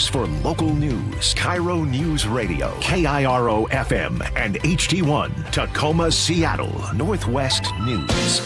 for local news. KIRO Newsradio, KIRO FM, and HD1, Tacoma, Seattle, Northwest News.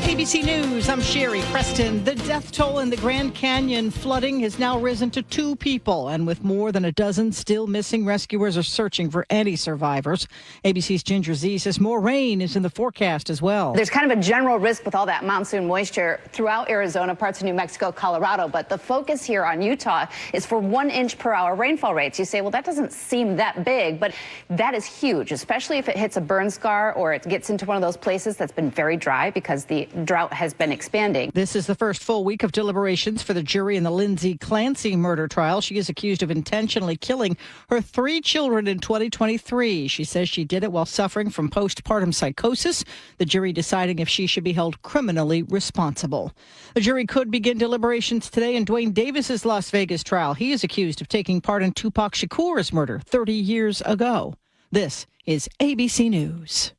ABC News, I'm Sherry Preston. The death toll in the Grand Canyon flooding has now risen to 2 people, and with more than a dozen still missing, rescuers are searching for any survivors. ABC's Ginger Z says more rain is in the forecast as well. There's kind of a general risk with all that monsoon moisture throughout Arizona, parts of New Mexico, Colorado, but the focus here on Utah is for 1 inch per hour rainfall rates. You say, well, that doesn't seem that big, but that is huge, especially if it hits a burn scar or it gets into one of those places that's been very dry because the drought has been expanding. This is the first full week of deliberations for the jury in the Lindsay Clancy murder trial. She is accused of intentionally killing her 3 children in 2023. She says she did it while suffering from postpartum psychosis, the jury deciding if she should be held criminally responsible. The jury could begin deliberations today in Dwayne Davis's Las Vegas trial. He is accused of taking part in Tupac Shakur's murder 30 years ago. This is ABC News.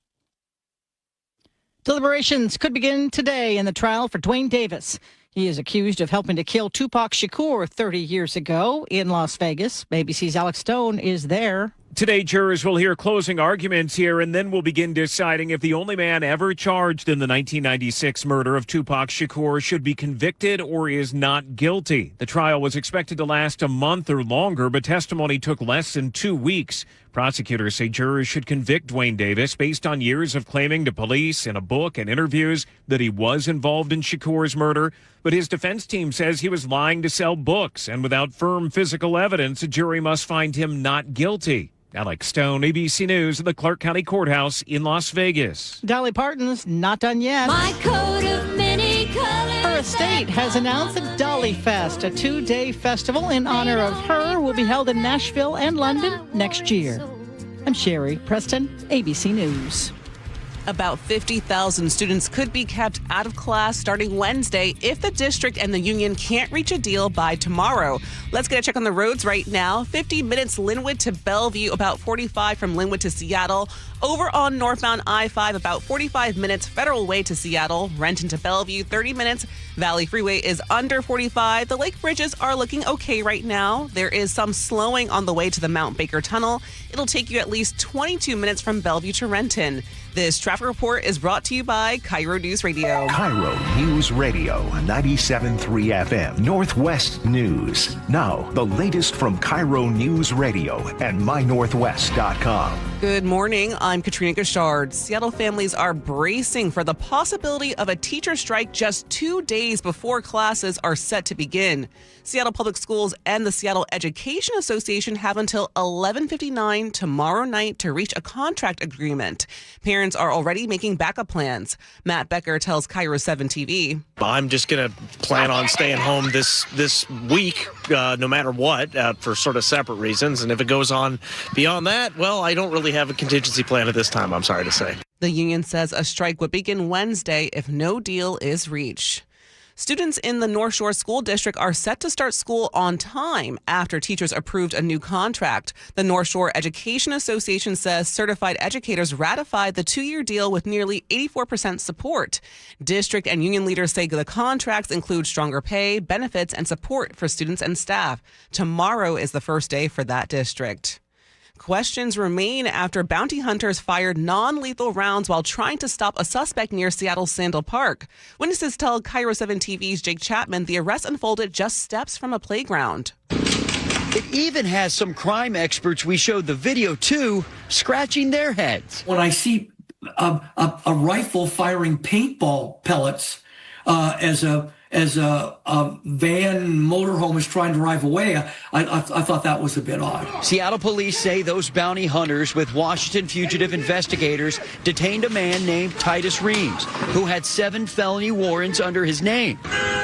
Deliberations could begin today in the trial for Dwayne Davis. He is accused of helping to kill Tupac Shakur 30 years ago in Las Vegas. ABC's Alex Stone is there. Today, jurors will hear closing arguments here, and then we'll begin deciding if the only man ever charged in the 1996 murder of Tupac Shakur should be convicted or is not guilty. The trial was expected to last a month or longer, but testimony took less than 2 weeks. Prosecutors say jurors should convict Dwayne Davis based on years of claiming to police in a book and interviews that he was involved in Shakur's murder. But his defense team says he was lying to sell books, and without firm physical evidence, a jury must find him not guilty. Alex Stone, ABC News, at the Clark County Courthouse in Las Vegas. Dolly Parton's not done yet. My coat of many colors. Her estate has announced that Dolly Fest, a 2-day festival in honor of her, will be held in Nashville and London next year. I'm Sherry Preston, ABC News. About 50,000 students could be kept out of class starting Wednesday if the district and the union can't reach a deal by tomorrow. Let's get a check on the roads right now. 50 minutes Linwood to Bellevue, about 45 from Linwood to Seattle. Over on northbound I-5, about 45 minutes Federal Way to Seattle. Renton to Bellevue, 30 minutes. Valley Freeway is under 45. The lake bridges are looking okay right now. There is some slowing on the way to the Mount Baker Tunnel. It'll take you at least 22 minutes from Bellevue to Renton. This traffic report is brought to you by KIRO Newsradio. KIRO Newsradio, 97.3 FM, Northwest News. Now, the latest from KIRO Newsradio and mynorthwest.com. Good morning. I'm Katrina Gashard. Seattle families are bracing for the possibility of a teacher strike just 2 days before classes are set to begin. Seattle Public Schools and the Seattle Education Association have until 11:59 tomorrow night to reach a contract agreement. Parents are already making backup plans. Matt Becker tells KIRO 7 TV. I'm just going to plan on staying home this week, no matter what, for sort of separate reasons. And if it goes on beyond that, well, I don't really have a contingency plan at this time, I'm sorry to say. The union says a strike would begin Wednesday if no deal is reached. Students in the North Shore School District are set to start school on time after teachers approved a new contract. The North Shore Education Association says certified educators ratified the 2-year deal with nearly 84% support. District and union leaders say the contracts include stronger pay, benefits, and support for students and staff. Tomorrow is the first day for that district. Questions remain after bounty hunters fired non-lethal rounds while trying to stop a suspect near Seattle's Sandal Park. Witnesses tell KIRO 7 TV's Jake Chapman the arrest unfolded just steps from a playground. It even has some crime experts we showed the video to scratching their heads. When I see a rifle firing paintball pellets as a van motorhome is trying to drive away, I thought that was a bit odd. Seattle police say those bounty hunters with Washington fugitive investigators detained a man named Titus Reams, who had 7 felony warrants under his name.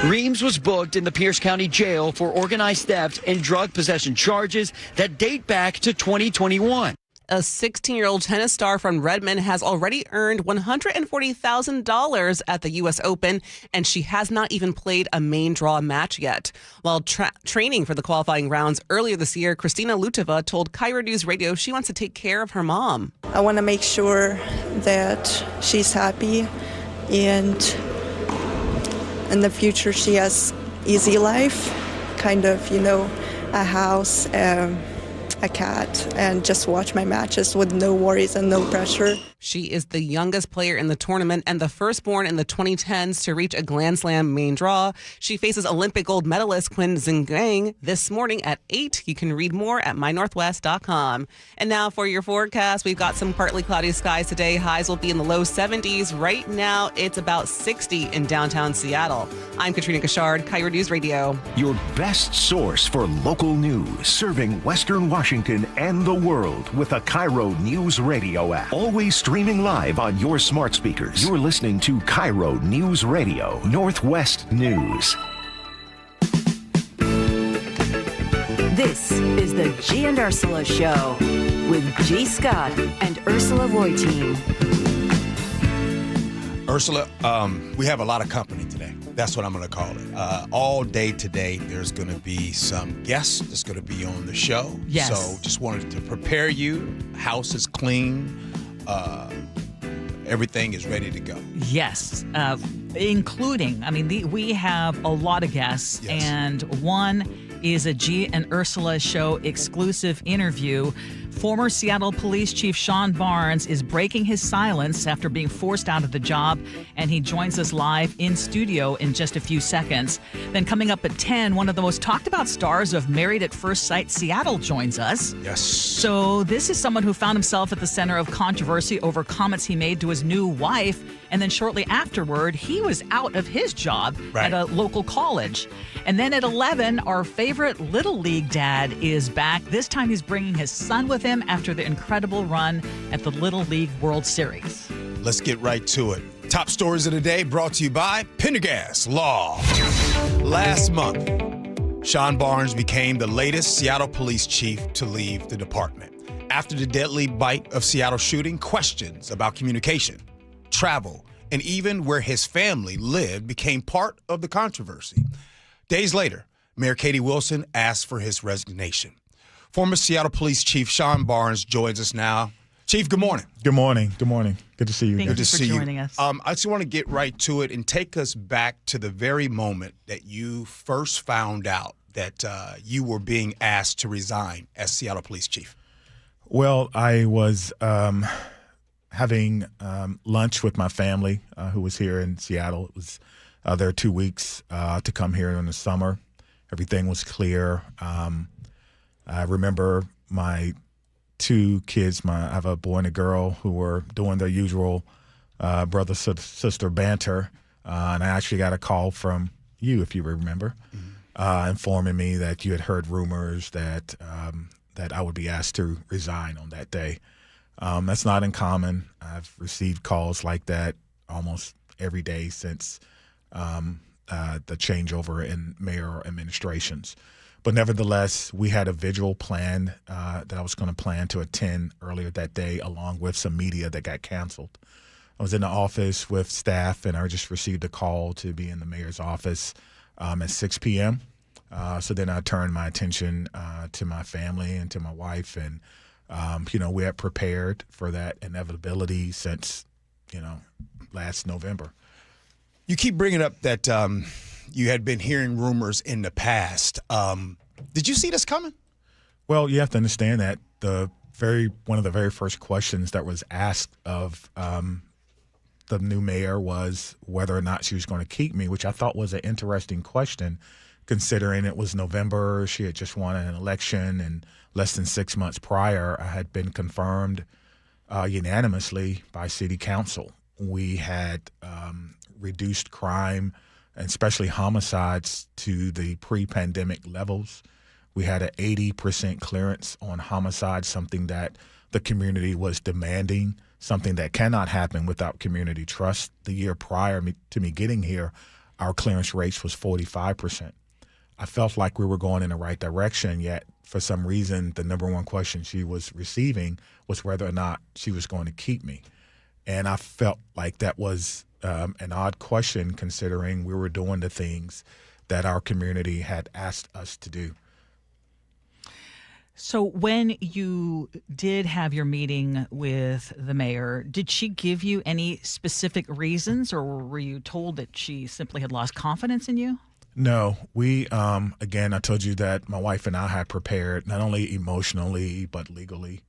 Reams was booked in the Pierce County Jail for organized theft and drug possession charges that date back to 2021. A 16-year-old tennis star from Redmond has already earned $140,000 at the U.S. Open, and she has not even played a main draw match yet. While training for the qualifying rounds earlier this year, Christina Lutova told KIRO News Radio she wants to take care of her mom. I want to make sure that she's happy and in the future she has easy life, kind of, a house, a cat, and just watch my matches with no worries and no pressure. She is the youngest player in the tournament and the firstborn in the 2010s to reach a Grand Slam main draw. She faces Olympic gold medalist Quinn Zhang this morning at 8. You can read more at mynorthwest.com. And now for your forecast, we've got some partly cloudy skies today. Highs will be in the low 70s. Right now, it's about 60 in downtown Seattle. I'm Katrina Gashard, KIRO News Radio. Your best source for local news, serving Western Washington and the world with the KIRO Newsradio App. Always streaming live on your smart speakers. You're listening to KIRO Newsradio, Northwest News. This is the Gee and Ursula Show with G. Scott and Ursula Reutin. Ursula, we have a lot of company today. That's what I'm going to call it. All day today, there's going to be some guests that's going to be on the show. Yes. So just wanted to prepare you. House is clean. Everything is ready to go. Yes, including, we have a lot of guests, Yes. and one is a Gee and Ursula Show exclusive interview. Former Seattle Police Chief Sean Barnes is breaking his silence after being forced out of the job, and he joins us live in studio in just a few seconds. Then coming up at 10, one of the most talked about stars of Married at First Sight Seattle joins us. Yes. So this is someone who found himself at the center of controversy over comments he made to his new wife, and then shortly afterward, he was out of his job at a local college. And then at 11, our favorite Little League dad is back. This time he's bringing his son with him after the incredible run at the Little League World Series. Let's get right to it. Top stories of the day brought to you by Pendergast Law. Last month, Sean Barnes became the latest Seattle police chief to leave the department. After the deadly bite of Seattle shooting, questions about communication, travel, and even where his family lived became part of the controversy. Days later, Mayor Katie Wilson asked for his resignation. Former Seattle Police Chief Sean Barnes joins us now. Chief, good morning. Good morning. Good morning. Good to see you. Thank you for joining us. I just want to get right to it and take us back to the very moment that you first found out that you were being asked to resign as Seattle Police Chief. Well, I was having lunch with my family who was here in Seattle. It was there 2 weeks to come here in the summer. Everything was clear. I remember my two kids, I have a boy and a girl, who were doing their usual brother-sister banter. And I actually got a call from you, if you remember, informing me that you had heard rumors that that I would be asked to resign on that day. That's not uncommon. I've received calls like that almost every day since the changeover in mayor administrations. But nevertheless, we had a vigil planned that I was going to plan to attend earlier that day, along with some media that got canceled. I was in the office with staff, and I just received a call to be in the mayor's office at 6 p.m. So then I turned my attention to my family and to my wife, and we had prepared for that inevitability since last November. You keep bringing up that you had been hearing rumors in the past. Did you see this coming? Well, you have to understand that one of the very first questions that was asked of the new mayor was whether or not she was going to keep me, which I thought was an interesting question, considering it was November. She had just won an election, and less than 6 months prior, I had been confirmed unanimously by city council. We had reduced crime, and especially homicides, to the pre-pandemic levels. We had an 80% clearance on homicide, something that the community was demanding, something that cannot happen without community trust. The year prior to me getting here, our clearance rates was 45%. I felt like we were going in the right direction, yet for some reason, the number one question she was receiving was whether or not she was going to keep me. And I felt like that was an odd question, considering we were doing the things that our community had asked us to do. So when you did have your meeting with the mayor, did she give you any specific reasons, or were you told that she simply had lost confidence in you? No, we, again, I told you that my wife and I had prepared not only emotionally, but legally.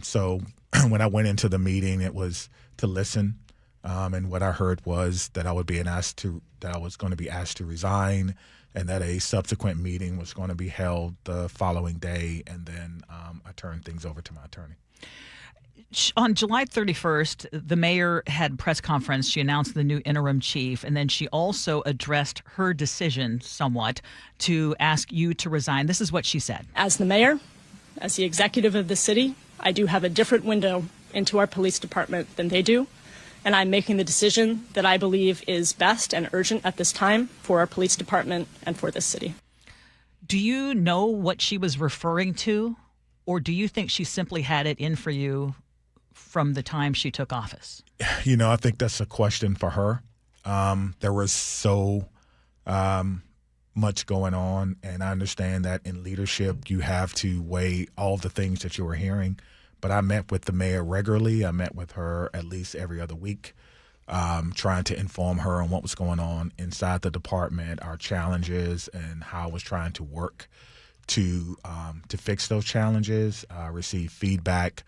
So when I went into the meeting, it was to listen. And what I heard was that I was going to be asked to resign, and that a subsequent meeting was going to be held the following day. And then I turned things over to my attorney. On July 31st, the mayor had a press conference. She announced the new interim chief, and then she also addressed her decision somewhat to ask you to resign. This is what she said. As the mayor, as the executive of the city, I do have a different window into our police department than they do, and I'm making the decision that I believe is best and urgent at this time for our police department and for this city. Do you know what she was referring to, or do you think she simply had it in for you from the time she took office? You know, I think that's a question for her. There was so much going on, and I understand that in leadership you have to weigh all the things that you were hearing. But I met with the mayor regularly. I met with her at least every other week, trying to inform her on what was going on inside the department, our challenges, and how I was trying to work to fix those challenges. Receive feedback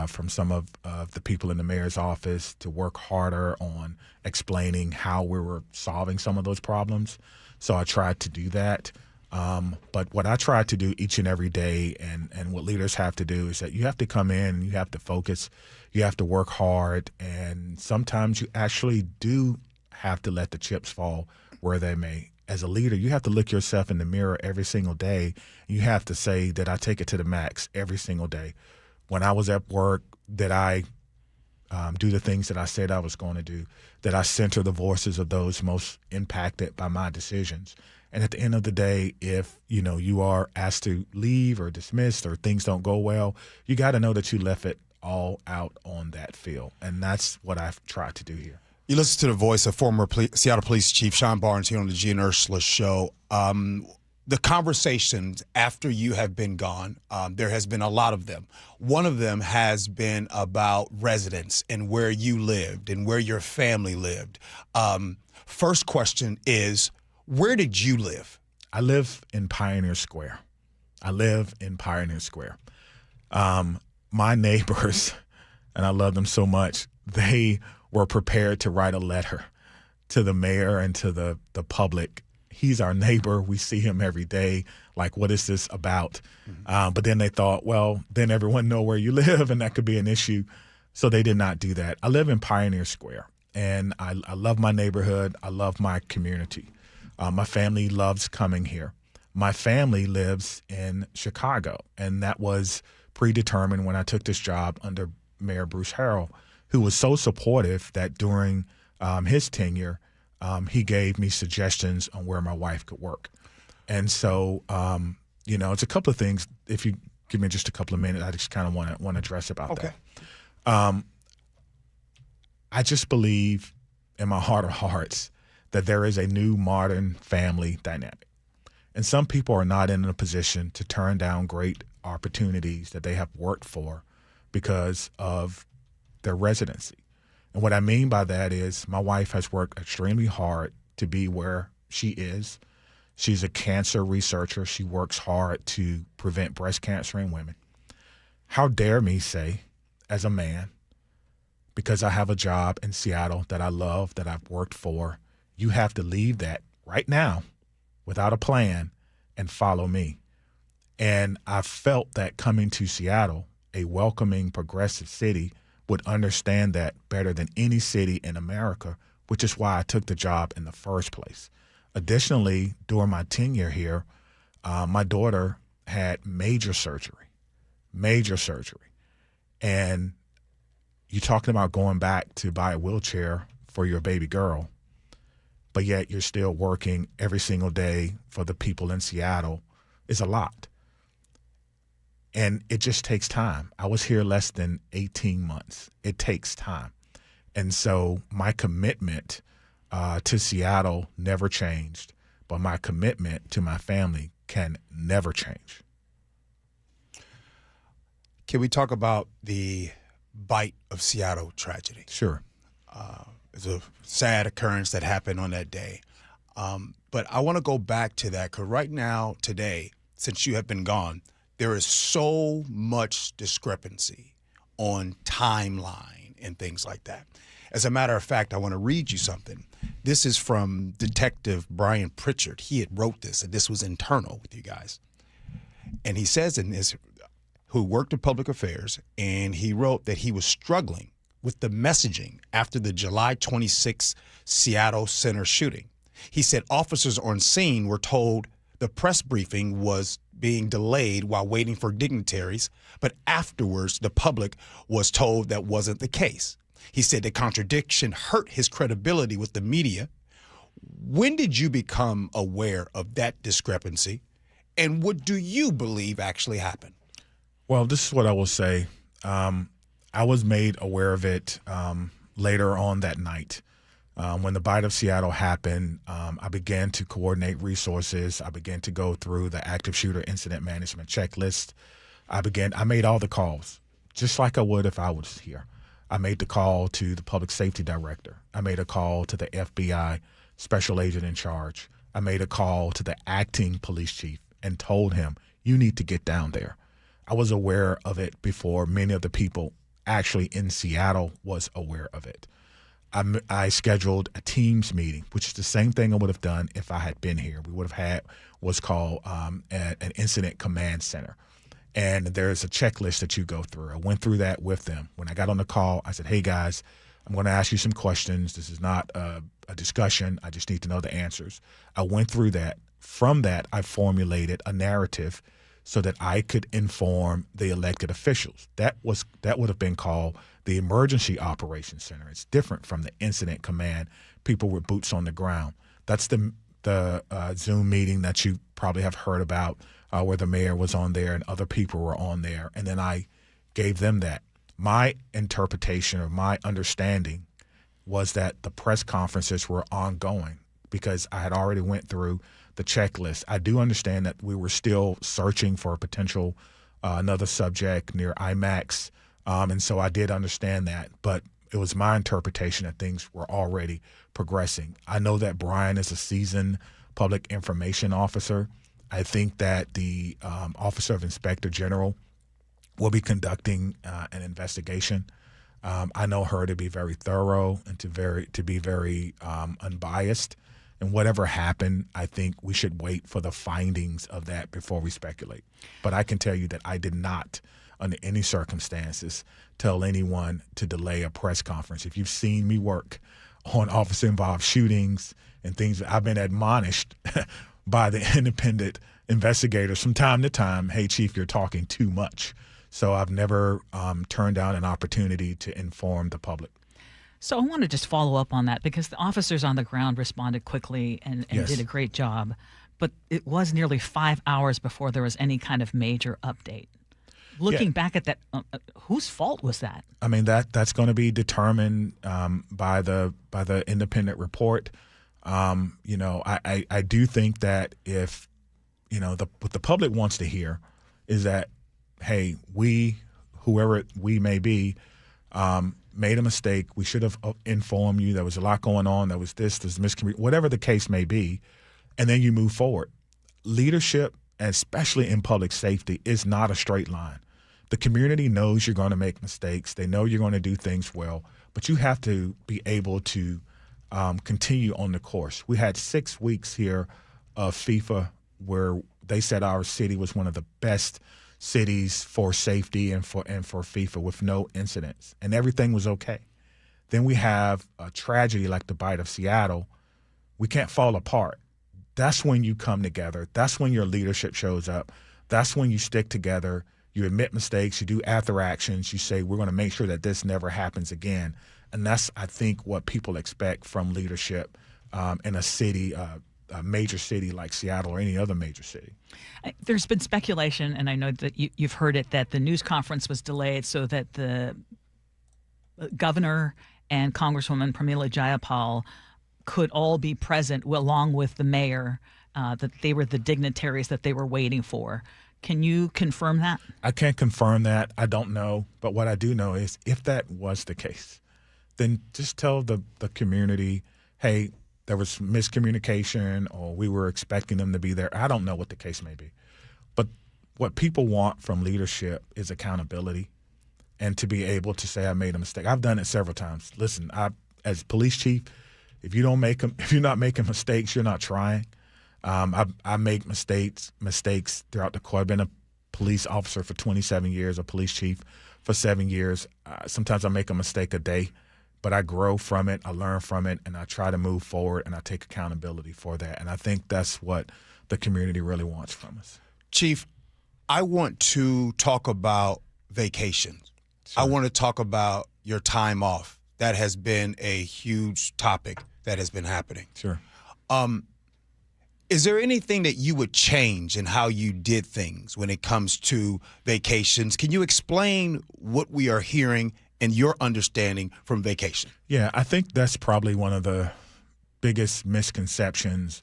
from some of the people in the mayor's office to work harder on explaining how we were solving some of those problems. So I tried to do that. But what I try to do each and every day, and what leaders have to do, is that you have to come in and you have to focus, you have to work hard, and sometimes you actually do have to let the chips fall where they may. As a leader, you have to look yourself in the mirror every single day. You have to say that I take it to the max every single day. When I was at work, that I do the things that I said I was going to do, that I center the voices of those most impacted by my decisions. And at the end of the day, if you are asked to leave or dismissed or things don't go well, you got to know that you left it all out on that field. And that's what I've tried to do here. You listen to the voice of former Seattle Police Chief Sean Barnes here on the Gee and Ursula Show. The conversations after you have been gone, there has been a lot of them. One of them has been about residence and where you lived and where your family lived. First question is, where did you live? I live in Pioneer Square. My neighbors, and I love them so much, they were prepared to write a letter to the mayor and to the public. He's our neighbor. We see him every day. Like, what is this about? But then they thought, well, then everyone know where you live, and that could be an issue. So they did not do that. I live in Pioneer Square, and I love my neighborhood. I love my community. My family loves coming here. My family lives in Chicago, and that was predetermined when I took this job under Mayor Bruce Harrell, who was so supportive that during his tenure, he gave me suggestions on where my wife could work. And so, it's a couple of things. If you give me just a couple of minutes, I just kind of want to address about that. I just believe in my heart of hearts that there is a new modern family dynamic. And some people are not in a position to turn down great opportunities that they have worked for because of their residency. And what I mean by that is my wife has worked extremely hard to be where she is. She's a cancer researcher. She works hard to prevent breast cancer in women. How dare me say, as a man, because I have a job in Seattle that I love, that I've worked for, you have to leave that right now without a plan and follow me. And I felt that coming to Seattle, a welcoming, progressive city, would understand that better than any city in America, which is why I took the job in the first place. Additionally, during my tenure here, my daughter had major surgery. And you're talking about going back to buy a wheelchair for your baby girl, but yet you're still working every single day for the people in Seattle, is a lot. And it just takes time. I was here less than 18 months. It takes time. And so my commitment to Seattle never changed, but my commitment to my family can never change. Can we talk about the Bite of Seattle tragedy? Sure. It's a sad occurrence that happened on that day. But I want to go back to that because right now, today, since you have been gone, there is so much discrepancy on timeline and things like that. As a matter of fact, I want to read you something. This is from Detective Brian Pritchard. He had wrote this, and this was internal with you guys. And he says in this, who worked in public affairs, and he wrote that he was struggling with the messaging after the July 26th Seattle Center shooting. He said officers on scene were told the press briefing was being delayed while waiting for dignitaries, but afterwards the public was told that wasn't the case. He said the contradiction hurt his credibility with the media. When did you become aware of that discrepancy, and what do you believe actually happened? Well, this is what I will say. I was made aware of it later on that night. When the bite of Seattle happened, I began to coordinate resources. I began to go through the active shooter incident management checklist. I made all the calls, just like I would if I was here. I made the call to the public safety director. I made a call to the FBI special agent in charge. I made a call to the acting police chief and told him, you need to get down there. I was aware of it before many of the people actually in Seattle was aware of it. I scheduled a Teams meeting, which is the same thing I would have done if I had been here. We would have had what's called an incident command center. And there's a checklist that you go through. I went through that with them. When I got on the call, I said, hey, guys, I'm going to ask you some questions. This is not a discussion. I just need to know the answers. I went through that. From that, I formulated a narrative so that I could inform the elected officials. That would have been called the Emergency Operations Center. It's different from the Incident Command, people with boots on the ground. That's the Zoom meeting that you probably have heard about where the mayor was on there and other people were on there. And then I gave them that. My interpretation or my understanding was that the press conferences were ongoing because I had already went through the checklist. I do understand that we were still searching for a potential another subject near IMAX, and so I did understand that. But it was my interpretation that things were already progressing. I know that Brian is a seasoned public information officer. I think that the Officer of Inspector General will be conducting an investigation. I know her to be very thorough and to be very unbiased. And whatever happened, I think we should wait for the findings of that before we speculate. But I can tell you that I did not, under any circumstances, tell anyone to delay a press conference. If you've seen me work on officer-involved shootings and things, I've been admonished by the independent investigators from time to time, hey, Chief, you're talking too much. So I've never turned down an opportunity to inform the public. So I want to just follow up on that because the officers on the ground responded quickly and Yes. did a great job. But it was nearly 5 hours before there was any kind of major update. Looking back at that, whose fault was that? I mean, that's going to be determined by the independent report. I do think that if, what the public wants to hear is that, hey, whoever we may be, made a mistake. We should have informed you. There was a lot going on. There was miscommunication, whatever the case may be, and then you move forward. Leadership, especially in public safety, is not a straight line. The community knows you're going to make mistakes. They know you're going to do things well, but you have to be able to continue on the course. We had 6 weeks here of FIFA where they said our city was one of the best cities for safety and for FIFA with no incidents, and everything was okay. Then we have a tragedy like the bite of Seattle. We can't fall apart. That's when you come together. That's when your leadership shows up. That's when you stick together. You admit mistakes. You do after actions. You say, we're going to make sure that this never happens again. And that's, I think, what people expect from leadership in a city, a major city like Seattle or any other major city. There's been speculation, and I know that you've heard it, that the news conference was delayed so that the governor and Congresswoman Pramila Jayapal could all be present along with the mayor, that they were the dignitaries that they were waiting for. Can you confirm that? I can't confirm that. I don't know. But what I do know is if that was the case, then just tell the community, hey, there was miscommunication or we were expecting them to be there. I don't know what the case may be. But what people want from leadership is accountability and to be able to say, I made a mistake. I've done it several times. Listen, as police chief, if you're not making mistakes, you're not trying. I make mistakes throughout the course. I've been a police officer for 27 years, a police chief for 7 years. Sometimes I make a mistake a day, but I grow from it, I learn from it, and I try to move forward, and I take accountability for that. And I think that's what the community really wants from us. Chief, I want to talk about vacations. Sure. I want to talk about your time off. That has been a huge topic that has been happening. Sure. Is there anything that you would change in how you did things when it comes to vacations? Can you explain what we are hearing and your understanding from vacation? Yeah, I think that's probably one of the biggest misconceptions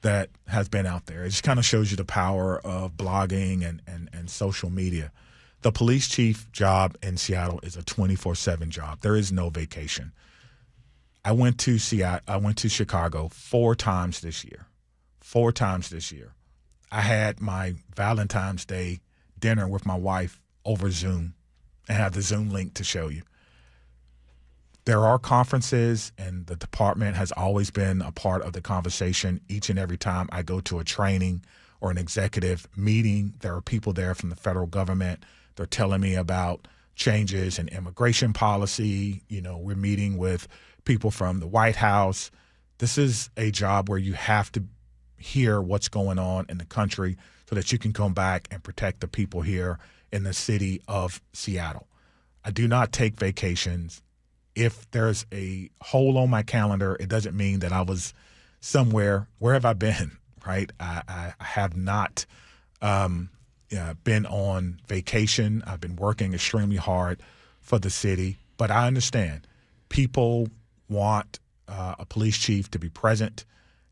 that has been out there. It just kind of shows you the power of blogging and social media. The police chief job in Seattle is a 24/7 job. There is no vacation. I went to Chicago 4 times this year. 4 times this year. I had my Valentine's Day dinner with my wife over Zoom and have the Zoom link to show you. There are conferences, and the department has always been a part of the conversation. Each and every time I go to a training or an executive meeting, there are people there from the federal government. They're telling me about changes in immigration policy. You know, we're meeting with people from the White House. This is a job where you have to hear what's going on in the country so that you can come back and protect the people here in the city of Seattle. I do not take vacations. If there's a hole on my calendar, it doesn't mean that I was somewhere. Where have I been, right? I have not been on vacation. I've been working extremely hard for the city. But I understand people want a police chief to be present,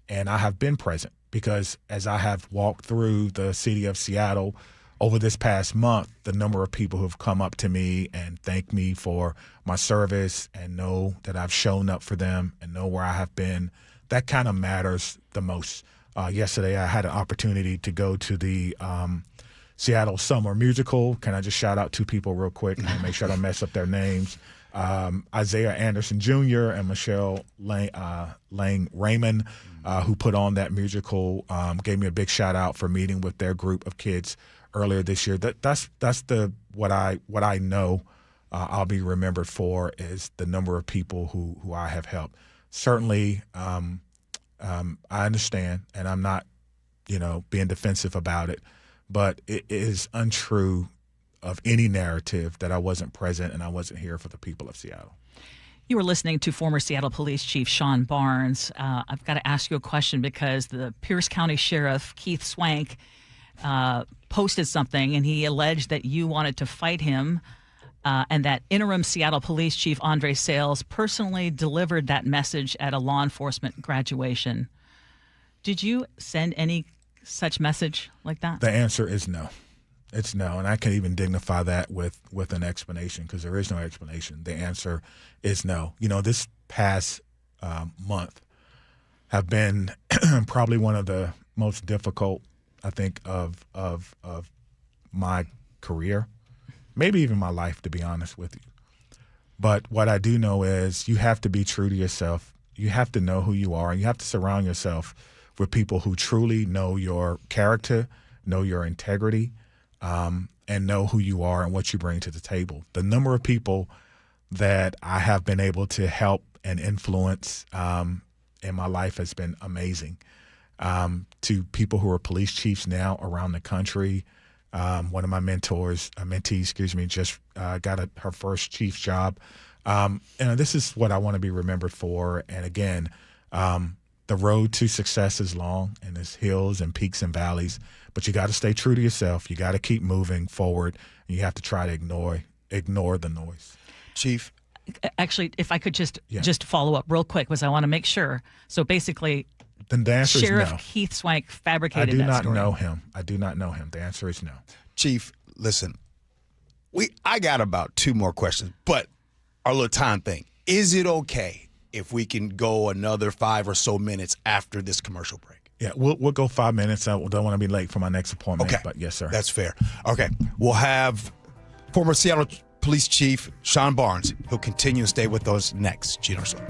and I have been present because as I have walked through the city of Seattle over this past month, the number of people who have come up to me and thanked me for my service and know that I've shown up for them and know where I have been, that kind of matters the most. Yesterday, I had an opportunity to go to the Seattle Summer Musical. Can I just shout out 2 people real quick and make sure I don't mess up their names? Isaiah Anderson Jr. and Michelle Lang Raymond, who put on that musical, gave me a big shout out for meeting with their group of kids earlier this year. That's what I know I'll be remembered for is the number of people who I have helped. Certainly, I understand, and I'm not, being defensive about it, but it is untrue of any narrative that I wasn't present and I wasn't here for the people of Seattle. You were listening to former Seattle Police Chief Sean Barnes. I've got to ask you a question because the Pierce County Sheriff Keith Swank posted something, and he alleged that you wanted to fight him and that interim Seattle Police Chief Andre Sales personally delivered that message at a law enforcement graduation. Did you send any such message like that? The answer is no. It's no, and I can even dignify that with an explanation because there is no explanation. The answer is no. This past month have been probably one of the most difficult, I think, of my career, maybe even my life, to be honest with you. But what I do know is you have to be true to yourself. You have to know who you are, and you have to surround yourself with people who truly know your character, know your integrity, and know who you are and what you bring to the table. The number of people that I have been able to help and influence in my life has been amazing. To people who are police chiefs now around the country. One of my mentees, just got her first chief's job. This is what I want to be remembered for. And again, the road to success is long, and there's hills and peaks and valleys, but you got to stay true to yourself. You got to keep moving forward, and you have to try to ignore the noise. Chief? Actually, if I could just follow up real quick, because I want to make sure. So basically, then the answer Sheriff is no. Keith Swank fabricated that story. I do not know him. I do not know him. The answer is no. Chief, listen, I got about 2 more questions, but our little time thing. Is it okay if we can go another 5 or so minutes after this commercial break. Yeah, we'll go 5 minutes. I don't want to be late for my next appointment. Okay. But yes, sir. That's fair. Okay. We'll have former Seattle Police Chief Sean Barnes, who'll continue to stay with us next. Gee Ursula.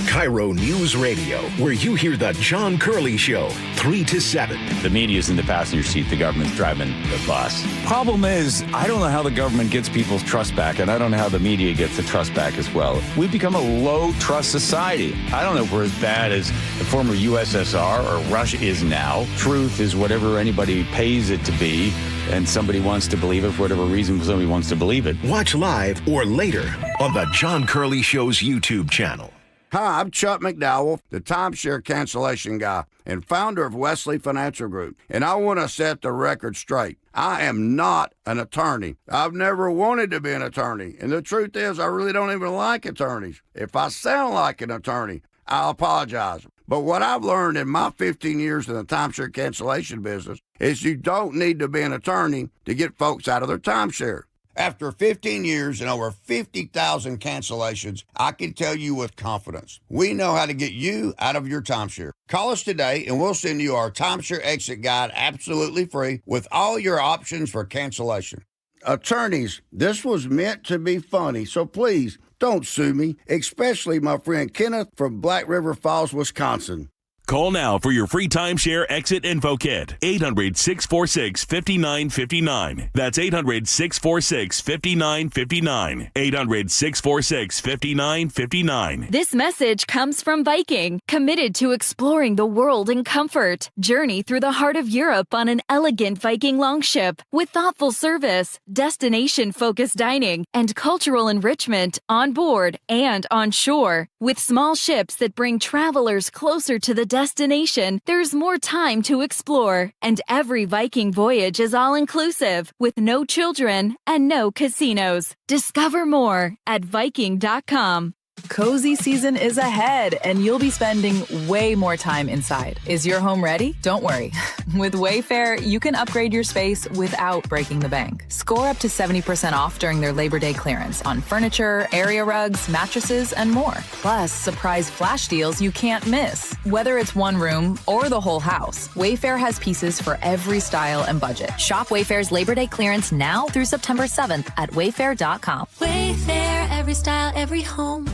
KIRO News Radio, where you hear the John Curley Show, 3 to 7. The media's in the passenger seat. The government's driving the bus. Problem is, I don't know how the government gets people's trust back, and I don't know how the media gets the trust back as well. We've become a low-trust society. I don't know if we're as bad as the former USSR or Russia is now. Truth is whatever anybody pays it to be, and somebody wants to believe it for whatever reason somebody wants to believe it. Watch live or later on the John Curley Show's YouTube channel. Hi, I'm Chuck McDowell, the timeshare cancellation guy and founder of Wesley Financial Group, and I want to set the record straight. I am not an attorney. I've never wanted to be an attorney, and the truth is I really don't even like attorneys. If I sound like an attorney, I'll apologize. But what I've learned in my 15 years in the timeshare cancellation business is you don't need to be an attorney to get folks out of their timeshare. After 15 years and over 50,000 cancellations, I can tell you with confidence, we know how to get you out of your timeshare. Call us today and we'll send you our timeshare exit guide absolutely free with all your options for cancellation. Attorneys, this was meant to be funny, so please don't sue me, especially my friend Kenneth from Black River Falls, Wisconsin. Call now for your free timeshare exit info kit. 800-646-5959. That's 800-646-5959. 800-646-5959. This message comes from Viking, committed to exploring the world in comfort. Journey through the heart of Europe on an elegant Viking longship with thoughtful service, destination-focused dining, and cultural enrichment on board and on shore. With small ships that bring travelers closer to the destination, there's more time to explore, and every Viking voyage is all-inclusive, with no children and no casinos. Discover more at Viking.com. Cozy season is ahead, and you'll be spending way more time inside. Is your home ready? Don't worry. With Wayfair, you can upgrade your space without breaking the bank. Score up to 70% off during their Labor Day clearance on furniture, area rugs, mattresses, and more. Plus, surprise flash deals you can't miss. Whether it's one room or the whole house, Wayfair has pieces for every style and budget. Shop Wayfair's Labor Day clearance now through September 7th at wayfair.com. Wayfair, every style, every home.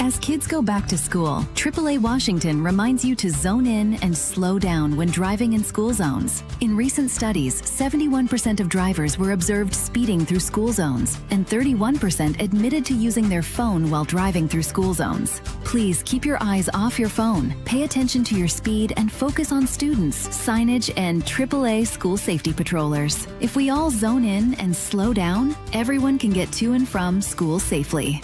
As kids go back to school, AAA Washington reminds you to zone in and slow down when driving in school zones. In recent studies, 71% of drivers were observed speeding through school zones, and 31% admitted to using their phone while driving through school zones. Please keep your eyes off your phone, pay attention to your speed, and focus on students, signage, and AAA school safety patrollers. If we all zone in and slow down, everyone can get to and from school safely.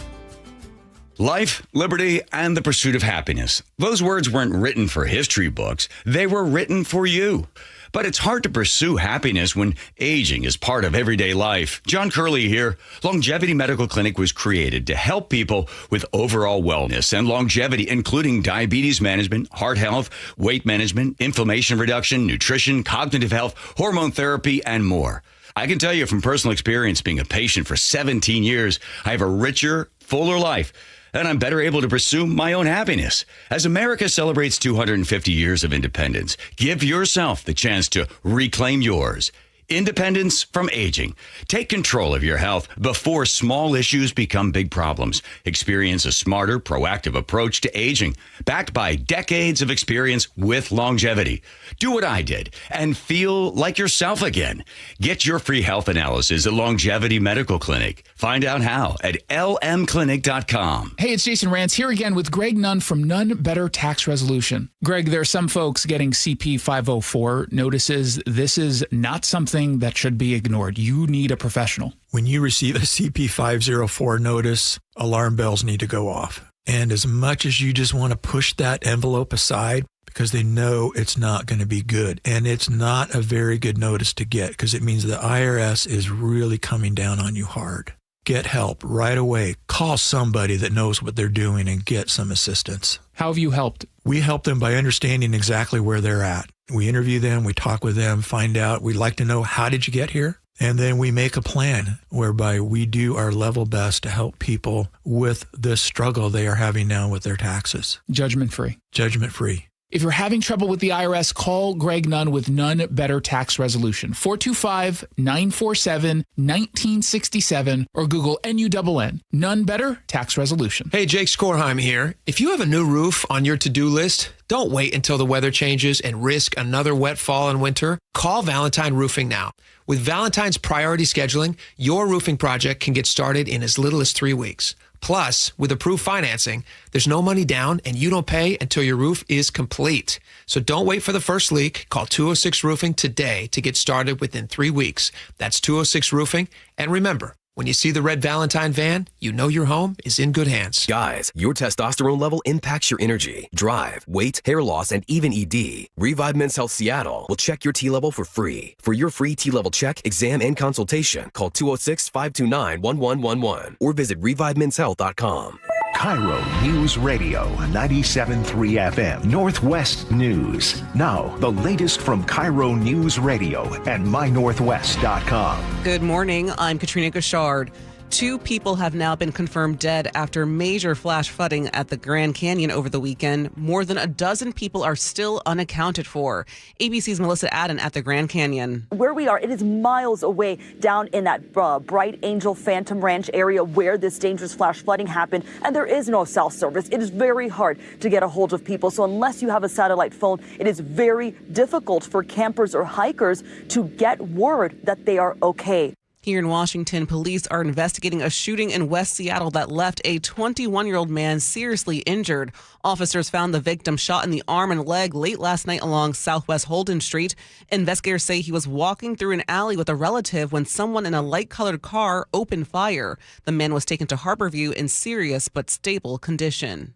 Life, liberty, and the pursuit of happiness. Those words weren't written for history books. They were written for you. But it's hard to pursue happiness when aging is part of everyday life. John Curley here. Longevity Medical Clinic was created to help people with overall wellness and longevity, including diabetes management, heart health, weight management, inflammation reduction, nutrition, cognitive health, hormone therapy, and more. I can tell you from personal experience, being a patient for 17 years, I have a richer, fuller life, and I'm better able to pursue my own happiness. As America celebrates 250 years of independence, give yourself the chance to reclaim yours. Independence from aging. Take control of your health before small issues become big problems. Experience a smarter, proactive approach to aging, backed by decades of experience with longevity. Do what I did and feel like yourself again. Get your free health analysis at Longevity Medical Clinic. Find out how at lmclinic.com. Hey, it's Jason Rantz here again with Greg Nunn from Nunn Better Tax Resolution. Greg, there are some folks getting CP 504 notices. This is not something that should be ignored. You need a professional. When you receive a CP 504 notice, alarm bells need to go off. And as much as you just want to push that envelope aside, because they know it's not going to be good. And it's not a very good notice to get, because it means the IRS is really coming down on you hard. Get help right away. Call somebody that knows what they're doing and get some assistance. How have you helped? We help them by understanding exactly where they're at. We interview them, we talk with them, find out. We'd like to know, how did you get here? And then we make a plan whereby we do our level best to help people with this struggle they are having now with their taxes. Judgment free. Judgment free. If you're having trouble with the IRS, call Greg Nunn with Nunn Better Tax Resolution, 425-947-1967, or Google NUNN, Nunn Better Tax Resolution. Hey, Jake Skorheim here. If you have a new roof on your to-do list, don't wait until the weather changes and risk another wet fall and winter. Call Valentine Roofing now. With Valentine's priority scheduling, your roofing project can get started in as little as 3 weeks. Plus, with approved financing, there's no money down and you don't pay until your roof is complete. So don't wait for the first leak. Call 206 Roofing today to get started within 3 weeks. That's 206 Roofing. And remember, when you see the red Valentine van, you know your home is in good hands. Guys, your testosterone level impacts your energy, drive, weight, hair loss, and even ED. Revive Men's Health Seattle will check your T level for free. For your free T level check, exam, and consultation, call 206-529-1111 or visit revivemenshealth.com. KIRO News Radio 97.3 FM Northwest News. Now, the latest from KIRO News Radio and mynorthwest.com. Good morning. I'm Katrina Gashard. 2 people have now been confirmed dead after major flash flooding at the Grand Canyon over the weekend. More than a dozen people are still unaccounted for. ABC's Melissa Adden at the Grand Canyon. Where we are, it is miles away down in that Bright Angel Phantom Ranch area where this dangerous flash flooding happened, and there is no cell service. It is very hard to get a hold of people, so unless you have a satellite phone, it is very difficult for campers or hikers to get word that they are okay. Here in Washington, police are investigating a shooting in West Seattle that left a 21-year-old man seriously injured. Officers found the victim shot in the arm and leg late last night along Southwest Holden Street. Investigators say he was walking through an alley with a relative when someone in a light-colored car opened fire. The man was taken to Harborview in serious but stable condition.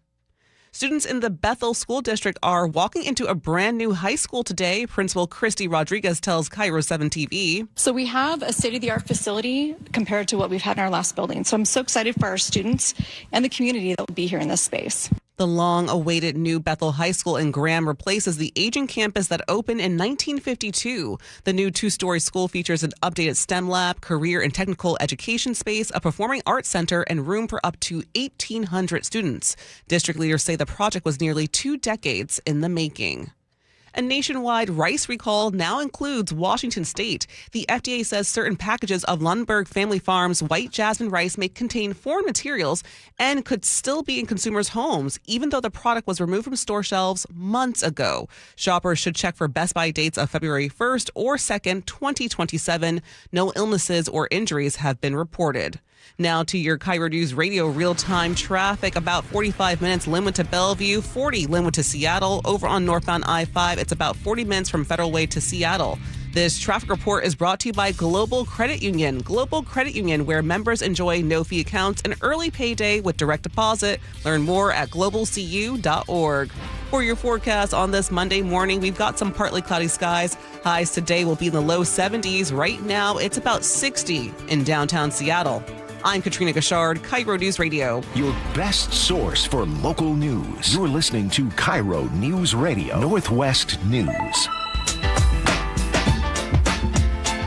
Students in the Bethel School District are walking into a brand new high school today. Principal Christy Rodriguez tells KIRO 7 TV. So we have a state-of-the-art facility compared to what we've had in our last building. So I'm so excited for our students and the community that will be here in this space. The long-awaited new Bethel High School in Graham replaces the aging campus that opened in 1952. The new 2-story school features an updated STEM lab, career and technical education space, a performing arts center, and room for up to 1,800 students. District leaders say the project was nearly 2 decades in the making. A nationwide rice recall now includes Washington State. The FDA says certain packages of Lundberg Family Farms white jasmine rice may contain foreign materials and could still be in consumers' homes, even though the product was removed from store shelves months ago. Shoppers should check for Best By dates of February 1st or 2nd, 2027. No illnesses or injuries have been reported. Now to your KIRO News Radio real-time traffic. About 45 minutes Linwood to Bellevue, 40 Linwood to Seattle. Over on northbound I-5, it's about 40 minutes from Federal Way to Seattle. This traffic report is brought to you by Global Credit Union. Global Credit Union, where members enjoy no-fee accounts and early payday with direct deposit. Learn more at globalcu.org. For your forecast on this Monday morning, we've got some partly cloudy skies. Highs today will be in the low 70s. Right now, it's about 60 in downtown Seattle. I'm Katrina Gashard, KIRO News Radio. Your best source for local news. You're listening to KIRO News Radio, Northwest News.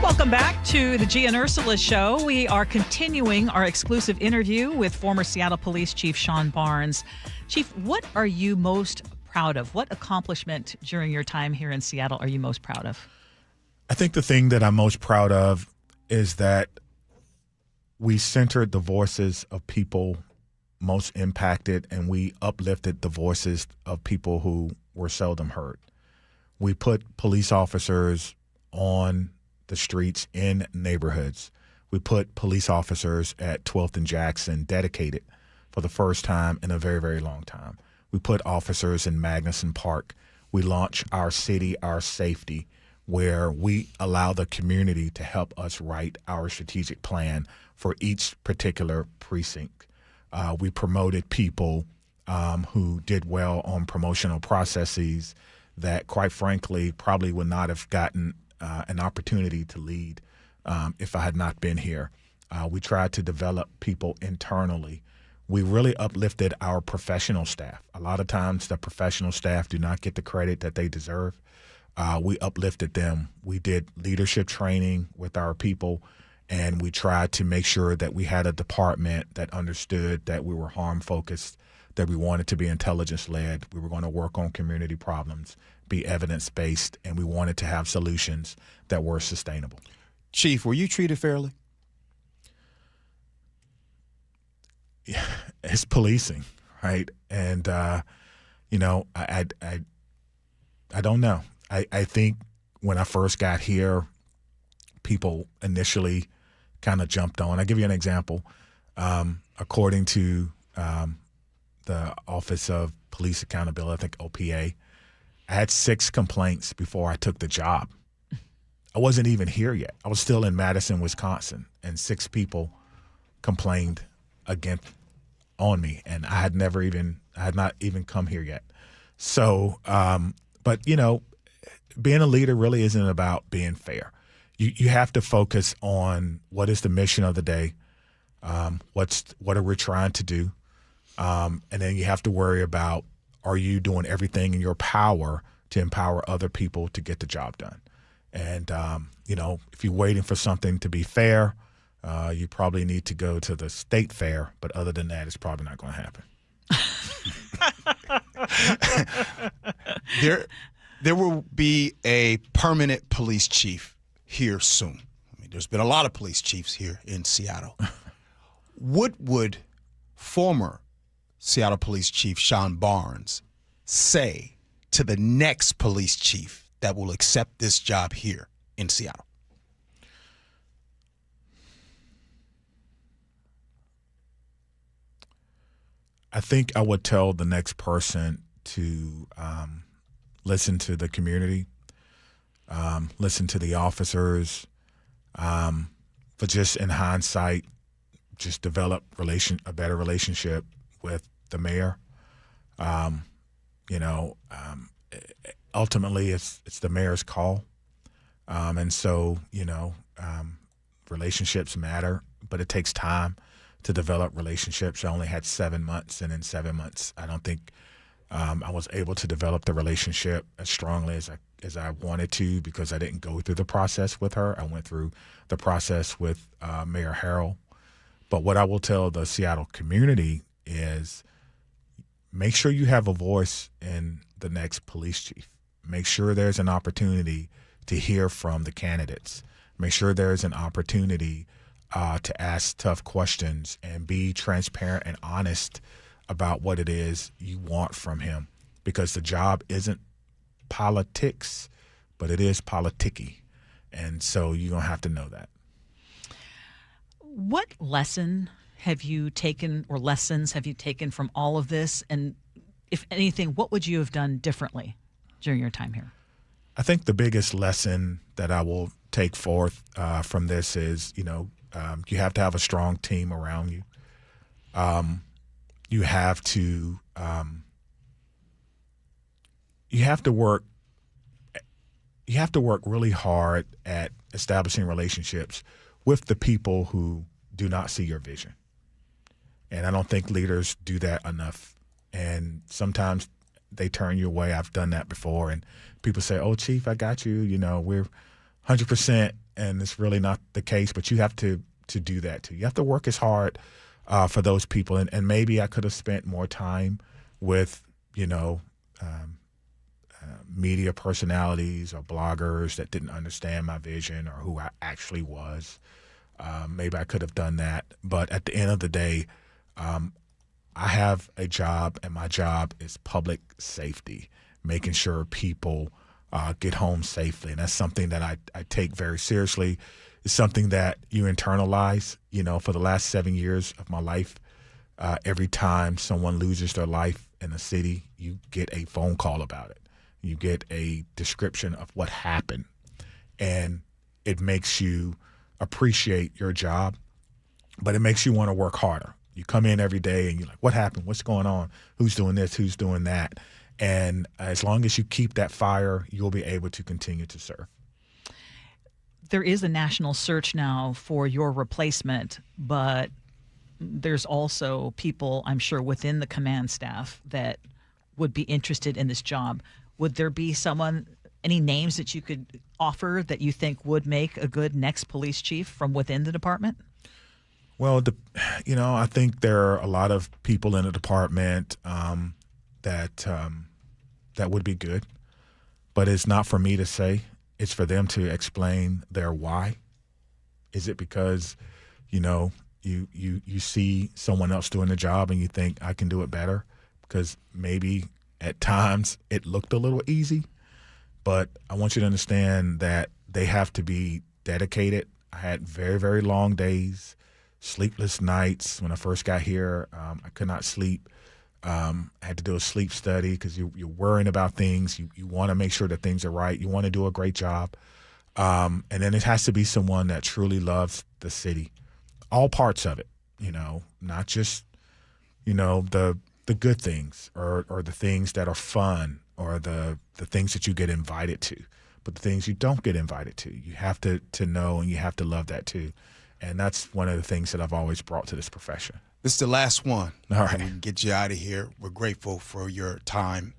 Welcome back to the Gee and Ursula Show. We are continuing our exclusive interview with former Seattle Police Chief Sean Barnes. Chief, what are you most proud of? What accomplishment during your time here in Seattle are you most proud of? I think the thing that I'm most proud of is that we centered the voices of people most impacted, and we uplifted the voices of people who were seldom heard. We put police officers on the streets in neighborhoods. We put police officers at 12th and Jackson dedicated for the first time in a very, very long time. We put officers in Magnuson Park. We launched Our City, Our Safety, where we allow the community to help us write our strategic plan for each particular precinct. We promoted people who did well on promotional processes that, quite frankly, probably would not have gotten an opportunity to lead if I had not been here. We tried to develop people internally. We really uplifted our professional staff. A lot of times the professional staff do not get the credit that they deserve. we uplifted them. We did leadership training with our people, and we tried to make sure that we had a department that understood that we were harm-focused, that we wanted to be intelligence-led. We were going to work on community problems, be evidence-based, and we wanted to have solutions that were sustainable. Chief, were you treated fairly? Yeah, it's policing, right? And, you know, I don't know. I think when I first got here, people initially kind of jumped on. I'll give you an example. According to the Office of Police Accountability, I think OPA, I had 6 complaints before I took the job. I wasn't even here yet. I was still in Madison, Wisconsin, and 6 people complained on me, and I had not even come here yet. So, but you know, being a leader really isn't about being fair. You have to focus on what is the mission of the day, what are we trying to do, and then you have to worry about, are you doing everything in your power to empower other people to get the job done? And you know, if you're waiting for something to be fair, you probably need to go to the state fair. But other than that, it's probably not going to happen. There will be a permanent police chief here soon. I mean, there's been a lot of police chiefs here in Seattle. What would former Seattle Police Chief Sean Barnes say to the next police chief that will accept this job here in Seattle? I think I would tell the next person to listen to the community, listen to the officers, but just in hindsight, just develop a better relationship with the mayor. You know, ultimately it's the mayor's call, and so you know, relationships matter, but it takes time to develop relationships. I only had 7 months, and in 7 months, I don't think I was able to develop the relationship as strongly as I wanted to, because I didn't go through the process with her. I went through the process with Mayor Harrell. But what I will tell the Seattle community is, make sure you have a voice in the next police chief. Make sure there's an opportunity to hear from the candidates. Make sure there's an opportunity to ask tough questions and be transparent and honest about what it is you want from him, because the job isn't politics, but it is politicky. And so you're going to have to know that. What lesson have you taken, or lessons have you taken from all of this? And if anything, what would you have done differently during your time here? I think the biggest lesson that I will take forth from this is, you know, you have to have a strong team around you. You have to work really hard at establishing relationships with the people who do not see your vision. And I don't think leaders do that enough. And sometimes they turn you away. I've done that before. And people say, "Oh, Chief, I got you. You know, we're 100%." And it's really not the case. But you have to do that too. You have to work as hard for those people. And maybe I could have spent more time with, you know, media personalities or bloggers that didn't understand my vision or who I actually was. Maybe I could have done that. But at the end of the day, I have a job, and my job is public safety, making sure people get home safely. And that's something that I take very seriously. It's something that you internalize. You know, for the last 7 years of my life, every time someone loses their life in a city, you get a phone call about it. You get a description of what happened, and it makes you appreciate your job, but it makes you want to work harder. You come in every day and you're like, what happened? What's going on? Who's doing this? Who's doing that? And as long as you keep that fire, you'll be able to continue to serve. There is a national search now for your replacement, but there's also people, I'm sure, within the command staff that would be interested in this job. Would there be someone Any names that you could offer that you think would make a good next police chief from within the department? Well, I think there are a lot of people in the department that would be good, but it's not for me to say. It's for them to explain their why. Is it because, you see someone else doing the job and you think I can do it better? Because maybe at times it looked a little easy, but I want you to understand that they have to be dedicated. I had very, very long days, sleepless nights. When I first got here, I could not sleep. I had to do a sleep study because you're worrying about things. You want to make sure that things are right. You want to do a great job. And then it has to be someone that truly loves the city, all parts of it, not just, the good things or the things that are fun or the things that you get invited to, but the things you don't get invited to. You have to know and you have to love that too. And that's one of the things that I've always brought to this profession. This is the last one. All right. We can get you out of here. We're grateful for your time.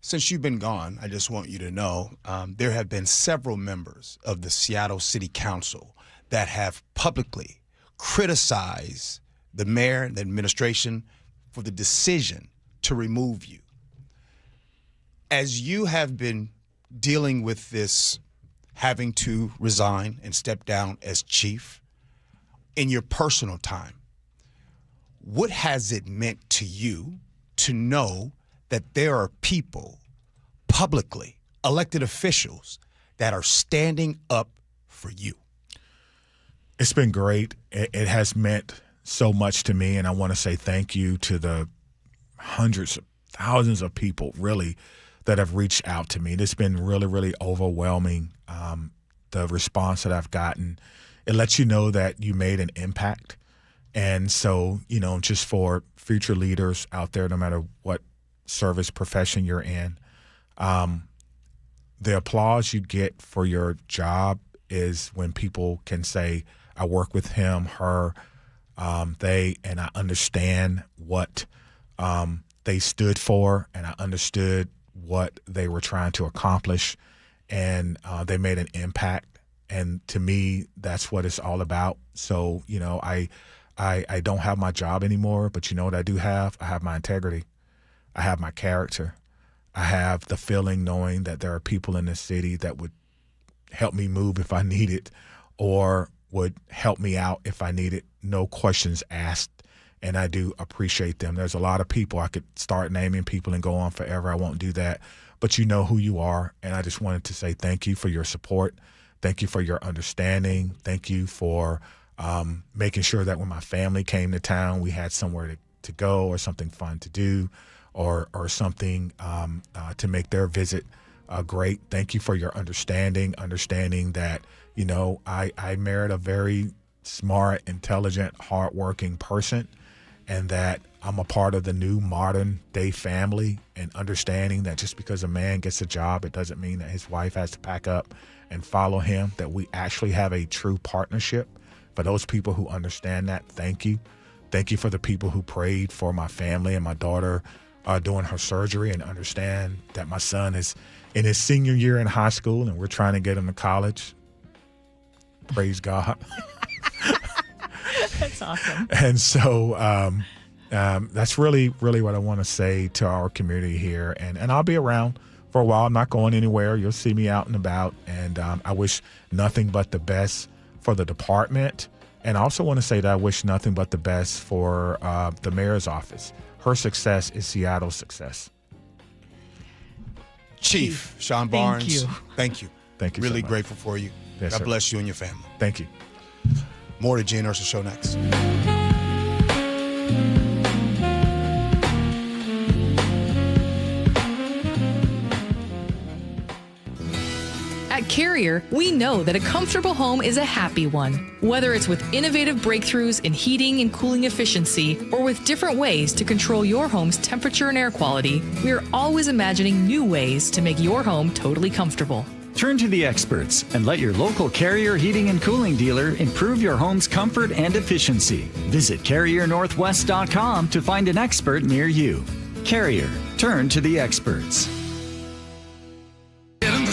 Since you've been gone, I just want you to know there have been several members of the Seattle City Council that have publicly criticized the mayor and the administration for the decision to remove you. As you have been dealing with this, having to resign and step down as chief in your personal time, what has it meant to you to know that there are people publicly, elected officials, that are standing up for you? It's been great. It has meant so much to me, and I want to say thank you to the hundreds of thousands of people, really, that have reached out to me. It's been really, really overwhelming, the response that I've gotten. It lets you know that you made an impact. And so, just for future leaders out there, no matter what service profession you're in, the applause you get for your job is when people can say, I work with him, her, and I understand what they stood for, and I understood what they were trying to accomplish, and they made an impact. And to me, that's what it's all about. So, I don't have my job anymore, but you know what I do have? I have my integrity. I have my character. I have the feeling knowing that there are people in this city that would help me move if I need it or would help me out if I need it. No questions asked, and I do appreciate them. There's a lot of people. I could start naming people and go on forever. I won't do that, but you know who you are, and I just wanted to say thank you for your support. Thank you for your understanding. Thank you for making sure that when my family came to town, we had somewhere to go or something fun to do or something to make their visit great. Thank you for your understanding that, I married a very smart, intelligent, hardworking person, and that I'm a part of the new modern day family, and understanding that just because a man gets a job, it doesn't mean that his wife has to pack up and follow him, that we actually have a true partnership. For those people who understand that, thank you. Thank you for the people who prayed for my family and my daughter doing her surgery, and understand that my son is in his senior year in high school and we're trying to get him to college. Praise God. That's awesome. And so that's really, really what I want to say to our community here. And I'll be around for a while. I'm not going anywhere. You'll see me out and about. And I wish nothing but the best for the department. And I also want to say that I wish nothing but the best for the mayor's office. Her success is Seattle's success. Chief Sean Barnes, Thank you. Thank you. Really so much. grateful for you. Yes, God sir. bless you and your family. Thank you. More to Gee and Ursula Show next. At Carrier, we know that a comfortable home is a happy one. Whether it's with innovative breakthroughs in heating and cooling efficiency, or with different ways to control your home's temperature and air quality, we are always imagining new ways to make your home totally comfortable. Turn to the experts and let your local Carrier heating and cooling dealer improve your home's comfort and efficiency. Visit CarrierNorthwest.com to find an expert near you. Carrier, turn to the experts.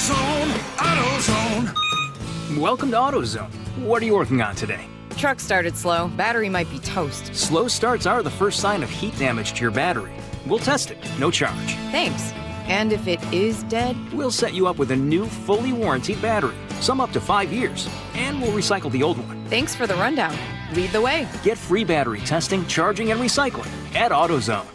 zone, AutoZone. Welcome to AutoZone. What are you working on today? Truck started slow. Battery might be toast. Slow starts are the first sign of heat damage to your battery. We'll test it, no charge. Thanks. And if it is dead? We'll set you up with a new, fully warranted battery, some up to 5 years, and we'll recycle the old one. Thanks for the rundown. Lead the way. Get free battery testing, charging, and recycling at AutoZone.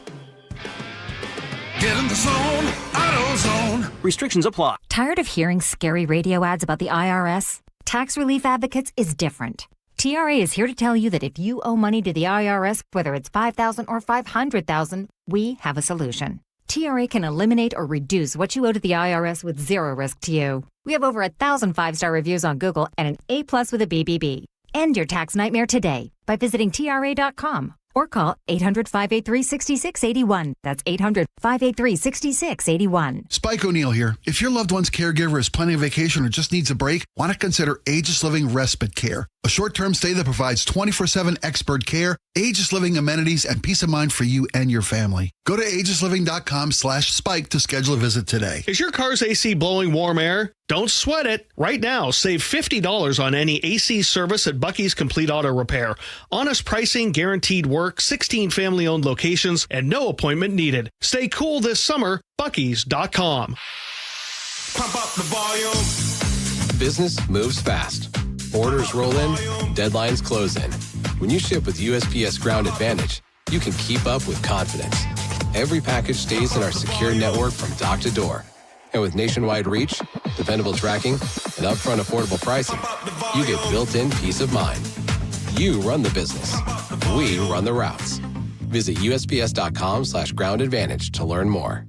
Get in the zone, AutoZone. Restrictions apply. Tired of hearing scary radio ads about the IRS? Tax Relief Advocates is different. TRA is here to tell you that if you owe money to the IRS, whether it's $5,000 or $500,000, we have a solution. TRA can eliminate or reduce what you owe to the IRS with zero risk to you. We have over 1,000 5-star reviews on Google and an A+ with a BBB. End your tax nightmare today by visiting TRA.com or call 800-583-6681. That's 800-583-6681. Spike O'Neill here. If your loved one's caregiver is planning a vacation or just needs a break, want to consider Aegis Living Respite Care, a short-term stay that provides 24/7 expert care, Aegis Living amenities, and peace of mind for you and your family. Go to aegisliving.com/spike to schedule a visit today. Is your car's AC blowing warm air? Don't sweat it. Right now, save $50 on any AC service at Bucky's Complete Auto Repair. Honest pricing, guaranteed work, 16 family-owned locations, and no appointment needed. Stay cool this summer. Bucky's.com. Pump up the volume. Business moves fast. Orders roll in, deadlines close in. When you ship with USPS Ground Advantage, you can keep up with confidence. Every package stays in our secure network from dock to door. And with nationwide reach, dependable tracking, and upfront affordable pricing, you get built-in peace of mind. You run the business. We run the routes. Visit USPS.com/Ground Advantage to learn more.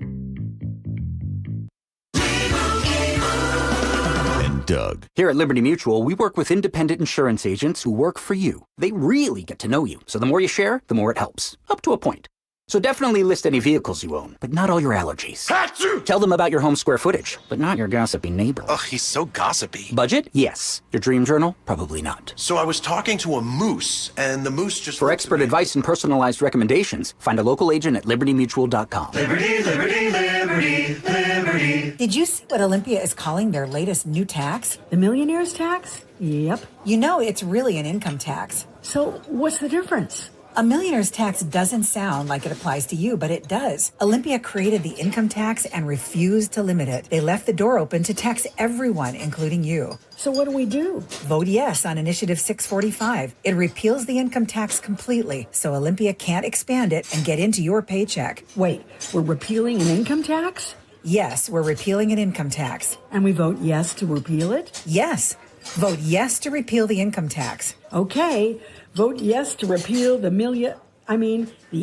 Doug. Here at Liberty Mutual, we work with independent insurance agents who work for you. They really get to know you, so the more you share, the more it helps. Up to a point. So definitely list any vehicles you own, but not all your allergies. Achoo! Tell them about your home square footage, but not your gossipy neighbor. Ugh, he's so gossipy. Budget? Yes. Your dream journal? Probably not. So I was talking to a moose, and the moose just... For expert advice and personalized recommendations, find a local agent at libertymutual.com. Liberty, liberty, liberty, liberty. Did you see what Olympia is calling their latest new tax? The millionaire's tax? Yep. You know it's really an income tax. So what's the difference? A millionaire's tax doesn't sound like it applies to you, but it does. Olympia created the income tax and refused to limit it. They left the door open to tax everyone, including you. So what do we do? Vote yes on Initiative 645. It repeals the income tax completely, so Olympia can't expand it and get into your paycheck. Wait, we're repealing an income tax? Yes, we're repealing an income tax. And we vote yes to repeal it? Yes. Vote yes to repeal the income tax. Okay. Vote yes to repeal the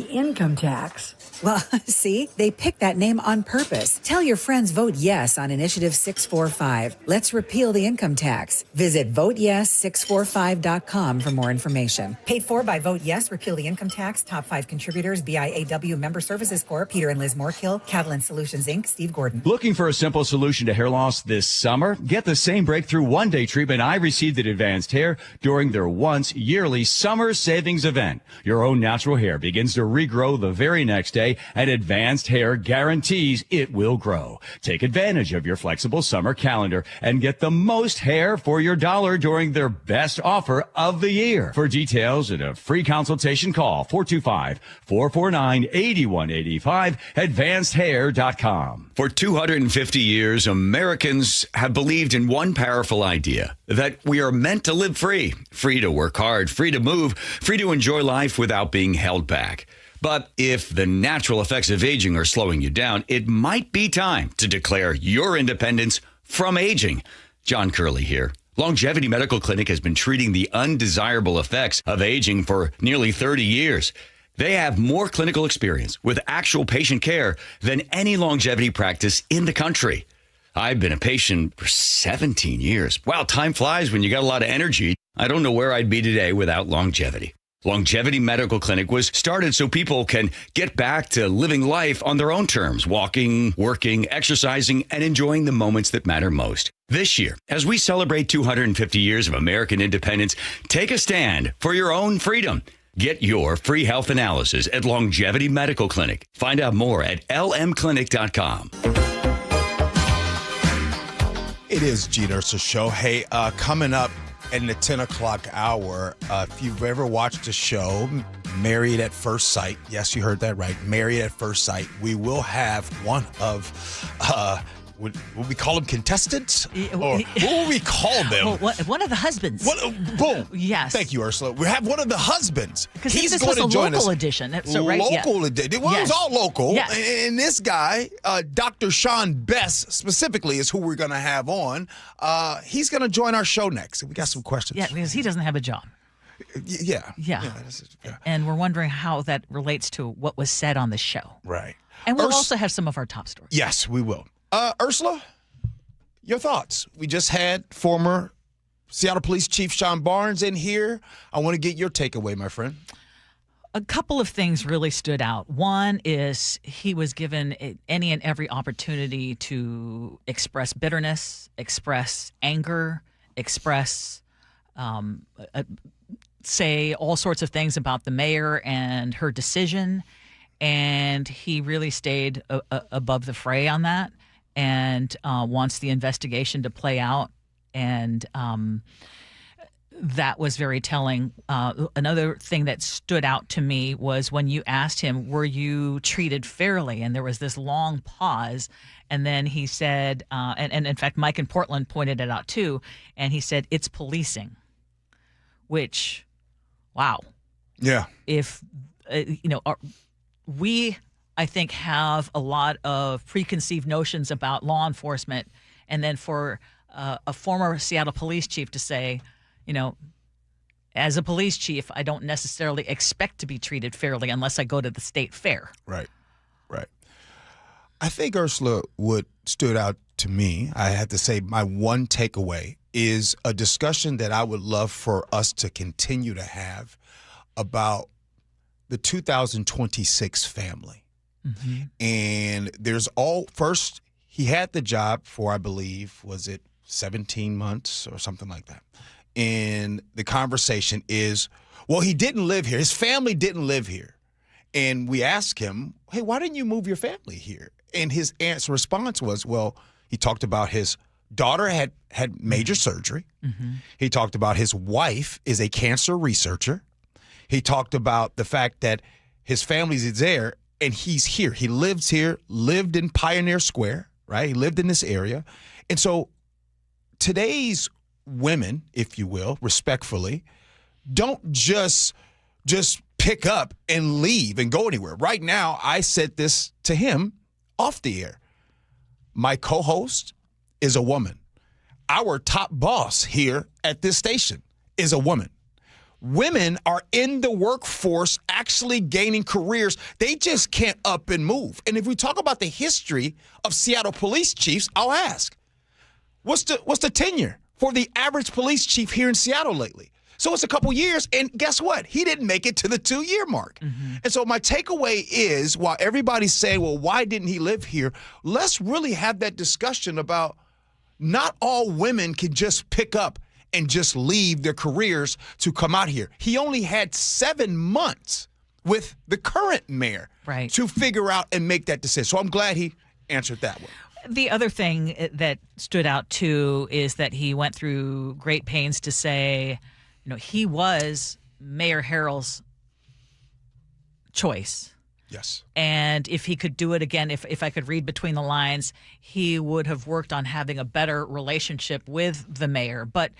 income tax. Well, see, they picked that name on purpose. Tell your friends vote yes on Initiative 645. Let's repeal the income tax. Visit voteyes645.com for more information. Paid for by Vote Yes, Repeal the Income Tax. Top 5 contributors, BIAW Member Services Corp., Peter and Liz Moorkill, Catalan Solutions, Inc., Steve Gordon. Looking for a simple solution to hair loss this summer? Get the same breakthrough one-day treatment I received at Advanced Hair during their once yearly summer savings event. Your own natural hair begins to regrow the very next day, and Advanced Hair guarantees it will grow. Take advantage of your flexible summer calendar and get the most hair for your dollar during their best offer of the year. For details and a free consultation, call 425-449-8185, advancedhair.com. For 250 years, Americans have believed in one powerful idea, that we are meant to live free. Free to work hard, free to move, free to enjoy life without being held back. But if the natural effects of aging are slowing you down, it might be time to declare your independence from aging. John Curley here. Longevity Medical Clinic has been treating the undesirable effects of aging for nearly 30 years. They have more clinical experience with actual patient care than any longevity practice in the country. I've been a patient for 17 years. Wow, time flies when you got a lot of energy. I don't know where I'd be today without longevity. Longevity Medical Clinic was started so people can get back to living life on their own terms, walking, working, exercising, and enjoying the moments that matter most. This year, as we celebrate 250 years of American independence, take a stand for your own freedom. Get your free health analysis at Longevity Medical Clinic. Find out more at lmclinic.com. It is Gee Ursula Show. Hey, coming up in the 10 o'clock hour, if you've ever watched the show, Married at First Sight, yes, you heard that right, Married at First Sight, we will have one of, would we call them contestants? Or what will we call them? Well, one of the husbands. Boom. Yes. Thank you, Ursula. We have one of the Because this was a local edition. So, right? Local edition. Well, Yes. it's all local. Yes. And this guy, Dr. Sean Best, specifically, is who we're going to have on. He's going to join our show next. We got some questions. Yeah, because he doesn't have a job. Yeah. Yeah. And we're wondering how that relates to what was said on the show. Right. And we'll also have some of our top stories. Yes, we will. Ursula, your thoughts. We just had former Seattle Police Chief Sean Barnes in here. I want to get your takeaway, my friend. A couple of things really stood out. One is he was given any and every opportunity to express bitterness, express anger, express, say all sorts of things about the mayor and her decision. And he really stayed above the fray on that and wants the investigation to play out. And that was very telling. Another thing that stood out to me was when you asked him, were you treated fairly? And there was this long pause. And then he said, and in fact, Mike in Portland pointed it out too. And he said, it's policing, which, wow. Yeah. If, we, I think, have a lot of preconceived notions about law enforcement. And then for a former Seattle police chief to say, as a police chief, I don't necessarily expect to be treated fairly unless I go to the state fair. Right. I think, Ursula, what stood out to me, I had to say my one takeaway is a discussion that I would love for us to continue to have about the 2026 family. Mm-hmm. And first, he had the job for, I believe, was it 17 months or something like that. And the conversation is, well, he didn't live here. His family didn't live here. And we asked him, hey, why didn't you move your family here? And his response was, well, he talked about his daughter had major surgery. Mm-hmm. He talked about his wife is a cancer researcher. He talked about the fact that his family's there and he's here. He lives here, lived in Pioneer Square, right? He lived in this area. And so today's women, if you will, respectfully, don't just pick up and leave and go anywhere. Right now, I said this to him off the air. My co-host is a woman. Our top boss here at this station is a woman. Women are in the workforce actually gaining careers. They just can't up and move. And if we talk about the history of Seattle police chiefs, I'll ask, what's the tenure for the average police chief here in Seattle lately? So it's a couple years, and guess what? He didn't make it to the 2-year mark. Mm-hmm. And so my takeaway is, while everybody's saying, well, why didn't he live here? Let's really have that discussion about not all women can just pick up and just leave their careers to come out here. He only had 7 months with the current mayor to figure out and make that decision. So I'm glad he answered that one. The other thing that stood out, too, is that he went through great pains to say, he was Mayor Harrell's choice. Yes. And if he could do it again, if I could read between the lines, he would have worked on having a better relationship with the mayor. But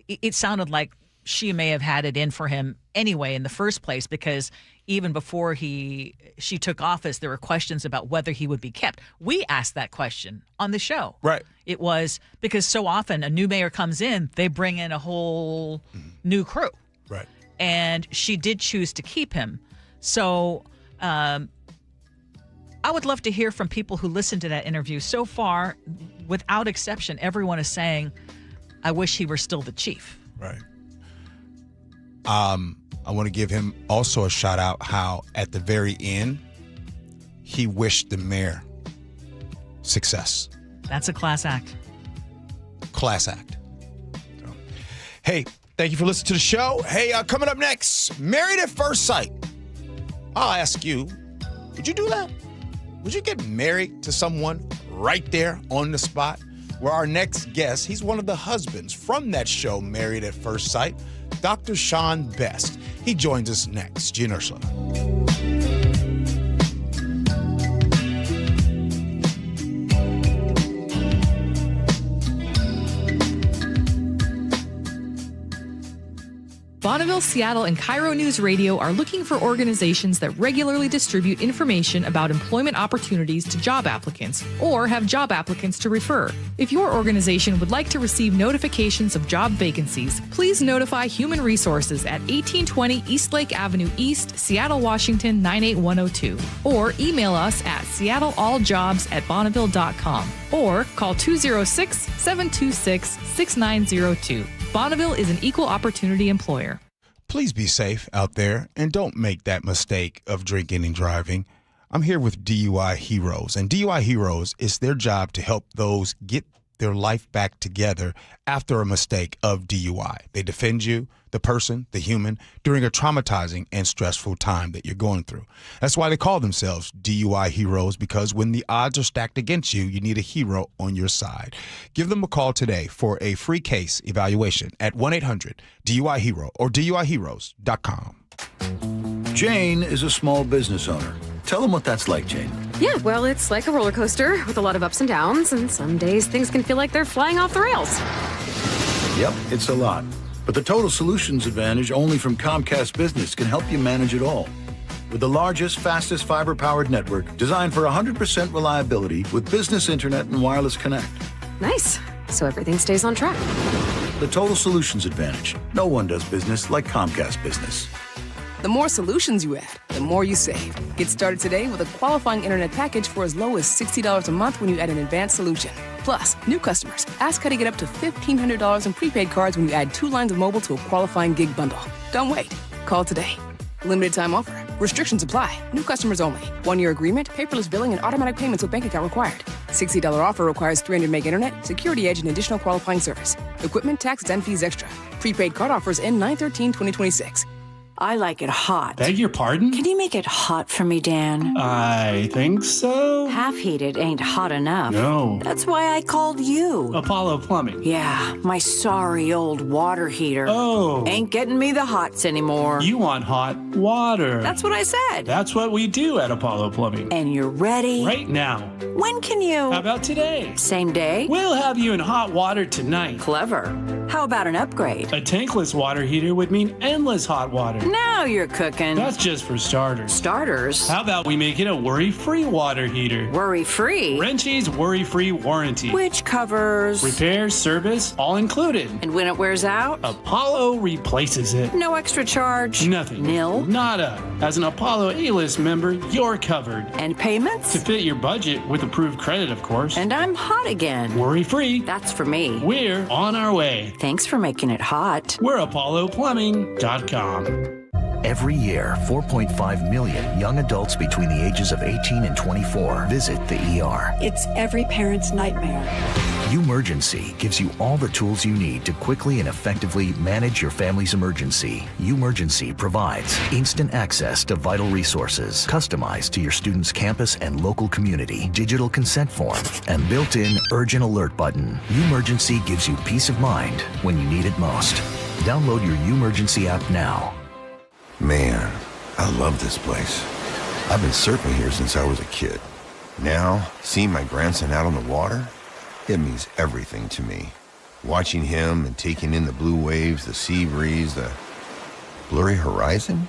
it sounded like she may have had it in for him anyway in the first place, because even before she took office, there were questions about whether he would be kept. We asked that question on the show. Right. It was because so often a new mayor comes in, they bring in a whole new crew. Right. And she did choose to keep him. So I would love to hear from people who listened to that interview. So far, without exception, everyone is saying, I wish he were still the chief. Right. I want to give him also a shout out how at the very end, he wished the mayor success. That's a class act. Class act. So, hey, thank you for listening to the show. Hey, coming up next, Married at First Sight. I'll ask you, would you do that? Would you get married to someone right there on the spot? where our next guest, he's one of the husbands from that show, Married at First Sight, Dr. Sean Best. He joins us next. Gee and Ursula. Bonneville, Seattle, and KIRO News Radio are looking for organizations that regularly distribute information about employment opportunities to job applicants or have job applicants to refer. If your organization would like to receive notifications of job vacancies, please notify Human Resources at 1820 Eastlake Avenue East, Seattle, Washington 98102, or email us at seattlealljobs@bonneville.com or call 206-726-6902. Bonneville is an equal opportunity employer. Please be safe out there and don't make that mistake of drinking and driving. I'm here with DUI Heroes, and DUI Heroes, is their job to help those get their life back together after a mistake of DUI. They defend you, the person, the human, during a traumatizing and stressful time that you're going through. That's why they call themselves DUI Heroes, because when the odds are stacked against you, you need a hero on your side. Give them a call today for a free case evaluation at 1-800-DUI-HERO or DUIHeroes.com. Jane is a small business owner. Tell them what that's like, Jane. Yeah, well, it's like a roller coaster with a lot of ups and downs, and some days things can feel like they're flying off the rails. Yep, it's a lot. But the Total Solutions Advantage only from Comcast Business can help you manage it all. With the largest, fastest fiber-powered network designed for 100% reliability with business internet and wireless connect. Nice. So everything stays on track. The Total Solutions Advantage. No one does business like Comcast Business. The more solutions you add, the more you save. Get started today with a qualifying internet package for as low as $60 a month when you add an advanced solution. Plus, new customers, ask how to get up to $1,500 in prepaid cards when you add 2 lines of mobile to a qualifying gig bundle. Don't wait. Call today. Limited time offer. Restrictions apply. New customers only. 1-year agreement, paperless billing, and automatic payments with bank account required. $60 offer requires 300 meg internet, security edge, and additional qualifying service. Equipment, taxes, and fees extra. Prepaid card offers end 9/13/2026. I like it hot. Beg your pardon? Can you make it hot for me, Dan? I think so. Half heated ain't hot enough. No. That's why I called you. Apollo Plumbing. Yeah, my sorry old water heater. Oh. Ain't getting me the hots anymore. You want hot water. That's what I said. That's what we do at Apollo Plumbing. And you're ready? Right now. When can you? How about today? Same day? We'll have you in hot water tonight. Clever. How about an upgrade? A tankless water heater would mean endless hot water. Now you're cooking. That's just for starters. Starters? How about we make it a worry-free water heater? Worry-free? Wrenchie's worry-free warranty. Which covers? Repairs, service, all included. And when it wears out? Apollo replaces it. No extra charge? Nothing. Nil? Nada. As an Apollo A-list member, you're covered. And payments? To fit your budget with approved credit, of course. And I'm hot again. Worry-free. That's for me. We're on our way. Thanks for making it hot. We're ApolloPlumbing.com. Every year, 4.5 million young adults between the ages of 18 and 24 visit the ER. It's every parent's nightmare. Umergency gives you all the tools you need to quickly and effectively manage your family's emergency. Umergency provides instant access to vital resources, customized to your student's campus and local community, digital consent form, and built-in urgent alert button. Umergency gives you peace of mind when you need it most. Download your Umergency app now. Man, I love this place. I've been surfing here since I was a kid. Now, seeing my grandson out on the water, it means everything to me. Watching him and taking in the blue waves, the sea breeze, the blurry horizon.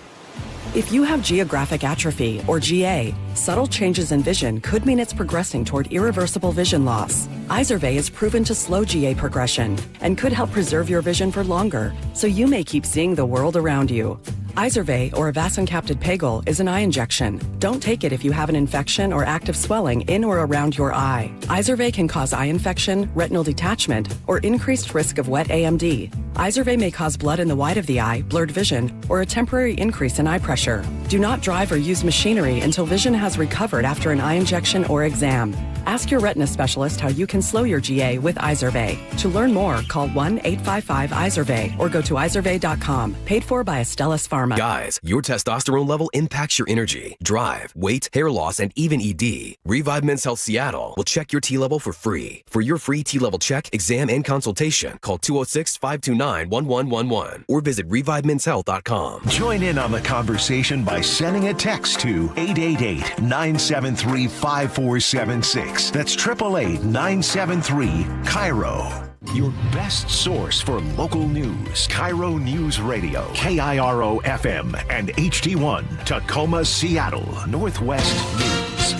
If you have geographic atrophy, or GA, subtle changes in vision could mean it's progressing toward irreversible vision loss. Izervay is proven to slow GA progression and could help preserve your vision for longer, so you may keep seeing the world around you. Izervay, or avacincaptad pegol, is an eye injection. Don't take it if you have an infection or active swelling in or around your eye. Izervay can cause eye infection, retinal detachment, or increased risk of wet AMD. Izervay may cause blood in the white of the eye, blurred vision, or a temporary increase in eye pressure. Do not drive or use machinery until vision has recovered after an eye injection or exam. Ask your retina specialist how you can slow your GA with Izervay. To learn more, call 1-855-IZERVAY or go to izervay.com. Paid for by Astellas Pharma. Guys, your testosterone level impacts your energy, drive, weight, hair loss, and even ED. Revive Men's Health Seattle will check your T level for free. For your free T level check, exam, and consultation, call 206-529-1111 or visit revivemenshealth.com. Join in on the conversation by sending a text to 888-973-5476. That's 888-973-KIRO. Your best source for local news. KIRO News Radio, KIRO FM, and HD1, Tacoma, Seattle, Northwest News.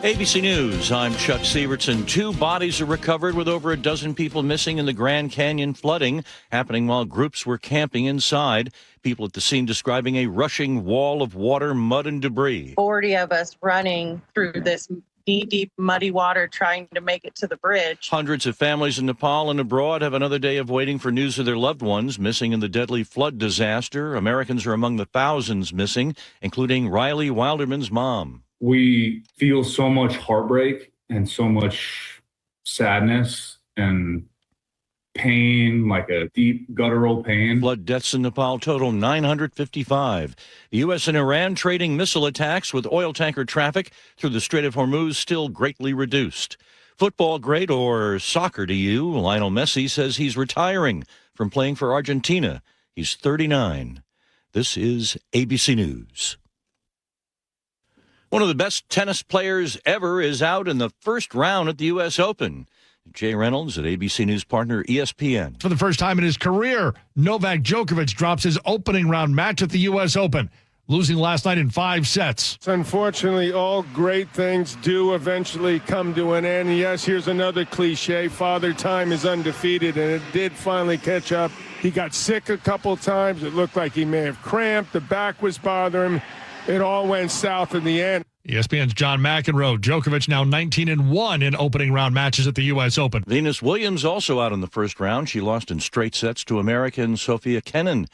ABC News, I'm Chuck Sievertson. 2 bodies are recovered with over a dozen people missing in the Grand Canyon flooding, happening while groups were camping inside. People at the scene describing a rushing wall of water, mud, and debris. 40 of us running through this knee-deep, muddy water trying to make it to the bridge. Hundreds of families in Nepal and abroad have another day of waiting for news of their loved ones missing in the deadly flood disaster. Americans are among the thousands missing, including Riley Wilderman's mom. We feel so much heartbreak and so much sadness and pain, like a deep guttural pain. Flood deaths in Nepal total 955. The U.S. and Iran trading missile attacks with oil tanker traffic through the Strait of Hormuz still greatly reduced. Football great or soccer to you, Lionel Messi says he's retiring from playing for Argentina. He's 39. This is ABC News. One of the best tennis players ever is out in the first round at the U.S. Open. Jay Reynolds at ABC News partner ESPN. For the first time in his career, Novak Djokovic drops his opening round match at the U.S. Open, losing last night in 5 sets. Unfortunately, all great things do eventually come to an end. Yes, here's another cliche. Father Time is undefeated, and it did finally catch up. He got sick a couple times. It looked like he may have cramped. The back was bothering him. It all went south in the end. ESPN's John McEnroe. Djokovic now 19-1 in opening round matches at the U.S. Open. Venus Williams also out in the first round. She lost in straight sets to American Sophia Kenin.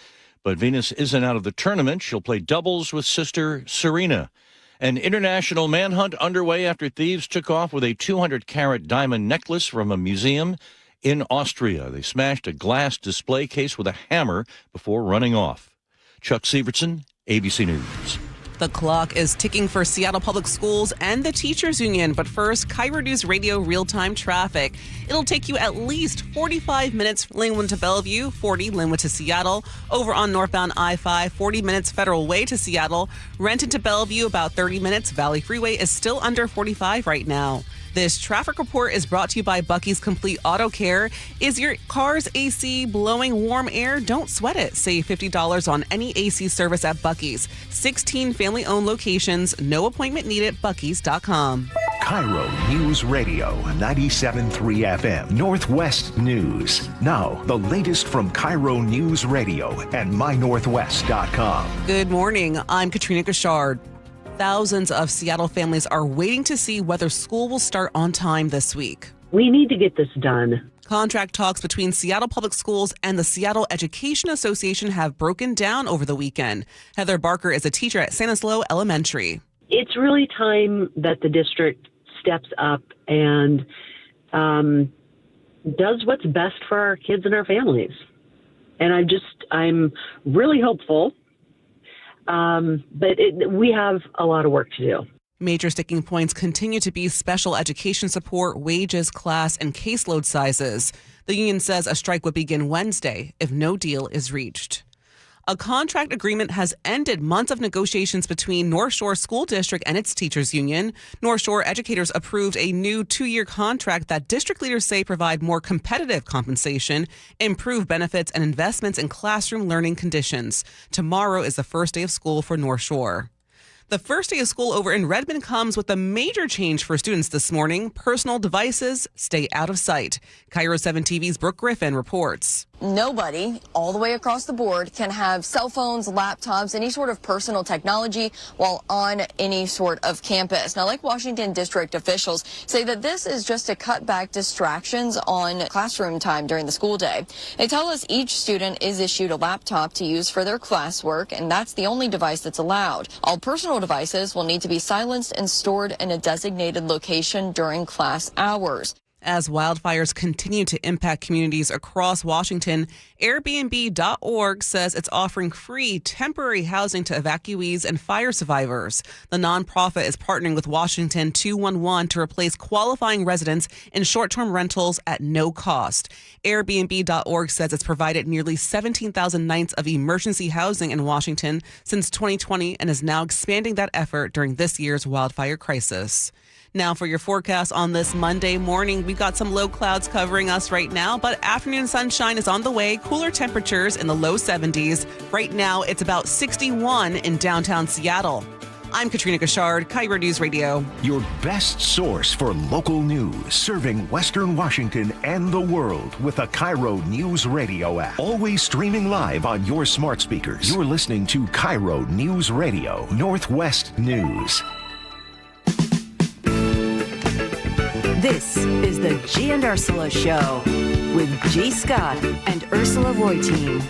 But Venus isn't out of the tournament. She'll play doubles with sister Serena. An international manhunt underway after thieves took off with a 200-carat diamond necklace from a museum in Austria. They smashed a glass display case with a hammer before running off. Chuck Sievertson, ABC News. The clock is ticking for Seattle Public Schools and the Teachers Union. But first, KIRO Newsradio real-time traffic. It'll take you at least 45 minutes Linwood to Bellevue, 40 Linwood to Seattle. Over on northbound I-5, 40 minutes Federal Way to Seattle. Renton to Bellevue, about 30 minutes. Valley Freeway is still under 45 right now. This traffic report is brought to you by Bucky's Complete Auto Care. Is your car's AC blowing warm air? Don't sweat it. Save $50 on any AC service at Bucky's. 16 family-owned locations. No appointment needed. Bucky's.com. KIRO News Radio, 97.3 FM, Northwest News. Now, the latest from KIRO News Radio and mynorthwest.com. Good morning. I'm Katrina Gashard. Thousands of Seattle families are waiting to see whether school will start on time this week. We need to get this done. Contract talks between Seattle Public Schools and the Seattle Education Association have broken down over the weekend. Heather Barker is a teacher at Stanislaus Elementary. It's really time that the district steps up and does what's best for our kids and our families. And I'm really hopeful. But we have a lot of work to do. Major sticking points continue to be special education support, wages, class, and caseload sizes. The union says a strike would begin Wednesday if no deal is reached. A contract agreement has ended months of negotiations between North Shore School District and its teachers union. North Shore educators approved a new 2-year contract that district leaders say provide more competitive compensation, improved benefits, and investments in classroom learning conditions. Tomorrow is the first day of school for North Shore. The first day of school over in Redmond comes with a major change for students this morning. Personal devices stay out of sight. KIRO 7 TV's Brooke Griffin reports. Nobody, all the way across the board, can have cell phones, laptops, any sort of personal technology while on any sort of campus. Now, Lake Washington district officials say that this is just to cut back distractions on classroom time during the school day. They tell us each student is issued a laptop to use for their classwork, and that's the only device that's allowed. All personal devices will need to be silenced and stored in a designated location during class hours. As wildfires continue to impact communities across Washington, Airbnb.org says it's offering free temporary housing to evacuees and fire survivors. The nonprofit is partnering with Washington 211 to replace qualifying residents in short-term rentals at no cost. Airbnb.org says it's provided nearly 17,000 nights of emergency housing in Washington since 2020 and is now expanding that effort during this year's wildfire crisis. Now for your forecast on this Monday morning, we've got some low clouds covering us right now, but afternoon sunshine is on the way. Cooler temperatures in the low 70s. Right now, it's about 61 in downtown Seattle. I'm Katrina Gashard, KIRO News Radio. Your best source for local news, serving Western Washington and the world with the KIRO Newsradio App. Always streaming live on your smart speakers. You're listening to KIRO News Radio, Northwest News. This is the Gee and Ursula Show with G. Scott and Ursula Reutin.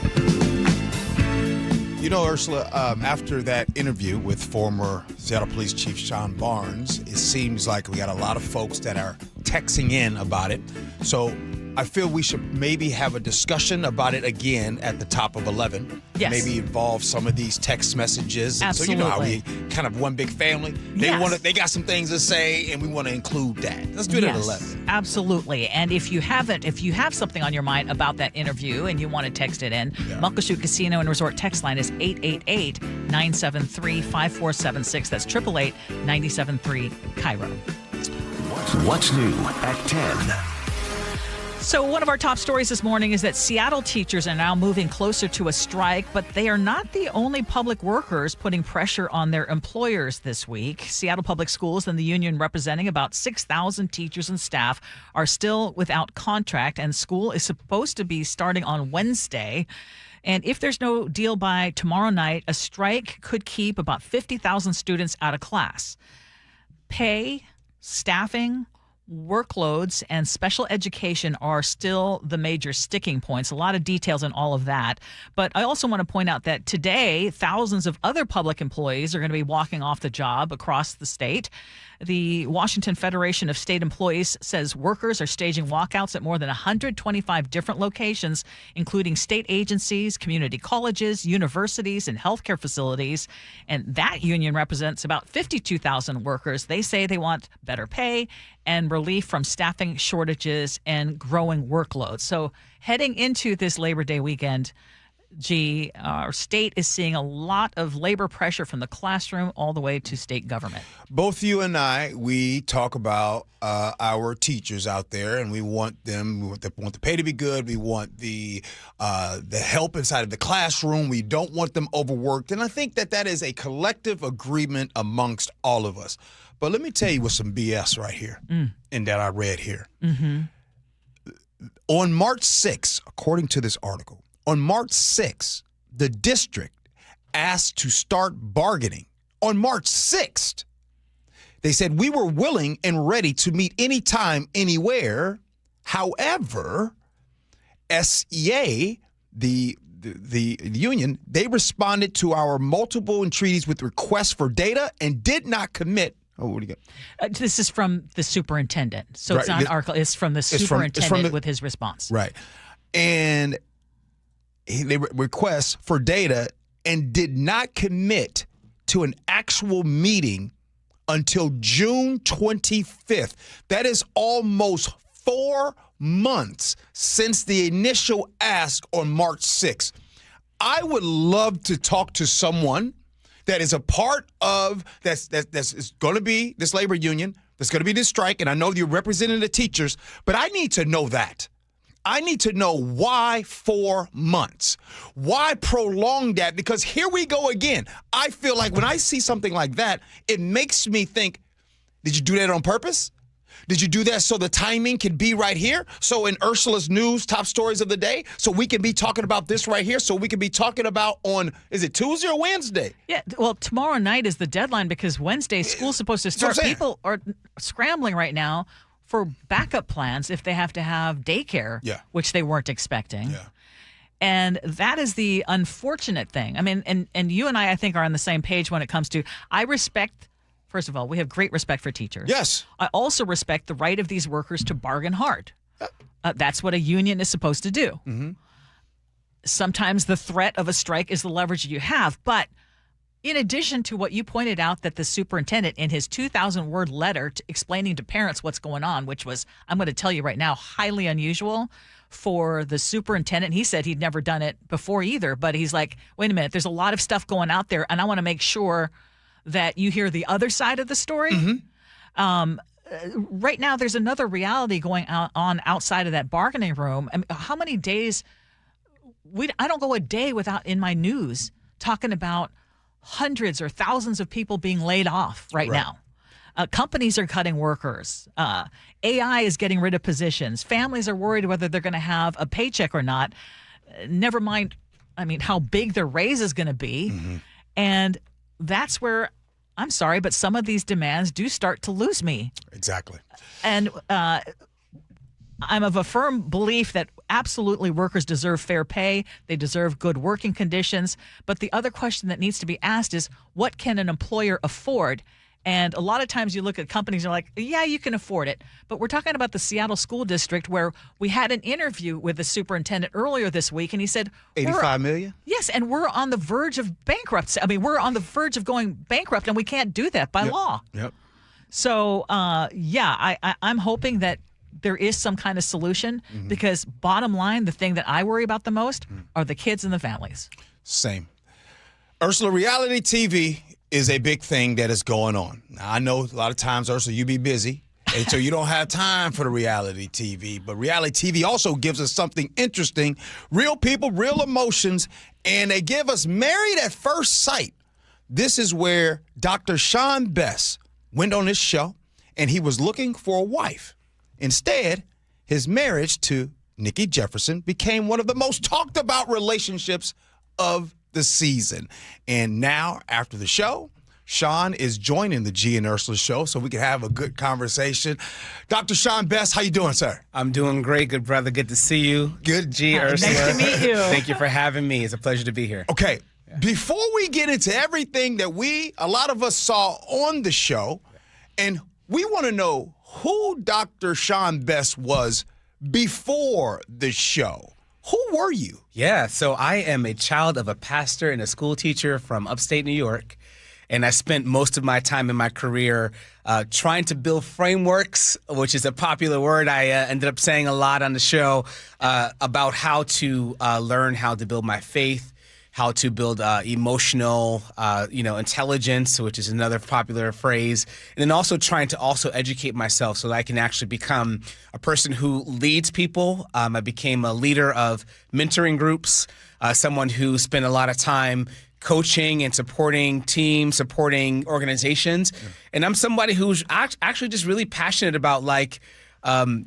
You know, Ursula, after that interview with former Seattle Police Chief Sean Barnes, it seems like we got a lot of folks that are texting in about it. So I feel we should maybe have a discussion about it again at the top of 11. Yes. Maybe involve some of these text messages. Absolutely. So you know how we kind of one big family. They got some things to say, and we want to include that. Let's do it at 11. Absolutely. And if you have something on your mind about that interview and you want to text it in, Muckleshoot Casino and Resort text line is 888-973-5476. That's 888-973-KIRO. What's new at 10? So one of our top stories this morning is that Seattle teachers are now moving closer to a strike, but they are not the only public workers putting pressure on their employers this week. Seattle Public Schools and the union representing about 6,000 teachers and staff are still without contract, and school is supposed to be starting on Wednesday. And if there's no deal by tomorrow night, a strike could keep about 50,000 students out of class. Pay, staffing, workloads, and special education are still the major sticking points. A lot of details in all of that. But I also want to point out that today, thousands of other public employees are going to be walking off the job across the state. The Washington Federation of State Employees says workers are staging walkouts at more than 125 different locations, including state agencies, community colleges, universities, and healthcare facilities. And that union represents about 52,000 workers. They say they want better pay and relief from staffing shortages and growing workloads. So heading into this Labor Day weekend, Gee, our state is seeing a lot of labor pressure from the classroom all the way to state government. Both you and I, we talk about our teachers out there, and we want the pay to be good. We want the help inside of the classroom. We don't want them overworked. And I think that is a collective agreement amongst all of us. But let me tell you what's some BS right here and that I read here. Mm-hmm. On March 6th, according to this article, on March 6th, the district asked to start bargaining. On March 6th, they said, we were willing and ready to meet anytime, anywhere. However, SEA, the union, they responded to our multiple entreaties with requests for data and did not commit. Oh, what do you got? This is from the superintendent. So it's not an article. It's from the superintendent with his response. Right. And they request for data and did not commit to an actual meeting until June 25th. That is almost 4 months since the initial ask on March 6th. I would love to talk to someone that is a part of that's going to be this labor union, that's going to be this strike, and I know you're representing the teachers, but I need to know that. I need to know why 4 months? Why prolong that? Because here we go again. I feel like when I see something like that, it makes me think, did you do that on purpose? Did you do that so the timing could be right here? So in Ursula's news, top stories of the day, so we can be talking about this right here, so we can be talking about on, is it Tuesday or Wednesday? Yeah, well, tomorrow night is the deadline because Wednesday school's supposed to start. People are scrambling right now for backup plans if they have to have daycare, which they weren't expecting. Yeah. And that is the unfortunate thing. I mean, and you and I think, are on the same page when it comes to, I respect. First of all, we have great respect for teachers. Yes. I also respect the right of these workers to bargain hard. That's what a union is supposed to do. Mm-hmm. Sometimes the threat of a strike is the leverage you have. But in addition to what you pointed out, that the superintendent in his 2,000-word letter explaining to parents what's going on, which was, I'm going to tell you right now, highly unusual for the superintendent. He said he'd never done it before either. But he's like, wait a minute, there's a lot of stuff going out there, and I want to make sure that you hear the other side of the story. Mm-hmm. Right now, there's another reality going on outside of that bargaining room. I mean, how many days? I don't go a day without in my news talking about hundreds or thousands of people being laid off right now. Companies are cutting workers. AI is getting rid of positions. Families are worried whether they're going to have a paycheck or not. Never mind, I mean, how big their raise is going to be. Mm-hmm. And that's where, I'm sorry, but some of these demands do start to lose me. Exactly. And I'm of a firm belief that absolutely workers deserve fair pay. They deserve good working conditions. But the other question that needs to be asked is, what can an employer afford? And a lot of times you look at companies and are like, yeah, you can afford it. But we're talking about the Seattle School District, where we had an interview with the superintendent earlier this week, and he said, $85 million? Yes, and we're on the verge of bankruptcy. I mean, we're on the verge of going bankrupt, and we can't do that by law. Yep. So, I'm hoping that there is some kind of solution, because bottom line, the thing that I worry about the most are the kids and the families. Same. Ursula, reality TV is a big thing that is going on. Now, I know a lot of times, Ursula, you be busy, and so you don't have time for the reality TV. But reality TV also gives us something interesting, real people, real emotions, and they give us Married at First Sight. This is where Dr. Sean Bess went on this show, and he was looking for a wife. Instead, his marriage to Nikki Jefferson became one of the most talked about relationships of the season. And now, after the show, Sean is joining the Gee and Ursula Show so we can have a good conversation. Dr. Sean Bess, how you doing, sir? I'm doing great, good brother. Good to see you. Good. Gee, Ursula. Nice to meet you. Thank you for having me. It's a pleasure to be here. Okay, before we get into everything that a lot of us saw on the show, and we want to know who Dr. Sean Bess was before the show. Who were you? Yeah, so I am a child of a pastor and a school teacher from upstate New York. And I spent most of my time in my career trying to build frameworks, which is a popular word I ended up saying a lot on the show, about how to learn how to build my faith, how to build emotional, intelligence, which is another popular phrase, and then also trying to also educate myself so that I can actually become a person who leads people. I became a leader of mentoring groups, someone who spent a lot of time coaching and supporting teams, supporting organizations. Yeah. And I'm somebody who's actually just really passionate about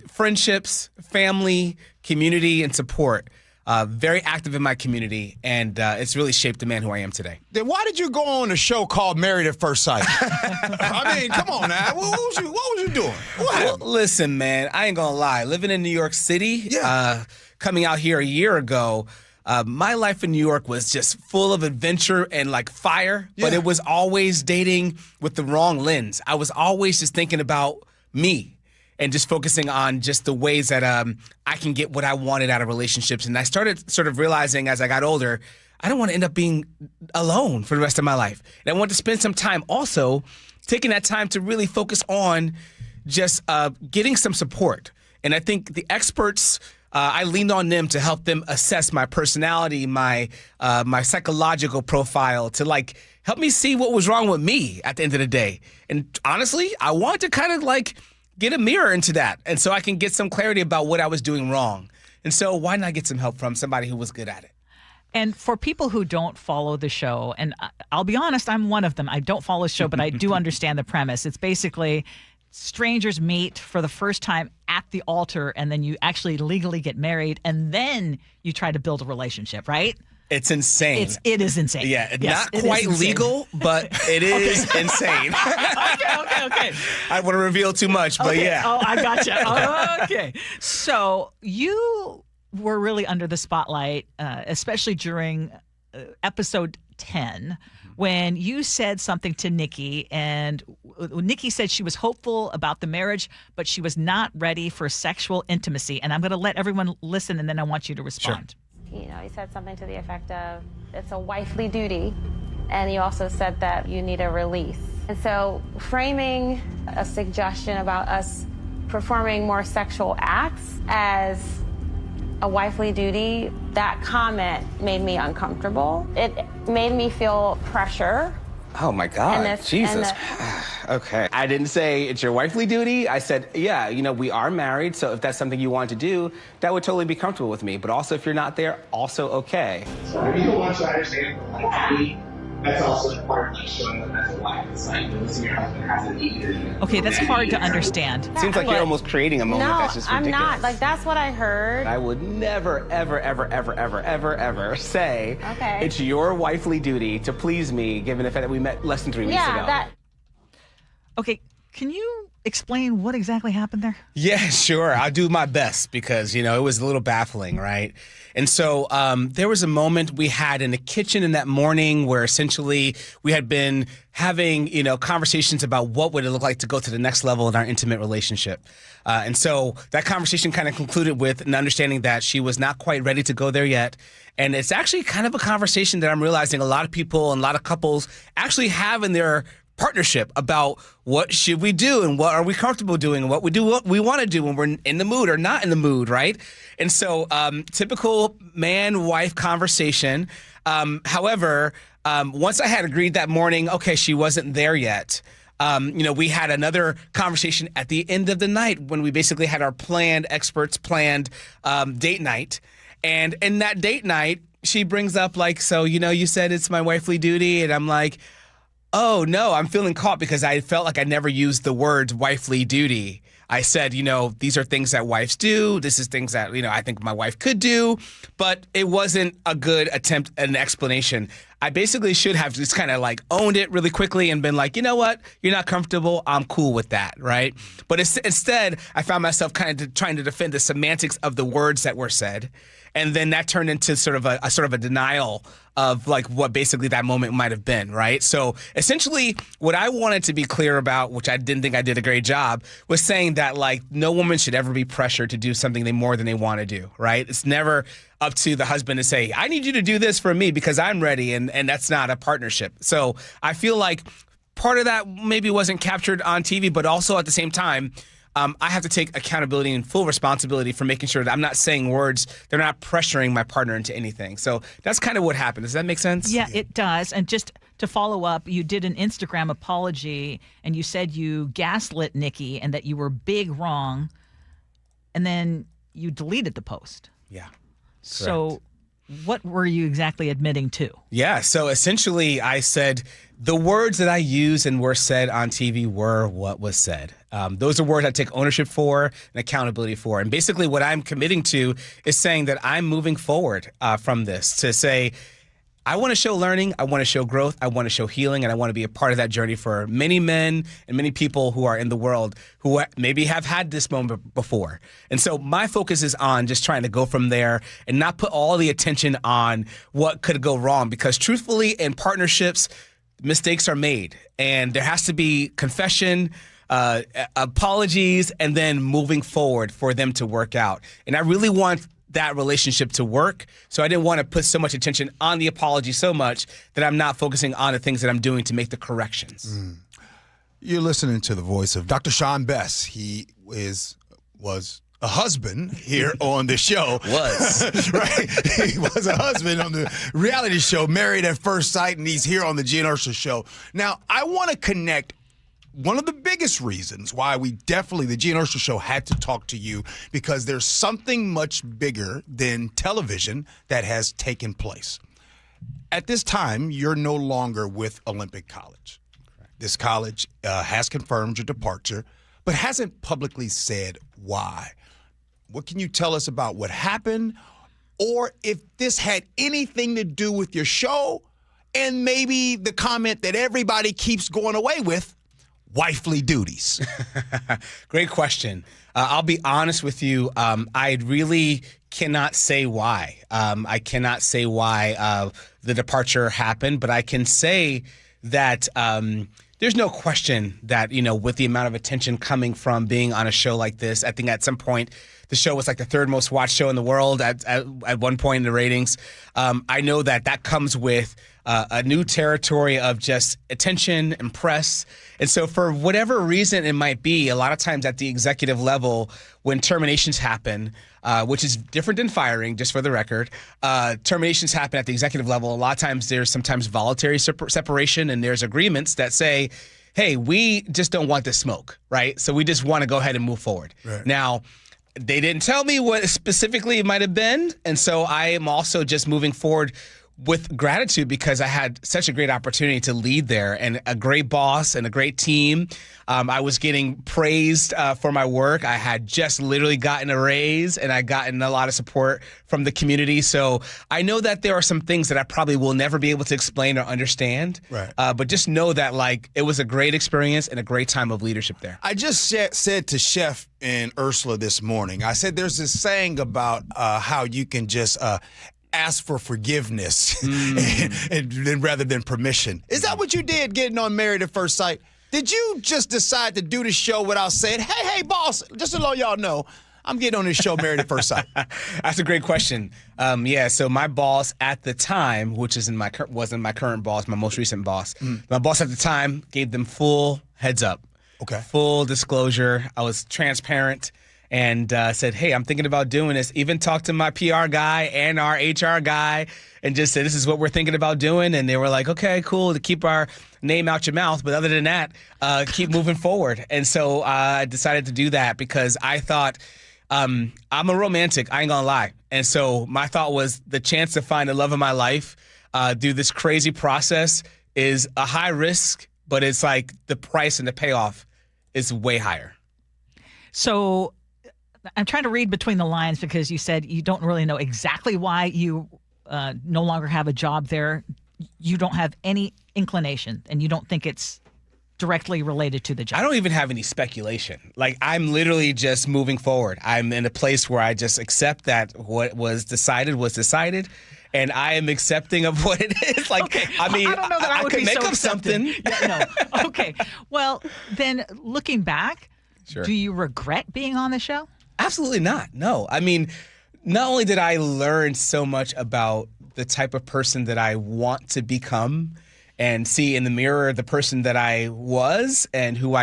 friendships, family, community, and support. Very active in my community, and it's really shaped the man who I am today. Then why did you go on a show called Married at First Sight? I mean, come on now. What was you doing? Well, listen, man, I ain't gonna lie. Living in New York City, coming out here a year ago, my life in New York was just full of adventure and fire, but it was always dating with the wrong lens. I was always just thinking about me and just focusing on just the ways that I can get what I wanted out of relationships. And I started sort of realizing as I got older, I don't want to end up being alone for the rest of my life. And I want to spend some time also taking that time to really focus on just getting some support. And I think the experts, I leaned on them to help them assess my personality, my psychological profile, to help me see what was wrong with me at the end of the day. And honestly, I wanted to kind of get a mirror into that, and so I can get some clarity about what I was doing wrong. And so why not get some help from somebody who was good at it? And for people who don't follow the show, and I'll be honest, I'm one of them. I don't follow the show, but I do understand the premise. It's basically strangers meet for the first time at the altar, and then you actually legally get married, and then you try to build a relationship, right? It's insane. It is insane. Yeah, Yes, not quite legal, but it is insane. Okay. I want to reveal too much, but Okay. yeah. Oh, I gotcha. Okay. So you were really under the spotlight, especially during episode 10, when you said something to Nikki, and Nikki said she was hopeful about the marriage, but she was not ready for sexual intimacy. And I'm going to let everyone listen, and then I want you to respond. Sure. You know, he said something to the effect of, it's a wifely duty. And he also said that you need a release. And so framing a suggestion about us performing more sexual acts as a wifely duty, that comment made me uncomfortable. It made me feel pressure. Oh my God, Jesus. Okay. I didn't say it's your wifely duty. I said, yeah, we are married, so if that's something you want to do, that would totally be comfortable with me. But also, if you're not there, also okay. So I really want you to understand, that's also part of showing them as a wife. It's like, listen, your husband has a need. Okay, that's hard to understand. Seems like you're almost creating a moment No, that's just ridiculous. I'm not. Like, that's what I heard. I would never, ever, ever, ever, ever, ever, ever say Okay. it's your wifely duty to please me, given the fact that we met less than 3 weeks ago. Okay, can you explain what exactly happened there? Yeah, sure. I'll do my best because, it was a little baffling, right? And so there was a moment we had in the kitchen in that morning where essentially we had been having, conversations about what would it look like to go to the next level in our intimate relationship. And so that conversation kind of concluded with an understanding that she was not quite ready to go there yet. And it's actually kind of a conversation that I'm realizing a lot of people and a lot of couples actually have in their partnership about what should we do and what are we comfortable doing and what we want to do when we're in the mood or not in the mood, right? And so typical man-wife conversation. However, once I had agreed that morning, okay, she wasn't there yet. We had another conversation at the end of the night when we basically had our experts planned date night. And in that date night, she brings up like, so, you said it's my wifely duty. And I'm like, oh, no, I'm feeling caught because I felt like I never used the words wifely duty. I said, these are things that wives do. This is things that, I think my wife could do. But it wasn't a good attempt at an explanation. I basically should have just kind of like owned it really quickly and been like, you know what? You're not comfortable. I'm cool with that, right? But instead, I found myself kind of trying to defend the semantics of the words that were said. And then that turned into sort of a denial of like what basically that moment might have been, right? So essentially what I wanted to be clear about, which I didn't think I did a great job, was saying that like no woman should ever be pressured to do something more than they want to do, right? It's never up to the husband to say, I need you to do this for me because I'm ready, and that's not a partnership. So I feel like part of that maybe wasn't captured on TV, but also at the same time, I have to take accountability and full responsibility for making sure that I'm not saying words, they're not pressuring my partner into anything. So that's kind of what happened. Does that make sense? Yeah, it does. And just to follow up, you did an Instagram apology and you said you gaslit Nikki and that you were big wrong. And then you deleted the post. Yeah. So what were you exactly admitting to? Yeah. So essentially I said the words that I used and were said on TV were what was said. Those are words I take ownership for and accountability for. And basically what I'm committing to is saying that I'm moving forward from this to say, I want to show learning, I want to show growth, I want to show healing, and I want to be a part of that journey for many men and many people who are in the world who maybe have had this moment before. And so my focus is on just trying to go from there and not put all the attention on what could go wrong, because truthfully in partnerships, mistakes are made and there has to be confession, apologies, and then moving forward for them to work out. And I really want that relationship to work. So I didn't want to put so much attention on the apology so much that I'm not focusing on the things that I'm doing to make the corrections. You're listening to the voice of Dr. Sean Bess. He was a husband here on the show. Right? He was a husband on the reality show, Married at First Sight, and he's here on the Gee Ursula Show. Now, I want to connect one of the biggest reasons why the Gee Ursula Show had to talk to you, because there's something much bigger than television that has taken place. At this time, you're no longer with Olympic College. Correct. This college has confirmed your departure, but hasn't publicly said why. What can you tell us about what happened, or if this had anything to do with your show, and maybe the comment that everybody keeps going away with, wifely duties? Great question. I'll be honest with you. I really cannot say why. I cannot say why the departure happened, but I can say that there's no question that, with the amount of attention coming from being on a show like this, I think at some point the show was like the third most watched show in the world at one point in the ratings. I know that comes with a new territory of just attention and press. And so for whatever reason it might be, a lot of times at the executive level, when terminations happen, which is different than firing, just for the record, terminations happen at the executive level. A lot of times there's sometimes voluntary separation, and there's agreements that say, hey, we just don't want this smoke, right? So we just want to go ahead and move forward. Right. Now, they didn't tell me what specifically it might have been, and so I am also just moving forward with gratitude because I had such a great opportunity to lead there, and a great boss and a great team. I was getting praised for my work. I had just literally gotten a raise, and I gotten a lot of support from the community. So I know that there are some things that I probably will never be able to explain or understand. Right. But just know that it was a great experience and a great time of leadership there. I just said to Chef and Ursula this morning, I said there's this saying about how you can just ask for forgiveness and rather than permission. Is that what you did getting on Married at First Sight? Did you just decide to do the show without saying, hey, boss, just to let y'all know, I'm getting on this show Married at First Sight? That's a great question. So my boss at the time, which wasn't my current boss, my most recent boss, my boss at the time gave them full heads up. Okay. Full disclosure. I was transparent and said, hey, I'm thinking about doing this. Even talked to my PR guy and our HR guy and just said, this is what we're thinking about doing. And they were like, okay, cool, to keep our name out your mouth. But other than that, keep moving forward. And so I decided to do that because I thought, I'm a romantic, I ain't gonna lie. And so my thought was the chance to find the love of my life through this crazy process is a high risk, but it's like the price and the payoff is way higher. So I'm trying to read between the lines because you said you don't really know exactly why you no longer have a job there. You don't have any inclination, and you don't think it's directly related to the job. I don't even have any speculation. I'm literally just moving forward. I'm in a place where I just accept that what was decided, and I am accepting of what it is. Okay. I mean, I don't know that I would could be make so up accepting. something. Yeah, no. Okay. Well, then looking back, Sure. Do you regret being on the show? Absolutely not. No. I mean, not only did I learn so much about the type of person that I want to become and see in the mirror the person that I was and how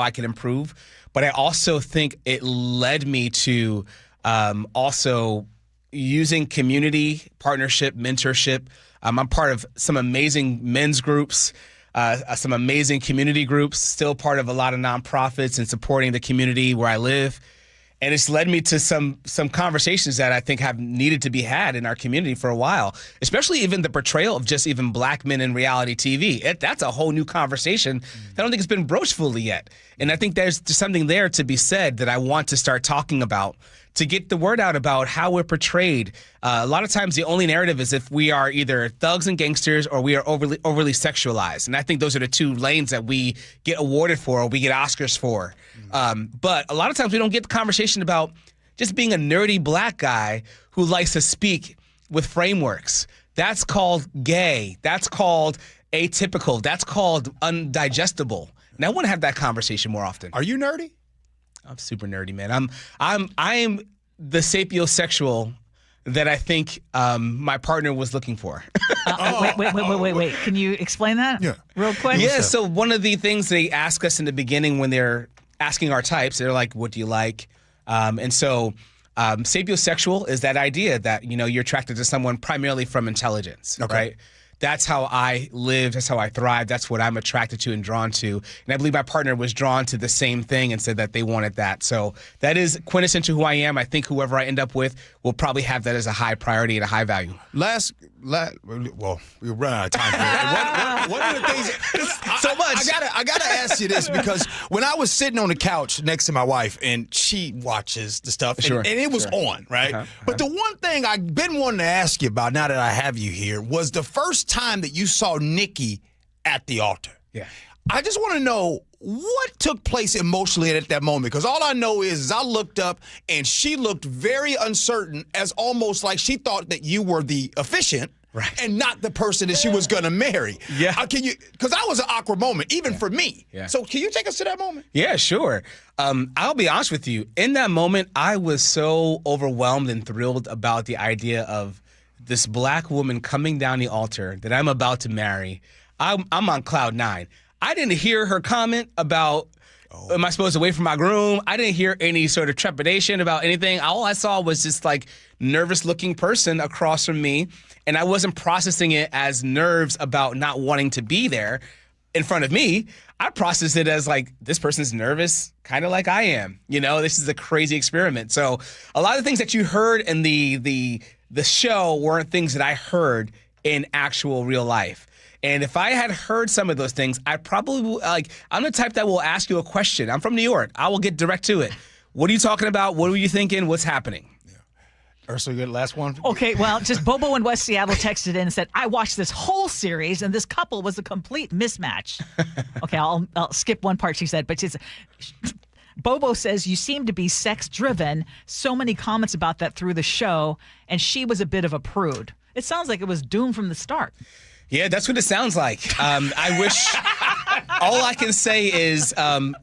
I could improve, but I also think it led me to also using community, partnership, mentorship. I'm part of some amazing men's groups, some amazing community groups, still part of a lot of nonprofits and supporting the community where I live. And it's led me to some conversations that I think have needed to be had in our community for a while, especially even the portrayal of just even black men in reality TV. That's a whole new conversation that I don't think has been broached fully yet. And I think there's just something there to be said that I want to start talking about to get the word out about how we're portrayed. A lot of times the only narrative is if we are either thugs and gangsters or we are overly sexualized. And I think those are the two lanes that we get awarded for or we get Oscars for. But a lot of times we don't get the conversation about just being a nerdy black guy who likes to speak with frameworks. That's called gay. That's called atypical. That's called undigestible. And I want to have that conversation more often. Are you nerdy? I'm super nerdy, man. I am the sapiosexual that I think my partner was looking for. Wait. Can you explain that? Yeah. Real quick? Yeah, so one of the things they ask us in the beginning when they're asking our types, they're like, what do you like? And so sapiosexual is that idea that, you're attracted to someone primarily from intelligence, right? That's how I live. That's how I thrive. That's what I'm attracted to and drawn to. And I believe my partner was drawn to the same thing and said that they wanted that. So that is quintessential who I am. I think whoever I end up with will probably have that as a high priority and a high value. Well, we run out of time here. One of the things, so much. I gotta ask you this, because when I was sitting on the couch next to my wife, and she watches the stuff, and it was on, right? But the one thing I've been wanting to ask you about, now that I have you here, was the first time that you saw Nikki at the altar. Yeah. I just want to know what took place emotionally at that moment, because all I know is I looked up and she looked very uncertain, as almost like she thought that you were the officiant. Right. And not the person that she was going to marry. Yeah. Because that was an awkward moment, even for me. Yeah. So can you take us to that moment? Yeah, sure. I'll be honest with you. In that moment, I was so overwhelmed and thrilled about the idea of this black woman coming down the altar that I'm about to marry. I'm on cloud 9. I didn't hear her comment about, am I supposed to wait for my groom? I didn't hear any sort of trepidation about anything. All I saw was this like nervous-looking person across from me, and I wasn't processing it as nerves about not wanting to be there in front of me. I processed it as like, this person's nervous, kind of like I am. You know, this is a crazy experiment. So a lot of the things that you heard in the show weren't things that I heard in actual real life. And if I had heard some of those things, I probably, I'm the type that will ask you a question. I'm from New York. I will get direct to it. What are you talking about? What were you thinking? What's happening? Ursula, you got the last one? Okay, well, just Bobo in West Seattle texted in and said, I watched this whole series, and this couple was a complete mismatch. Okay, I'll skip one part she said, but she's... Bobo says, you seem to be sex-driven. So many comments about that through the show, and she was a bit of a prude. It sounds like it was doomed from the start. Yeah, that's what it sounds like. I wish... All I can say is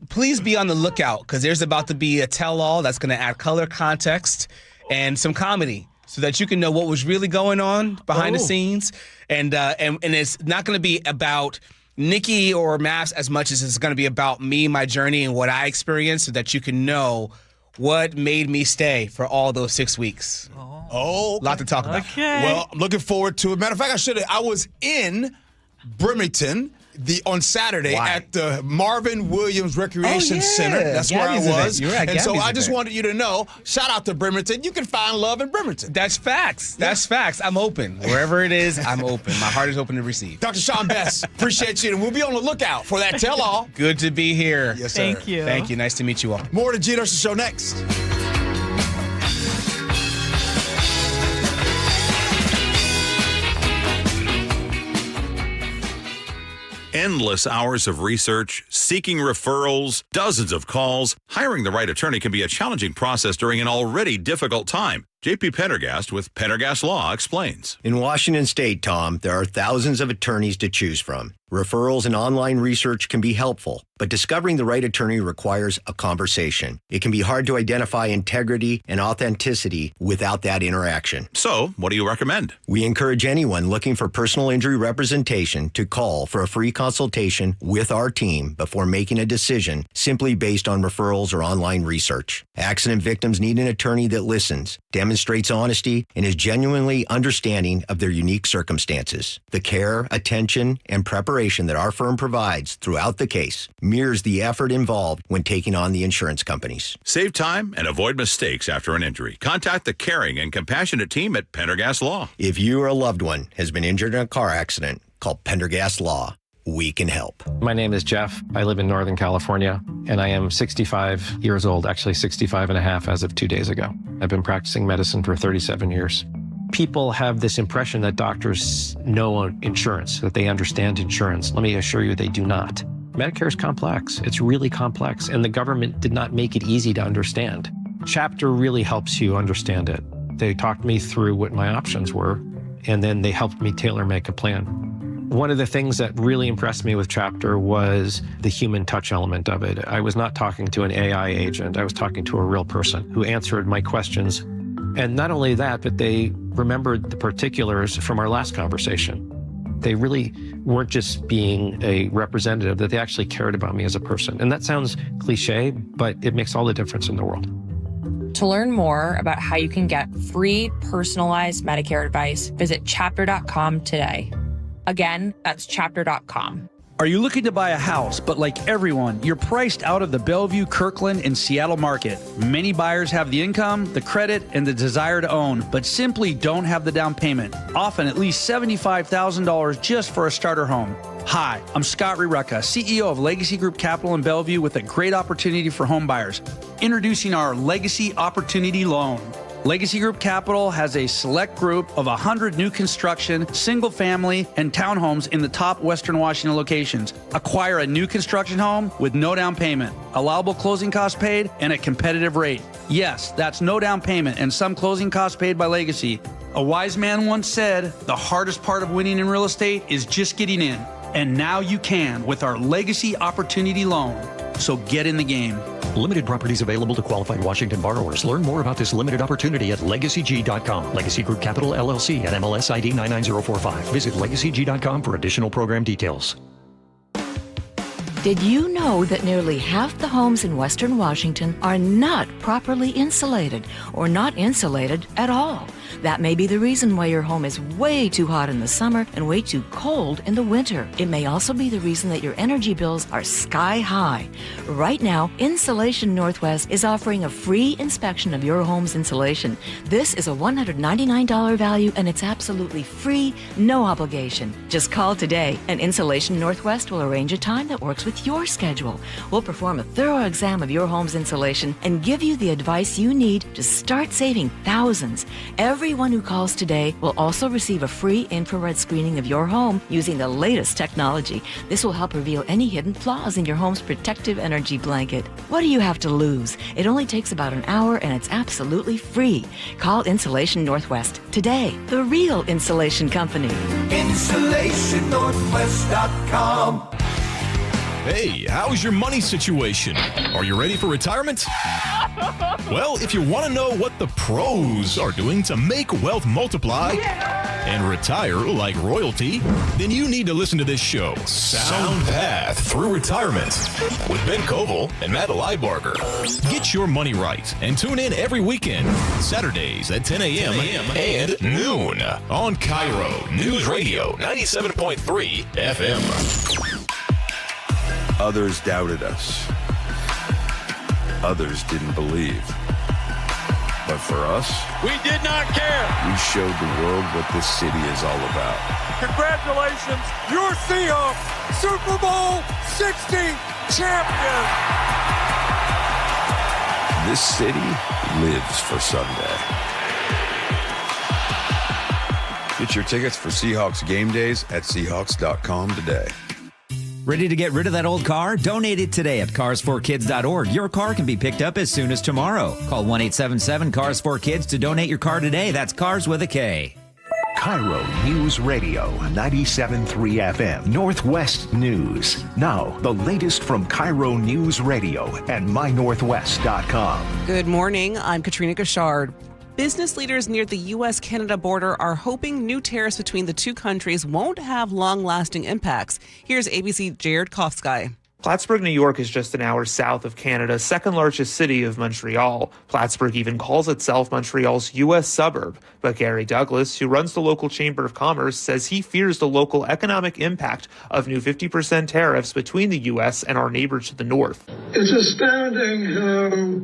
please be on the lookout, because there's about to be a tell-all that's going to add color, context, and some comedy, so that you can know what was really going on behind the scenes. And it's not going to be about Nikki or Maps as much as it's going to be about me, my journey, and what I experienced, so that you can know what made me stay for all those 6 weeks. Oh, okay. A lot to talk about. Okay. Well, I'm looking forward to it. Matter of fact, I was in Bremerton on Saturday at the Marvin Williams Recreation Center. That's Gabby's where I was. Event. You were at and so Gabby's I just event. wanted you to know, shout out to Bremerton. You can find love in Bremerton. That's facts. That's facts. I'm open. Wherever it is, I'm open. My heart is open to receive. Dr. Sean Best, appreciate you. And we'll be on the lookout for that tell-all. Good to be here. Yes, sir. Thank you. Thank you. Nice to meet you all. More of the Gee Ursula Show next. Endless hours of research, seeking referrals, dozens of calls. Hiring the right attorney can be a challenging process during an already difficult time. JP Pendergast with Pendergast Law explains. In Washington State, Tom, there are thousands of attorneys to choose from. Referrals and online research can be helpful, but discovering the right attorney requires a conversation. It can be hard to identify integrity and authenticity without that interaction. So, what do you recommend? We encourage anyone looking for personal injury representation to call for a free consultation with our team before making a decision simply based on referrals or online research. Accident victims need an attorney that listens, demonstrates honesty, and is genuinely understanding of their unique circumstances. The care, attention, and preparation that our firm provides throughout the case mirrors the effort involved when taking on the insurance companies. Save time and avoid mistakes after an injury. Contact the caring and compassionate team at Pendergast Law. If you or a loved one has been injured in a car accident, call Pendergast Law. We can help. My name is Jeff. I live in Northern California, and I am 65 years old, actually 65 and a half as of 2 days ago. I've been practicing medicine for 37 years. People have this impression that doctors know insurance, that they understand insurance. Let me assure you they do not. Medicare is complex. It's really complex, and the government did not make it easy to understand. Chapter really helps you understand it. They talked me through what my options were, and then they helped me tailor make a plan. One of the things that really impressed me with Chapter was the human touch element of it. I was not talking to an AI agent. I was talking to a real person who answered my questions. And not only that, but they remembered the particulars from our last conversation. They really weren't just being a representative, that they actually cared about me as a person. And that sounds cliche, but it makes all the difference in the world. To learn more about how you can get free personalized Medicare advice, visit chapter.com today. Again, that's chapter.com. Are you looking to buy a house, but like everyone, you're priced out of the Bellevue, Kirkland, and Seattle market? Many buyers have the income, the credit, and the desire to own, but simply don't have the down payment, often at least $75,000 just for a starter home. Hi, I'm Scott Rurecka, CEO of Legacy Group Capital in Bellevue with a great opportunity for home buyers. Introducing our Legacy Opportunity Loan. Legacy Group Capital has a select group of 100 new construction, single-family, and townhomes in the top Western Washington locations. Acquire a new construction home with no down payment, allowable closing costs paid, and a competitive rate. Yes, that's no down payment and some closing costs paid by Legacy. A wise man once said, the hardest part of winning in real estate is just getting in. And now you can with our Legacy Opportunity Loan. So get in the game. Limited properties available to qualified Washington borrowers. Learn more about this limited opportunity at LegacyG.com. Legacy Group Capital LLC at MLS ID 99045. Visit LegacyG.com for additional program details. Did you know that nearly half the homes in Western Washington are not properly insulated or not insulated at all? That may be the reason why your home is way too hot in the summer and way too cold in the winter. It may also be the reason that your energy bills are sky high. Right now, Insulation Northwest is offering a free inspection of your home's insulation. This is a $199 value and it's absolutely free, no obligation. Just call today and Insulation Northwest will arrange a time that works with your schedule. We'll perform a thorough exam of your home's insulation and give you the advice you need to start saving thousands. Everyone who calls today will also receive a free infrared screening of your home using the latest technology. This will help reveal any hidden flaws in your home's protective energy blanket. What do you have to lose? It only takes about an hour and it's absolutely free. Call Insulation Northwest today, the real insulation company. InsulationNorthwest.com. Hey, how's your money situation? Are you ready for retirement? Well, if you want to know what the pros are doing to make wealth multiply and retire like royalty, then you need to listen to this show, Sound Path Through Retirement, with Ben Koval and Matt Liebarger. Get your money right and tune in every weekend, Saturdays at 10 a.m. and noon on KIRO Newsradio 97.3 FM. Others doubted us. Others didn't believe. But for us, we did not care. We showed the world what this city is all about. Congratulations, your Seahawks, Super Bowl 60 champion. This city lives for Sunday. Get your tickets for Seahawks game days at Seahawks.com today. Ready to get rid of that old car? Donate it today at carsforkids.org. Your car can be picked up as soon as tomorrow. Call 1-877-CARS4KIDS to donate your car today. That's cars with a K. KIRO News Radio 97.3 FM Northwest News. Now, the latest from KIRO News Radio and mynorthwest.com. Good morning. I'm Katrina Gashard. Business leaders near the U.S.-Canada border are hoping new tariffs between the two countries won't have long-lasting impacts. Here's ABC Jared Kofsky. Plattsburgh, New York is just an hour south of Canada's second largest city of Montreal. Plattsburgh even calls itself Montreal's U.S. suburb. But Gary Douglas, who runs the local Chamber of Commerce, says he fears the local economic impact of new 50% tariffs between the U.S. and our neighbors to the north. It's astounding how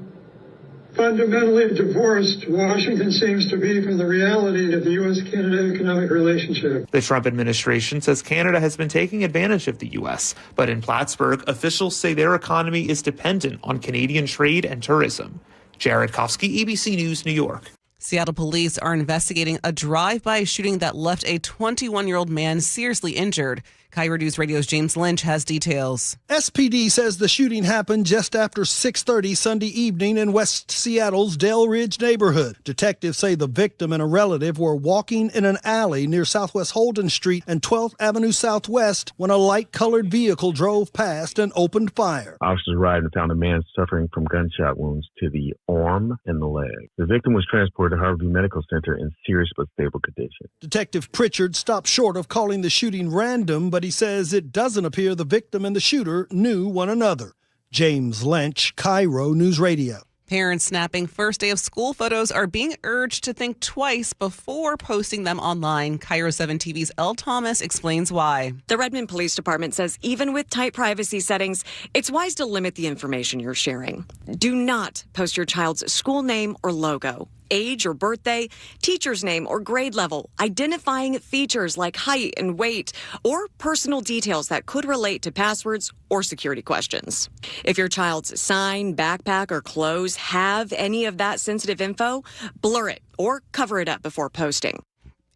fundamentally divorced Washington seems to be from the reality of the U.S.-Canada economic relationship. The Trump administration says Canada has been taking advantage of the U.S., but in Plattsburgh, officials say their economy is dependent on Canadian trade and tourism. Jared Kofsky, ABC News, New York. Seattle police are investigating a drive-by shooting that left a 21-year-old man seriously injured. KIRO News Radio's James Lynch has details. SPD says the shooting happened just after 6:30 Sunday evening in West Seattle's Dale Ridge neighborhood. Detectives say the victim and a relative were walking in an alley near Southwest Holden Street and 12th Avenue Southwest when a light-colored vehicle drove past and opened fire. Officers arrived and found a man suffering from gunshot wounds to the arm and the leg. The victim was transported to Harvey Medical Center in serious but stable condition. Detective Pritchard stopped short of calling the shooting random, but he says it doesn't appear the victim and the shooter knew one another. James Lynch, KIRO News Radio. Parents snapping first day of school photos are being urged to think twice before posting them online. KIRO 7 TV's Elle Thomas explains why. The Redmond Police Department says even with tight privacy settings, it's wise to limit the information you're sharing. Do not post your child's school name or logo, age or birthday, teacher's name or grade level, identifying features like height and weight, or personal details that could relate to passwords or security questions. If your child's sign, backpack, or clothes have any of that sensitive info, blur it or cover it up before posting.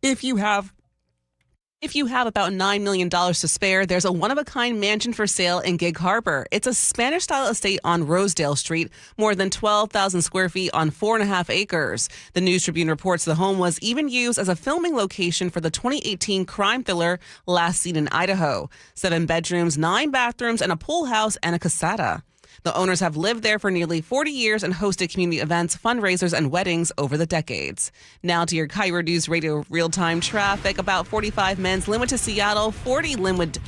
If you have about $9 million to spare, there's a one-of-a-kind mansion for sale in Gig Harbor. It's a Spanish-style estate on Rosedale Street, more than 12,000 square feet on 4.5 acres. The News Tribune reports the home was even used as a filming location for the 2018 crime thriller Last Seen in Idaho. 7 bedrooms, 9 bathrooms, and a pool house and a casata. The owners have lived there for nearly 40 years and hosted community events, fundraisers, and weddings over the decades. Now to your KIRO News Radio real-time traffic. About 45 minutes. Linwood to Seattle, 40 Linwood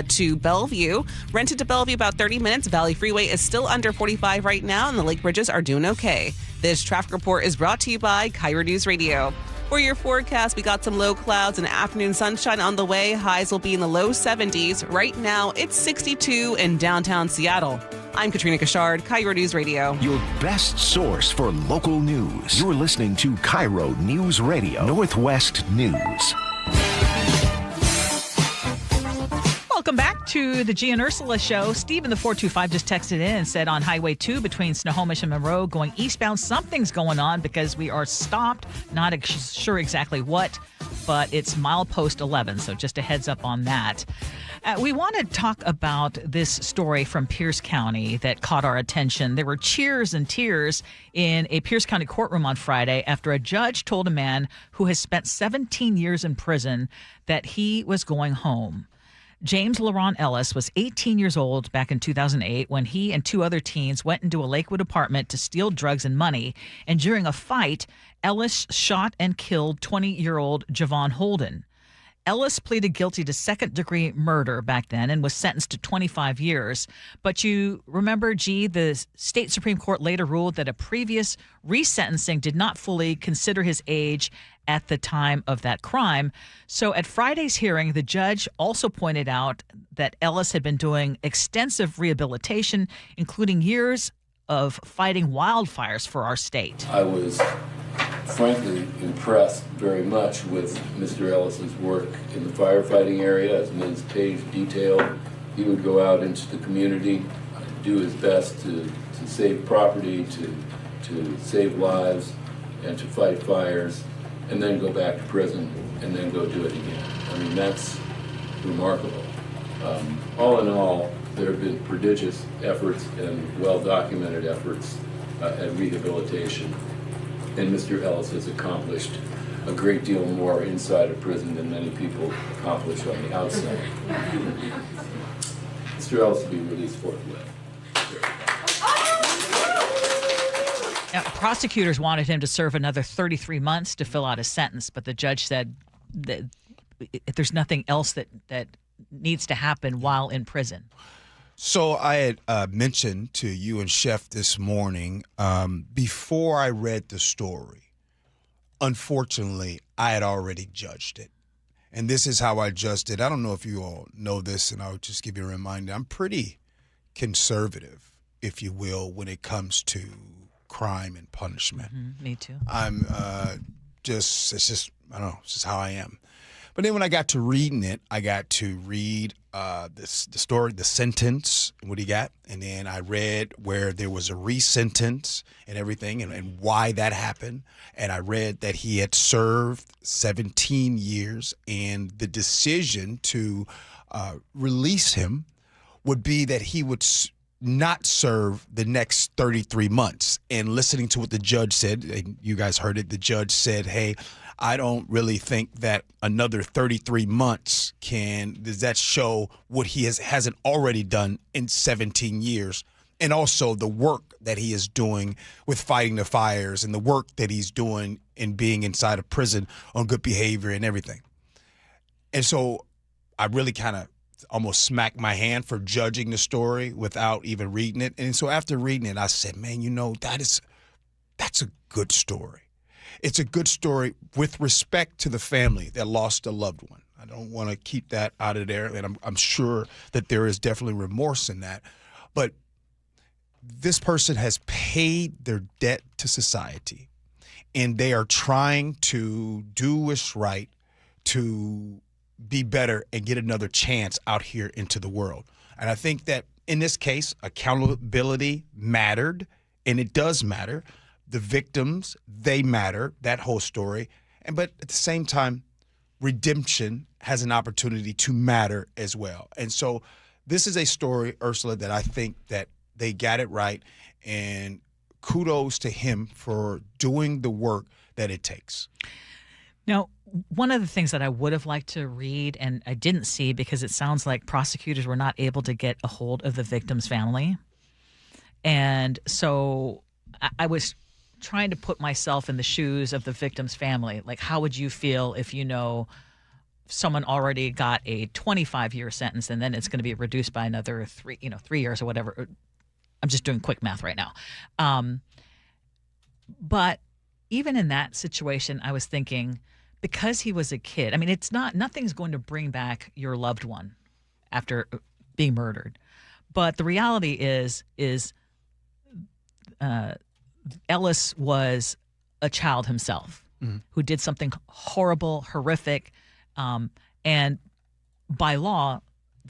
to Bellevue. Renton to Bellevue, about 30 minutes. Valley Freeway is still under 45 right now, and the lake bridges are doing okay. This traffic report is brought to you by KIRO News Radio. For your forecast, we got some low clouds and afternoon sunshine on the way. Highs will be in the low 70s. Right now, it's 62 in downtown Seattle. I'm Katrina Kashard, KIRO News Radio. Your best source for local news. You're listening to KIRO News Radio, Northwest News. Welcome back to the Gee and Ursula Show. Steve in the 425 just texted in and said on Highway 2 between Snohomish and Monroe going eastbound, something's going on because we are stopped. Not sure exactly what, but it's milepost 11, so just a heads up on that. We want to talk about this story from Pierce County that caught our attention. There were cheers and tears in a Pierce County courtroom on Friday after a judge told a man who has spent 17 years in prison that he was going home. James LaRon Ellis was 18 years old back in 2008 when he and 2 other teens went into a Lakewood apartment to steal drugs and money. And during a fight, Ellis shot and killed 20-year-old Javon Holden. Ellis pleaded guilty to second-degree murder back then and was sentenced to 25 years. But you remember, Gee, the state Supreme Court later ruled that a previous resentencing did not fully consider his age at the time of that crime. So at Friday's hearing, the judge also pointed out that Ellis had been doing extensive rehabilitation, including years of fighting wildfires for our state. I was frankly impressed very much with Mr. Ellis's work in the firefighting area. As Ms. Page detailed, he would go out into the community, do his best to save property, to save lives, and to fight fires, and then go back to prison, and then go do it again. I mean, that's remarkable. All in all, there have been prodigious efforts and well-documented efforts at rehabilitation. And Mr. Ellis has accomplished a great deal more inside of prison than many people accomplish on the outside. Mr. Ellis will be released forthwith. Now, prosecutors wanted him to serve another 33 months to fill out a sentence, but the judge said that if there's nothing else that needs to happen while in prison. So I had mentioned to you and Chef this morning, before I read the story, unfortunately, I had already judged it. And this is how I judged it. I don't know if you all know this, and I'll just give you a reminder. I'm pretty conservative, if you will, when it comes to crime and punishment. Mm-hmm, me too. I'm I don't know, it's just how I am. But then when I got to reading it, I got to read the story, the sentence, what he got. And then I read where there was a re-sentence and everything and why that happened. And I read that he had served 17 years and the decision to release him would be that he would not serve the next 33 months. And listening to what the judge said, and you guys heard it, the judge said, hey, I don't really think that another 33 months does that show what he hasn't already done in 17 years. And also the work that he is doing with fighting the fires and the work that he's doing in being inside of prison on good behavior and everything. And so I really kind of, almost smack my hand for judging the story without even reading it. And so after reading it, I said, man, that's a good story. It's a good story with respect to the family that lost a loved one. I don't want to keep that out of there, and I'm sure that there is definitely remorse in that. But this person has paid their debt to society, and they are trying to do what's right to be better and get another chance out here into the world. And I think that in this case, accountability mattered, and it does matter. The victims, they matter, that whole story. But at the same time, redemption has an opportunity to matter as well. And so this is a story, Ursula, that I think that they got it right, and kudos to him for doing the work that it takes. Now, one of the things that I would have liked to read and I didn't see because it sounds like prosecutors were not able to get a hold of the victim's family. And so I was trying to put myself in the shoes of the victim's family. Like, how would you feel if someone already got a 25-year sentence and then it's going to be reduced by another 3 years or whatever? I'm just doing quick math right now. But even in that situation, I was thinking, because he was a kid, I mean, nothing's going to bring back your loved one after being murdered. But the reality is Ellis was a child himself who did something horrible, horrific, and by law,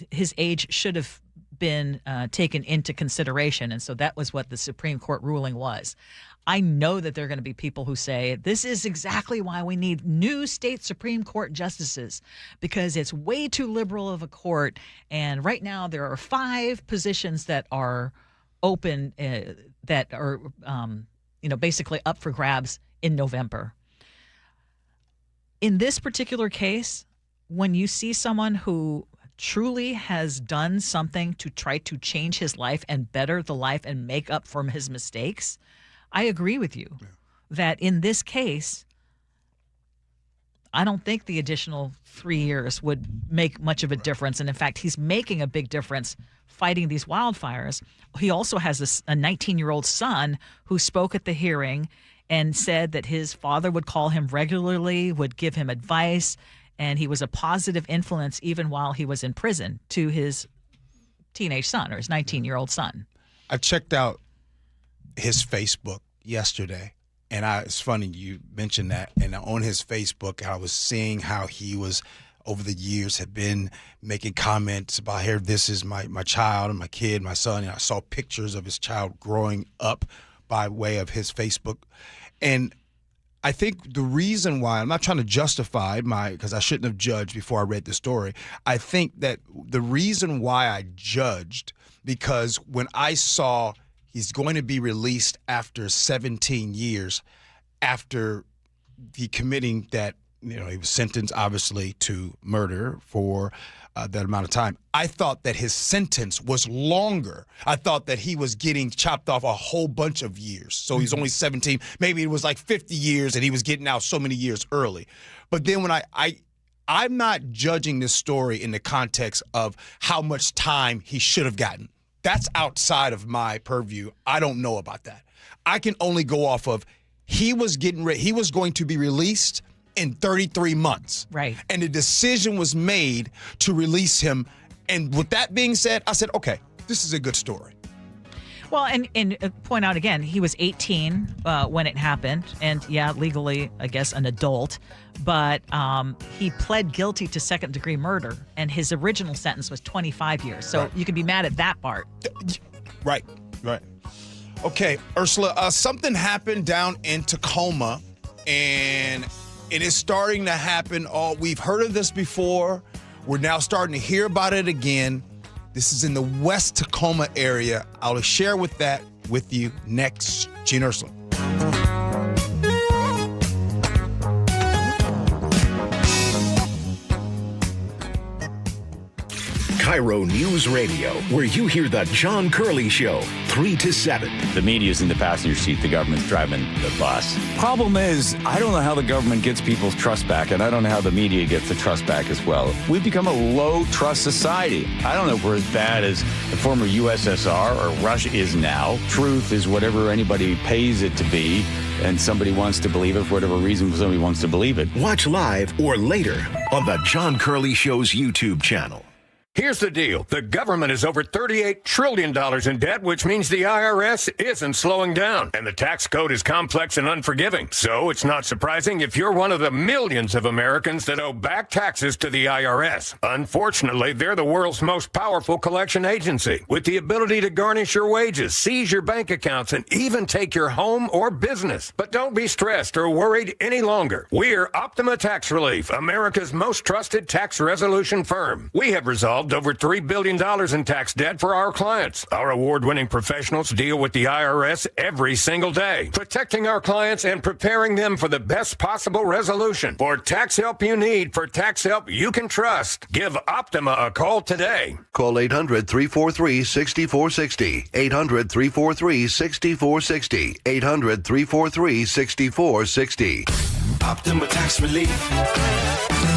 his age should have been taken into consideration. And so that was what the Supreme Court ruling was. I know that there are going to be people who say this is exactly why we need new state Supreme Court justices, because it's way too liberal of a court. And right now there are 5 positions that are open that are, basically up for grabs in November. In this particular case, when you see someone who truly has done something to try to change his life and better the life and make up for his mistakes, I agree with you that in this case, I don't think the additional 3 years would make much of a difference. And in fact, he's making a big difference fighting these wildfires. He also has a 19-year-old son who spoke at the hearing and said that his father would call him regularly, would give him advice, and he was a positive influence even while he was in prison to his teenage son or his 19-year-old son. I checked out his Facebook yesterday, and it's funny you mentioned that. And on his Facebook, I was seeing how he was, over the years, had been making comments about, here, this is my child and my kid, my son. And I saw pictures of his child growing up by way of his Facebook. And I think the reason why, I'm not trying to justify because I shouldn't have judged before I read the story. I think that the reason why I judged, because when I saw he's going to be released after 17 years after the committing that, he was sentenced obviously to murder for that amount of time. I thought that his sentence was longer. I thought that he was getting chopped off a whole bunch of years. So he's only 17. Maybe it was like 50 years and he was getting out so many years early. But then when I'm not judging this story in the context of how much time he should have gotten. That's outside of my purview. I don't know about that. I can only go off of he was going to be released in 33 months. Right. And the decision was made to release him. And with that being said, I said, okay, this is a good story. Well, and point out again, he was 18 when it happened. And yeah, legally, I guess, an adult. But he pled guilty to second-degree murder. And his original sentence was 25 years. So you can be mad at that part. Right. Okay, Ursula, something happened down in Tacoma. And it is starting to happen. We've heard of this before. We're now starting to hear about it again. This is in the West Tacoma area. I'll share that with you next. Gee and Ursula. KIRO News Radio, where you hear the John Curley Show, 3 to 7. The media's in the passenger seat. The government's driving the bus. Problem is, I don't know how the government gets people's trust back, and I don't know how the media gets the trust back as well. We've become a low-trust society. I don't know if we're as bad as the former USSR or Russia is now. Truth is whatever anybody pays it to be, and somebody wants to believe it for whatever reason somebody wants to believe it. Watch live or later on the John Curley Show's YouTube channel. Here's the deal. The government is over $38 trillion in debt, which means the IRS isn't slowing down. And the tax code is complex and unforgiving. So it's not surprising if you're one of the millions of Americans that owe back taxes to the IRS. Unfortunately, they're the world's most powerful collection agency, with the ability to garnish your wages, seize your bank accounts, and even take your home or business. But don't be stressed or worried any longer. We're Optima Tax Relief, America's most trusted tax resolution firm. We have resolved over $3 billion in tax debt for our clients. Our award-winning professionals deal with the IRS every single day, protecting our clients and preparing them for the best possible resolution. For tax help you need, for tax help you can trust, give Optima a call today. Call 800-343-6460. 800-343-6460. 800-343-6460. Optima Tax Relief.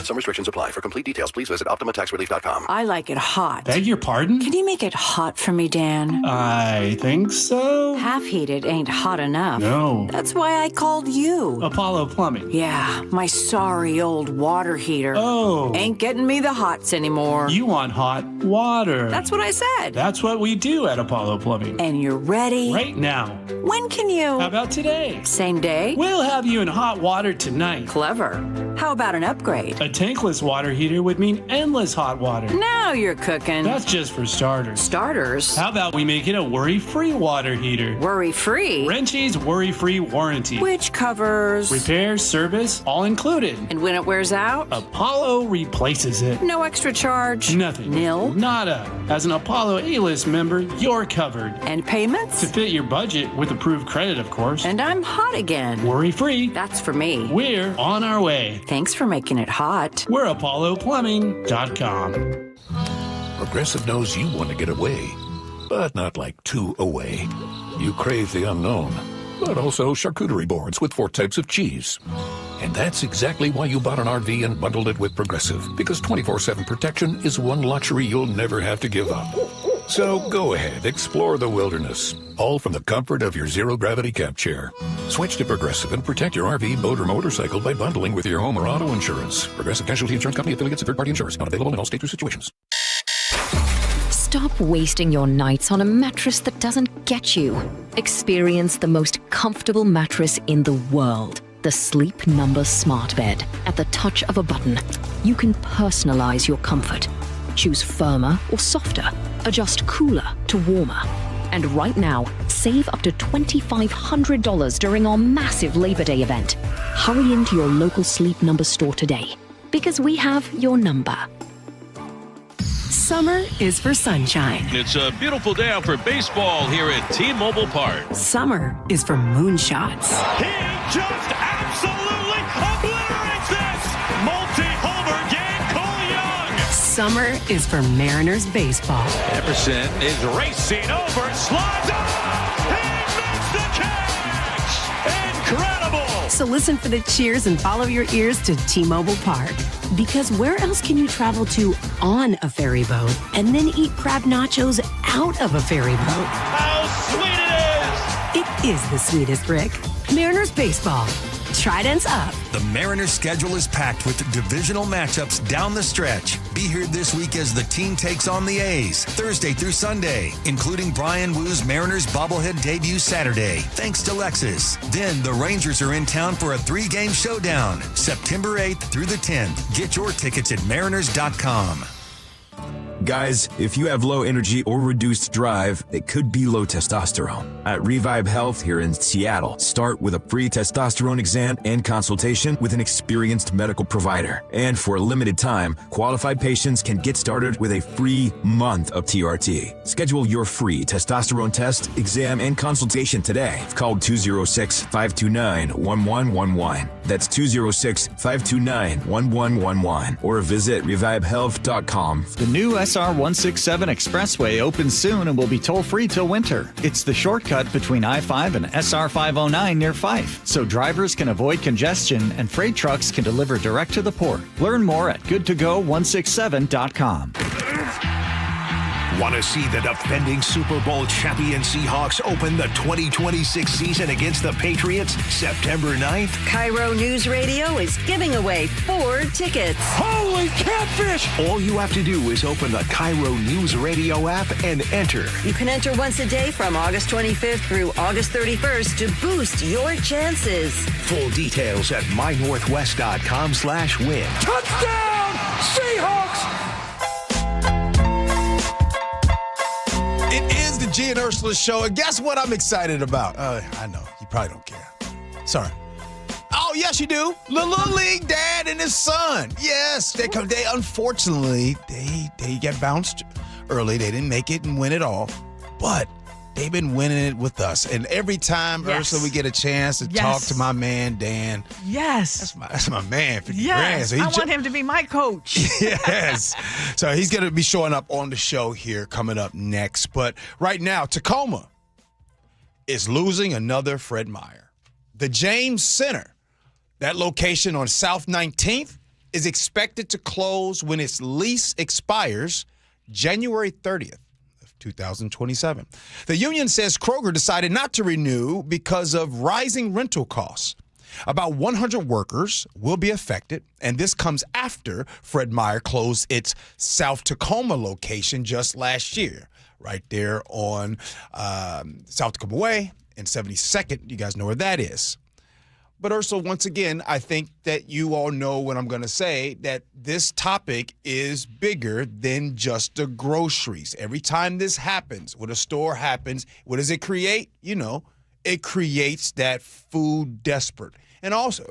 Some restrictions apply. For complete details, please visit OptimaTaxRelief.com. I like it hot. Beg your pardon? Can you make it hot for me, Dan? I think so. Half heated ain't hot enough. No. That's why I called you. Apollo Plumbing. Yeah, my sorry old water heater. Oh. Ain't getting me the hots anymore. You want hot water. That's what I said. That's what we do at Apollo Plumbing. And you're ready? Right now. When can you? How about today? Same day? We'll have you in hot water tonight. Clever. How about an upgrade? A tankless water heater would mean endless hot water. Now you're cooking. That's just for starters. Starters? How about we make it a worry-free water heater? Worry-free? Wrenchie's worry-free warranty. Which covers? Repairs, service, all included. And when it wears out? Apollo replaces it. No extra charge? Nothing. Nil? Nada. As an Apollo A-list member, you're covered. And payments? To fit your budget with approved credit, of course. And I'm hot again. Worry-free. That's for me. We're on our way. Thanks for making it hot. We're ApolloPlumbing.com. Progressive knows you want to get away, but not like too away. You crave the unknown, but also charcuterie boards with 4 types of cheese. And that's exactly why you bought an RV and bundled it with Progressive, because 24/7 protection is one luxury you'll never have to give up. So go ahead, explore the wilderness, all from the comfort of your zero-gravity camp chair. Switch to Progressive and protect your RV, boat, or motorcycle by bundling with your home or auto insurance. Progressive Casualty Insurance Company, affiliates, and third-party insurance. Not available in all states or situations. Stop wasting your nights on a mattress that doesn't get you. Experience the most comfortable mattress in the world. The Sleep Number Smart Bed. At the touch of a button, you can personalize your comfort. Choose firmer or softer. Adjust cooler to warmer. And right now, save up to $2,500 during our massive Labor Day event. Hurry into your local Sleep Number store today, because we have your number. Summer is for sunshine. It's a beautiful day out for baseball here at T-Mobile Park. Summer is for moonshots. He just absolutely obliterates this! Multi-homer game, Cole Young! Summer is for Mariners baseball. Emerson is racing over, slides up! He makes the catch! Incredible! So listen for the cheers and follow your ears to T-Mobile Park. Because where else can you travel to on a ferry boat and then eat crab nachos out of a ferry boat? How sweet it is! It is the sweetest, Rick. Mariners baseball. Tridents up. The Mariners' schedule is packed with divisional matchups down the stretch. Be here this week as the team takes on the A's, Thursday through Sunday, including Brian Woo's Mariners bobblehead debut Saturday, thanks to Lexus. Then the Rangers are in town for a 3-game showdown, September 8th through the 10th. Get your tickets at mariners.com. Guys, if you have low energy or reduced drive, it could be low testosterone. At Revive Health here in Seattle, start with a free testosterone exam and consultation with an experienced medical provider. And for a limited time, qualified patients can get started with a free month of TRT. Schedule your free testosterone test, exam, and consultation today. Call 206-529-1111. That's 206-529-1111 or visit revivehealth.com. The new SR 167 Expressway opens soon and will be toll-free till winter. It's the shortcut between I-5 and SR 509 near Fife, so drivers can avoid congestion and freight trucks can deliver direct to the port. Learn more at goodtogo167.com. Want to see the defending Super Bowl champion Seahawks open the 2026 season against the Patriots September 9th? KIRO Newsradio is giving away 4 tickets. Holy catfish! All you have to do is open the KIRO Newsradio app and enter. You can enter once a day from August 25th through August 31st to boost your chances. Full details at mynorthwest.com/win. Touchdown, Seahawks! It is the Gee and Ursula Show, and guess what I'm excited about? I know, you probably don't care. Sorry. Oh, yes, you do. Little League dad and his son. Yes, they unfortunately, they get bounced early. They didn't make it and win it all, but they've been winning it with us. And every time, Ursula, we get a chance to talk to my man, Dan. Yes. That's my man, 50 yes. grand. So I want him to be my coach. Yes. So he's going to be showing up on the show here coming up next. But right now, Tacoma is losing another Fred Meyer. The James Center, that location on South 19th, is expected to close when its lease expires January 30th. 2027. The union says Kroger decided not to renew because of rising rental costs. About 100 workers will be affected, and this comes after Fred Meyer closed its South Tacoma location just last year, right there on South Tacoma Way and 72nd. You guys know where that is. But Ursula, once again, I think that you all know what I'm going to say, that this topic is bigger than just the groceries. Every time this happens, when a store happens, what does it create? You know, it creates that food desert. And also,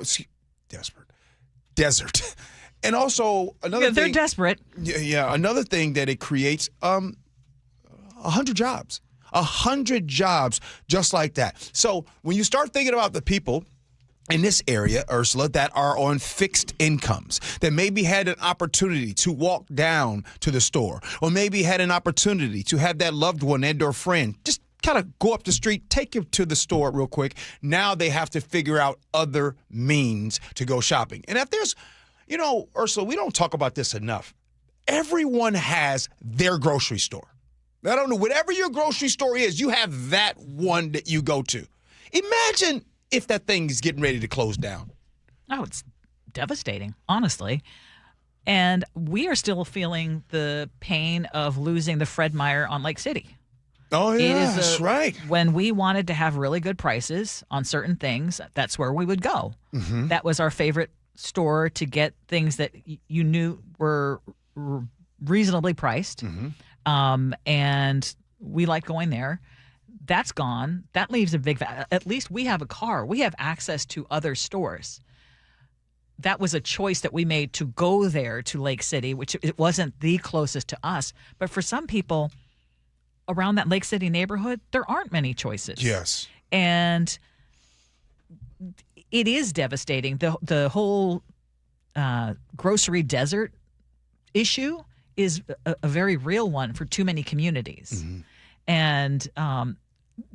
desert. And also, another thing. They're desperate. Yeah, another thing that it creates, 100 jobs. 100 jobs just like that. So when you start thinking about the people in this area, Ursula, that are on fixed incomes, that maybe had an opportunity to walk down to the store, or maybe had an opportunity to have that loved one and or friend just kind of go up the street, take him to the store real quick. Now they have to figure out other means to go shopping. And if there's, you know, Ursula, we don't talk about this enough. Everyone has their grocery store. I don't know, whatever your grocery store is, you have that one that you go to. Imagine if that thing is getting ready to close down. Oh, it's devastating, honestly. And we are still feeling the pain of losing the Fred Meyer on Lake City. Oh, yeah, that's right. When we wanted to have really good prices on certain things, that's where we would go. Mm-hmm. That was our favorite store to get things that you knew were reasonably priced. Mm-hmm. And we liked going there. That's gone. That leaves a big. At least we have a car. We have access to other stores. That was a choice that we made to go there to Lake City, which it wasn't the closest to us. But for some people around that Lake City neighborhood, there aren't many choices. Yes. And it is devastating. The whole grocery desert issue is a very real one for too many communities. Mm-hmm. And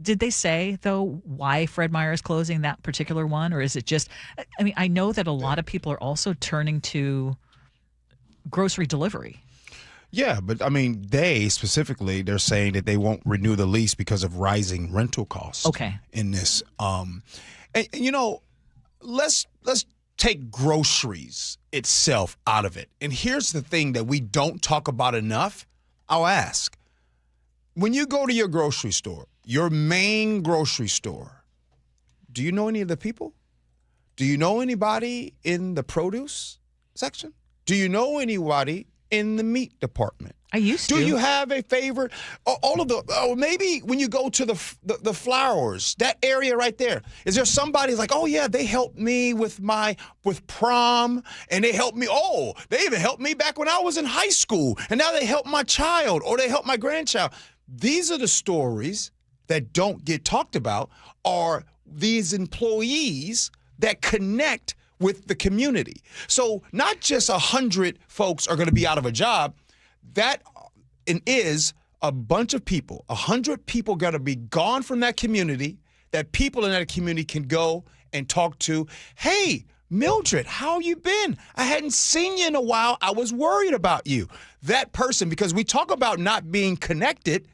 did they say, though, why Fred Meyer is closing that particular one? Or is it just, I mean, I know that a lot of people are also turning to grocery delivery. Yeah, but I mean, they're saying that they won't renew the lease because of rising rental costs. Okay. In this, and you know, let's take groceries itself out of it. And here's the thing that we don't talk about enough. I'll ask. When you go to your grocery store, your main grocery store, do you know any of the people? Do you know anybody in the produce section? Do you know anybody in the meat department? I used to. Do you have a favorite? Maybe when you go to the flowers, that area right there, is there somebody like, oh yeah, they helped me with prom, and they helped me. Oh, they even helped me back when I was in high school, and now they help my child or they help my grandchild. These are the stories that don't get talked about, are these employees that connect with the community. So not just 100 folks are going to be out of a job. That is a bunch of people. 100 people got to be gone from that community, that people in that community can go and talk to. Hey, Mildred, how you been? I hadn't seen you in a while. I was worried about you. That person, because we talk about not being connected,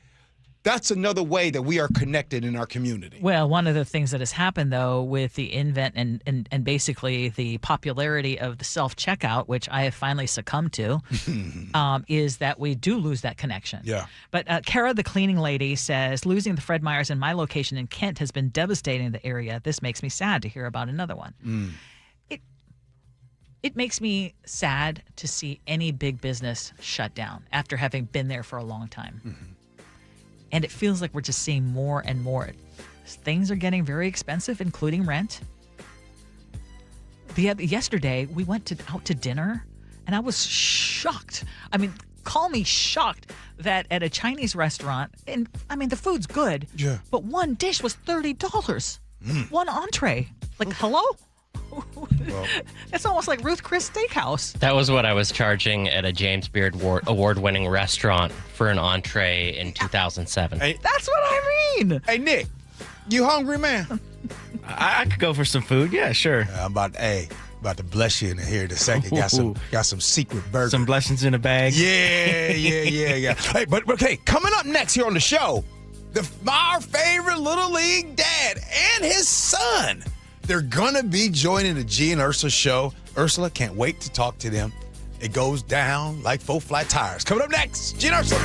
that's another way that we are connected in our community. Well, one of the things that has happened, though, with the invent and basically the popularity of the self-checkout, which I have finally succumbed to, is that we do lose that connection. Yeah. But Kara, the cleaning lady, says, losing the Fred Meyers in my location in Kent has been devastating in the area. This makes me sad to hear about another one. It makes me sad to see any big business shut down after having been there for a long time. And it feels like we're just seeing more and more. Things are getting very expensive, including rent. Yesterday, we went out to dinner, and I was shocked. I mean, call me shocked that at a Chinese restaurant, and I mean, the food's good, but one dish was $30. One entree. Like, hello? Well, it's almost like Ruth Chris Steakhouse. That was what I was charging at a James Beard award-winning restaurant for an entree in 2007. Hey, that's what I mean. Hey, Nick, you hungry, man? I could go for some food. Yeah, sure. I'm about to bless you in here in a second. Got some secret burger. Some blessings in a bag. Yeah. Hey, but okay, coming up next here on the show, our favorite Little League dad and his son. They're going to be joining the Gee and Ursula Show. Ursula, can't wait to talk to them. It goes down like 4 flat tires. Coming up next, Gee and Ursula.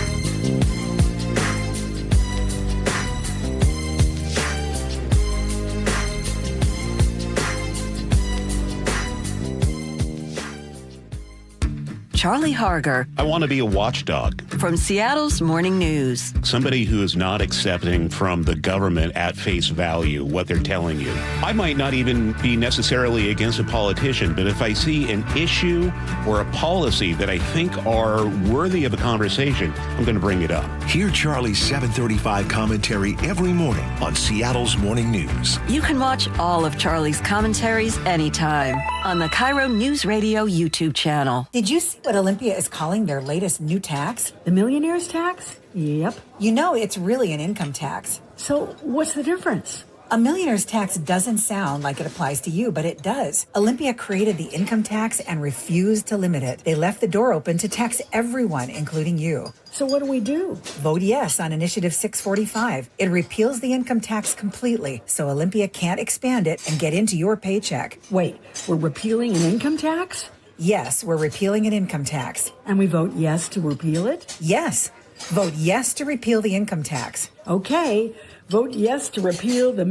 Charlie Harger. I want to be a watchdog. From Seattle's Morning News. Somebody who is not accepting from the government at face value what they're telling you. I might not even be necessarily against a politician, but if I see an issue or a policy that I think are worthy of a conversation, I'm going to bring it up. Hear Charlie's 7:35 commentary every morning on Seattle's Morning News. You can watch all of Charlie's commentaries anytime on the KIRO Newsradio YouTube channel. Did you see what Olympia is calling their latest new tax? The millionaire's tax? Yep. You know, it's really an income tax. So what's the difference? A millionaire's tax doesn't sound like it applies to you, but it does. Olympia created the income tax and refused to limit it. They left the door open to tax everyone, including you. So what do we do? Vote yes on Initiative 645. It repeals the income tax completely, so Olympia can't expand it and get into your paycheck. Wait, we're repealing an income tax? Yes, we're repealing an income tax. And we vote yes to repeal it? Yes. Vote yes to repeal the income tax. Okay. Vote yes to repeal the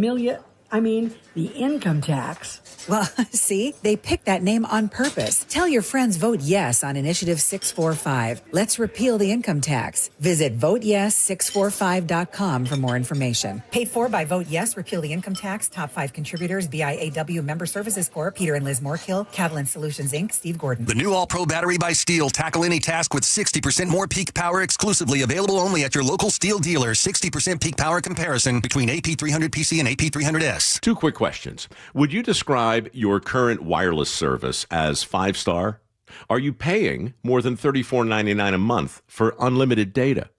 income tax. Well, see, they picked that name on purpose. Tell your friends vote yes on Initiative 645. Let's repeal the income tax. Visit voteyes645.com for more information. Paid for by Vote Yes, Repeal the Income Tax. Top 5 contributors, BIAW Member Services Corp., Peter and Liz Moorkill, Catalan Solutions, Inc., Steve Gordon. The new All-Pro battery by Steel. Tackle any task with 60% more peak power, exclusively available only at your local Steel dealer. 60% peak power comparison between AP300PC and AP300S. 2 quick questions. Would you describe your current wireless service as 5-star? Are you paying more than $34.99 a month for unlimited data?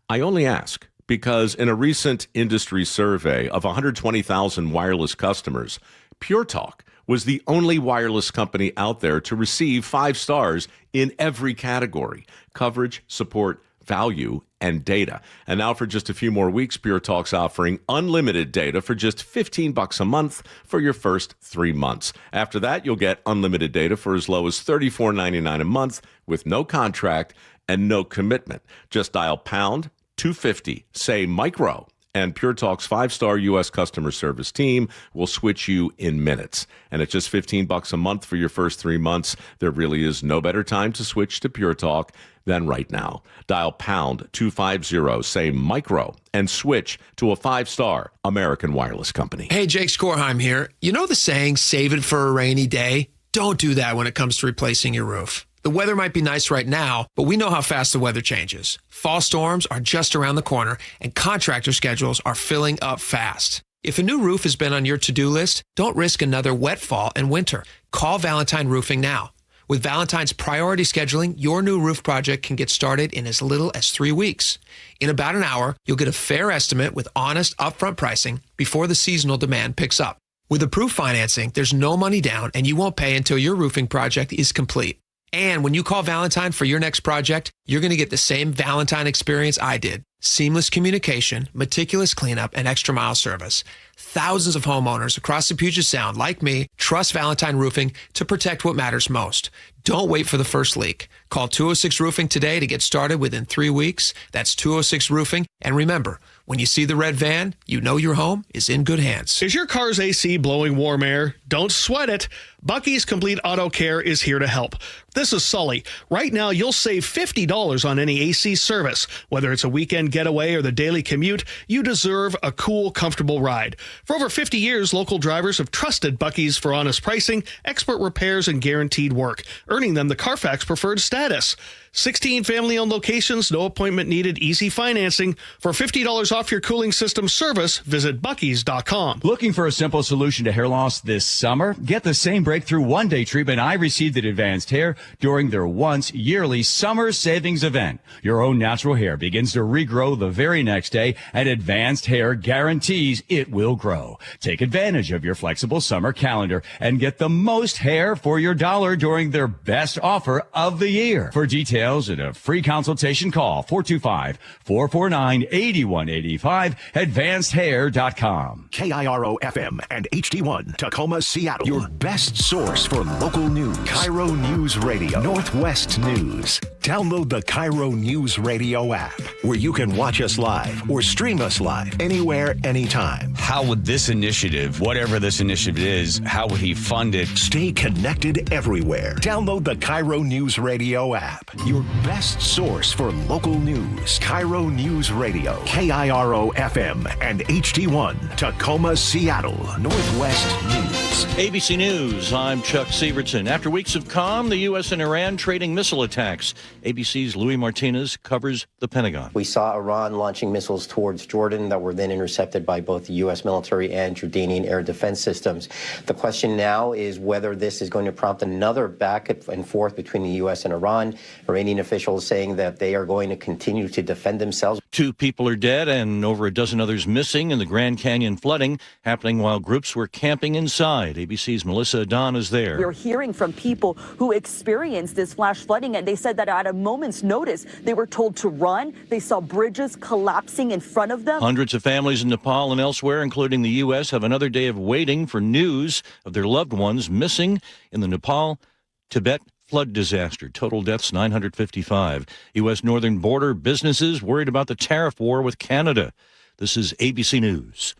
I only ask because in a recent industry survey of 120,000 wireless customers, Pure Talk was the only wireless company out there to receive 5 stars in every category: coverage, support, value, and data. And now for just a few more weeks, Pure Talk's offering unlimited data for just $15 a month for your first 3 months. After that, you'll get unlimited data for as low as $34.99 a month with no contract and no commitment. Just dial pound 250, say micro, and Pure Talk's 5-star U.S. customer service team will switch you in minutes. And at just $15 a month for your first 3 months, there really is no better time to switch to Pure Talk than right now. Dial pound 250, say micro, and switch to a 5-star American wireless company. Hey, Jake Skorheim here. You know the saying, save it for a rainy day? Don't do that when it comes to replacing your roof. The weather might be nice right now, but we know how fast the weather changes. Fall storms are just around the corner, and contractor schedules are filling up fast. If a new roof has been on your to-do list, don't risk another wet fall and winter. Call Valentine Roofing now. With Valentine's priority scheduling, your new roof project can get started in as little as 3 weeks. In about an hour, you'll get a fair estimate with honest, upfront pricing before the seasonal demand picks up. With approved financing, there's no money down, and you won't pay until your roofing project is complete. And when you call Valentine for your next project, you're going to get the same Valentine experience I did. Seamless communication, meticulous cleanup, and extra mile service. Thousands of homeowners across the Puget Sound, like me, trust Valentine Roofing to protect what matters most. Don't wait for the first leak. Call 206 Roofing today to get started within 3 weeks. That's 206 Roofing. And remember, when you see the red van, you know your home is in good hands. Is your car's AC blowing warm air? Don't sweat it. Bucky's Complete Auto Care is here to help. This is Sully. Right now, you'll save $50 on any AC service. Whether it's a weekend getaway or the daily commute, you deserve a cool, comfortable ride. For over 50 years, local drivers have trusted Bucky's for honest pricing, expert repairs, and guaranteed work, earning them the Carfax Preferred status. 16 family-owned locations, no appointment needed, easy financing. For $50 off your cooling system service, visit Bucky's.com. Looking for a simple solution to hair loss this summer? Get the same breakthrough one-day treatment I received at Advanced Hair during their once-yearly summer savings event. Your own natural hair begins to regrow the very next day, and Advanced Hair guarantees it will grow. Take advantage of your flexible summer calendar and get the most hair for your dollar during their best offer of the year. For details and a free consultation, call 425-449-8185, advancedhair.com. KIRO FM and HD1 Tacoma, Seattle. Your best source for local news. KIRO Newsradio Northwest News. Download the KIRO Newsradio app, where you can watch us live or stream us live anywhere, anytime. How would this initiative, whatever this initiative is, how would he fund it? Stay connected everywhere. Download the KIRO Newsradio app. Your best source for local news. KIRO Newsradio. KIRO FM and HD1 Tacoma, Seattle. Northwest News. ABC News, I'm Chuck Sievertson. After weeks of calm, the U.S. and Iran trading missile attacks. ABC's Louis Martinez covers the Pentagon. We saw Iran launching missiles towards Jordan that were then intercepted by both the U.S. military and Jordanian air defense systems. The question now is whether this is going to prompt another back and forth between the U.S. and Iran. Iranian officials saying that they are going to continue to defend themselves. 2 people are dead and over a dozen others missing in the Grand Canyon flooding, happening while groups were camping inside. ABC's Melissa Adon is there. We're hearing from people who experienced this flash flooding, and they said that at a moment's notice, they were told to run. They saw bridges collapsing in front of them. Hundreds of families in Nepal and elsewhere, including the U.S., have another day of waiting for news of their loved ones missing in the Nepal-Tibet flood disaster. Total deaths 955. U.S. northern border businesses worried about the tariff war with Canada. This is ABC News.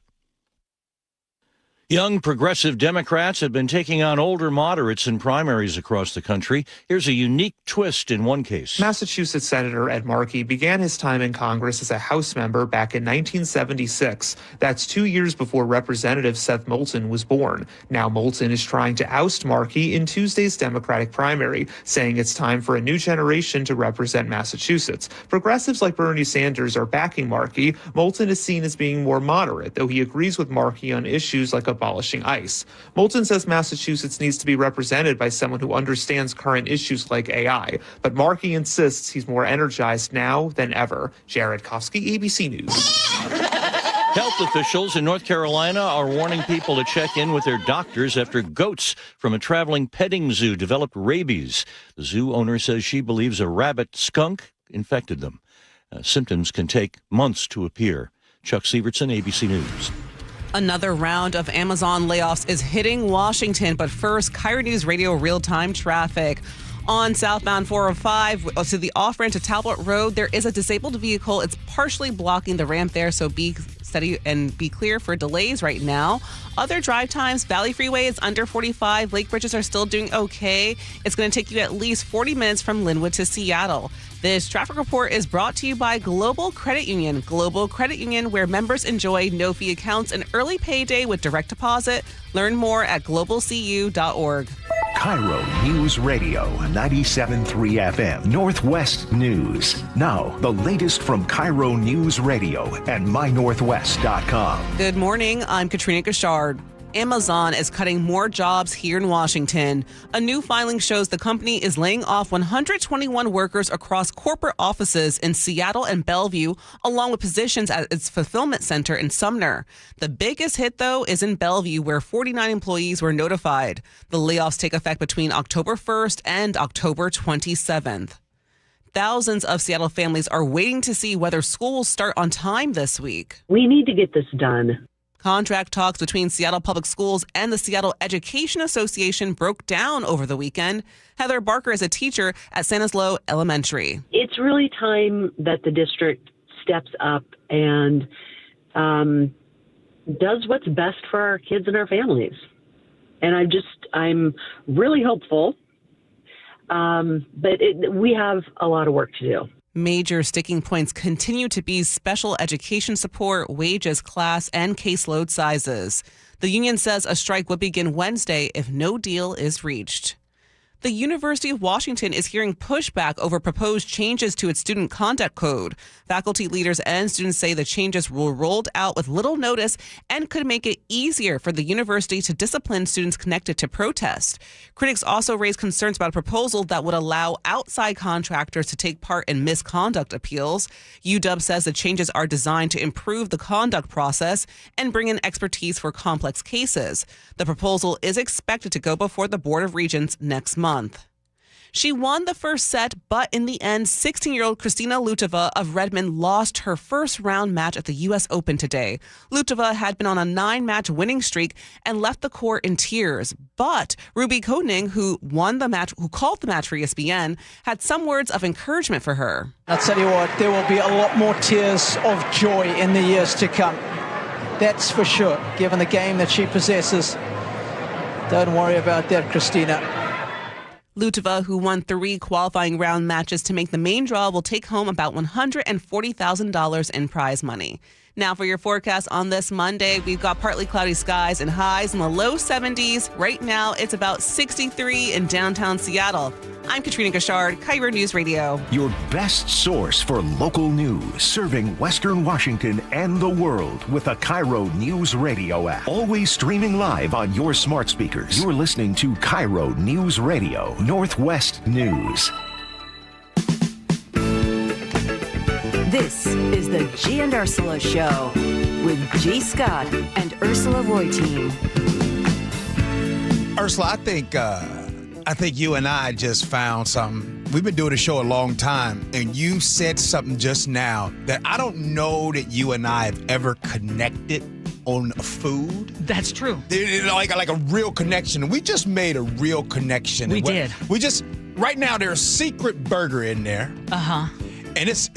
Young progressive Democrats have been taking on older moderates in primaries across the country. Here's a unique twist in one case. Massachusetts Senator Ed Markey began his time in Congress as a House member back in 1976. That's 2 years before Representative Seth Moulton was born. Now Moulton is trying to oust Markey in Tuesday's Democratic primary, saying it's time for a new generation to represent Massachusetts. Progressives like Bernie Sanders are backing Markey. Moulton is seen as being more moderate, though he agrees with Markey on issues like abolishing ICE. Moulton says Massachusetts needs to be represented by someone who understands current issues like AI, but Markey insists he's more energized now than ever. Jared Kofsky, ABC News. Health officials in North Carolina are warning people to check in with their doctors after goats from a traveling petting zoo developed rabies. The zoo owner says she believes a rabbit skunk infected them. Symptoms can take months to appear. Chuck Sievertson, ABC News. Another round of Amazon layoffs is hitting Washington, but first, KIRO Newsradio real-time traffic. On southbound 405 to the off-ramp to Talbot Road, there is a disabled vehicle. It's partially blocking the ramp there, so be steady and be clear for delays right now. Other drive times, Valley Freeway is under 45. Lake bridges are still doing okay. It's going to take you at least 40 minutes from Linwood to Seattle. This traffic report is brought to you by Global Credit Union. Global Credit Union, where members enjoy no-fee accounts and early payday with direct deposit. Learn more at globalcu.org. KIRO News Radio 97.3 FM Northwest News. Now, the latest from KIRO News Radio and mynorthwest.com. Good morning. I'm Katrina Gashard. Amazon is cutting more jobs here in Washington. A new filing shows the company is laying off 121 workers across corporate offices in Seattle and Bellevue, along with positions at its fulfillment center in Sumner. The biggest hit, though, is in Bellevue, where 49 employees were notified. The layoffs take effect between October 1st and October 27th. Thousands of Seattle families are waiting to see whether school will start on time this week. We need to get this done. Contract talks between Seattle Public Schools and the Seattle Education Association broke down over the weekend. Heather Barker is a teacher at Stanislaus Elementary. It's really time that the district steps up and does what's best for our kids and our families. And I'm really hopeful, but we have a lot of work to do. Major sticking points continue to be special education support, wages, class, and caseload sizes. The union says a strike would begin Wednesday if no deal is reached. The University of Washington is hearing pushback over proposed changes to its student conduct code. Faculty leaders and students say the changes were rolled out with little notice and could make it easier for the university to discipline students connected to protest. Critics also raised concerns about a proposal that would allow outside contractors to take part in misconduct appeals. UW says the changes are designed to improve the conduct process and bring in expertise for complex cases. The proposal is expected to go before the Board of Regents next month. She won the first set, but in the end, 16-year-old Kristina Lutova of Redmond lost her first round match at the U.S. Open today. Lutova had been on a 9-match winning streak and left the court in tears. But Ruby Koning, who called the match for ESPN, had some words of encouragement for her. I'll tell you what, there will be a lot more tears of joy in the years to come. That's for sure, given the game that she possesses. Don't worry about that, Kristina. Lutova, who won 3 qualifying round matches to make the main draw, will take home about $140,000 in prize money. Now for your forecast on this Monday, we've got partly cloudy skies and highs in the low 70s. Right now, it's about 63 in downtown Seattle. I'm Katrina Gashard, KIRO News Radio. Your best source for local news, serving Western Washington and the world with the KIRO News Radio app. Always streaming live on your smart speakers. You're listening to KIRO News Radio, Northwest News. This is the Gee and Ursula Show with G. Scott and Ursula Reutin. Ursula, I think you and I just found something. We've been doing the show a long time, and you said something just now that I don't know that you and I have ever connected on food. That's true. Like a real connection. We just made a real connection. We did. Right now there's a secret burger in there. Uh-huh. And it's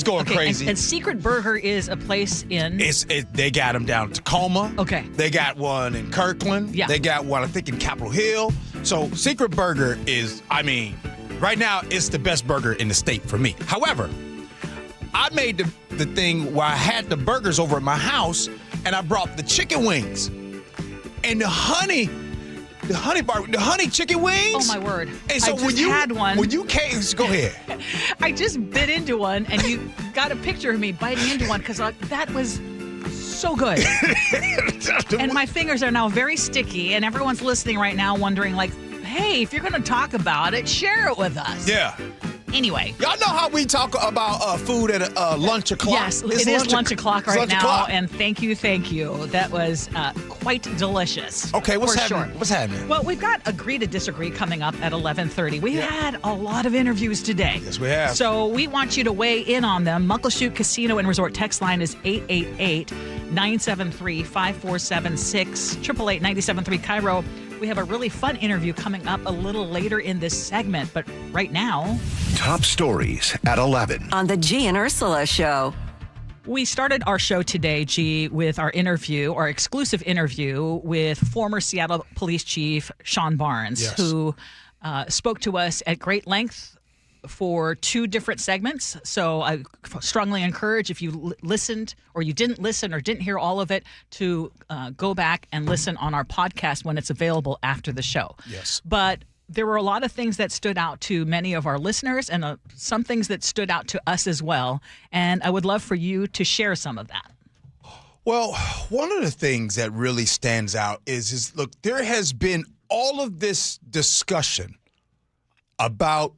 going crazy. And Secret Burger is a place in... They got them down in Tacoma. Okay. They got one in Kirkland. Yeah. They got one, I think, in Capitol Hill. So Secret Burger is, right now, it's the best burger in the state for me. However, I made the thing where I had the burgers over at my house, and I brought the chicken wings. And the honey chicken wings. Oh, my word. And so I just had one. When you came, go ahead. I just bit into one, and you got a picture of me biting into one because that was so good. And my fingers are now very sticky, and everyone's listening right now wondering, like, hey, if you're going to talk about it, share it with us. Yeah. Anyway. Y'all know how we talk about food at lunch o'clock? Yes, it is lunch o'clock right now, and thank you. That was quite delicious. Okay, what's happening? Sure. What's happening? Well, we've got Agree to Disagree coming up at 11:30. We've had a lot of interviews today. Yes, we have. So we want you to weigh in on them. Muckleshoot Casino and Resort text line is 888-973-5476, 888-973 KIRO. We have a really fun interview coming up a little later in this segment, but right now... Top stories at 11. On the Gee and Ursula Show. We started our show today, G, with our exclusive interview with former Seattle Police Chief Sean Barnes, who spoke to us at great length for 2 different segments. So I strongly encourage, if you listened or you didn't listen or didn't hear all of it, to go back and listen on our podcast when it's available after the show. Yes. But there were a lot of things that stood out to many of our listeners and some things that stood out to us as well. And I would love for you to share some of that. Well, one of the things that really stands out is look, there has been all of this discussion about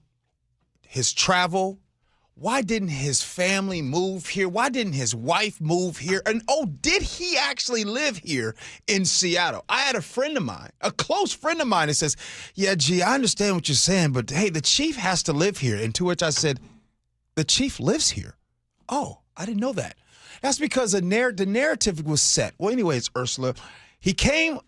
his travel. Why didn't his family move here? Why didn't his wife move here? And, did he actually live here in Seattle? I had a friend of mine, a close friend of mine, that says, yeah, Gee, I understand what you're saying, but, hey, the chief has to live here. And to which I said, the chief lives here? Oh, I didn't know that. That's because the narrative was set. Well, anyways, Ursula, he came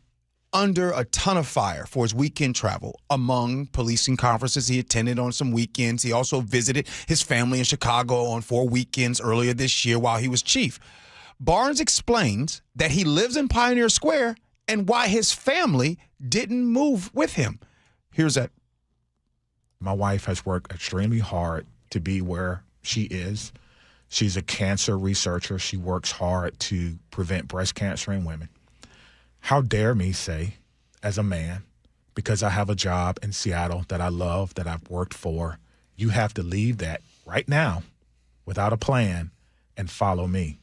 under a ton of fire for his weekend travel among policing conferences he attended on some weekends. He also visited his family in Chicago on 4 weekends earlier this year while he was chief. Barnes explains that he lives in Pioneer Square and why his family didn't move with him. Here's that. My wife has worked extremely hard to be where she is. She's a cancer researcher. She works hard to prevent breast cancer in women. How dare me say, as a man, because I have a job in Seattle that I love, that I've worked for, you have to leave that right now without a plan and follow me.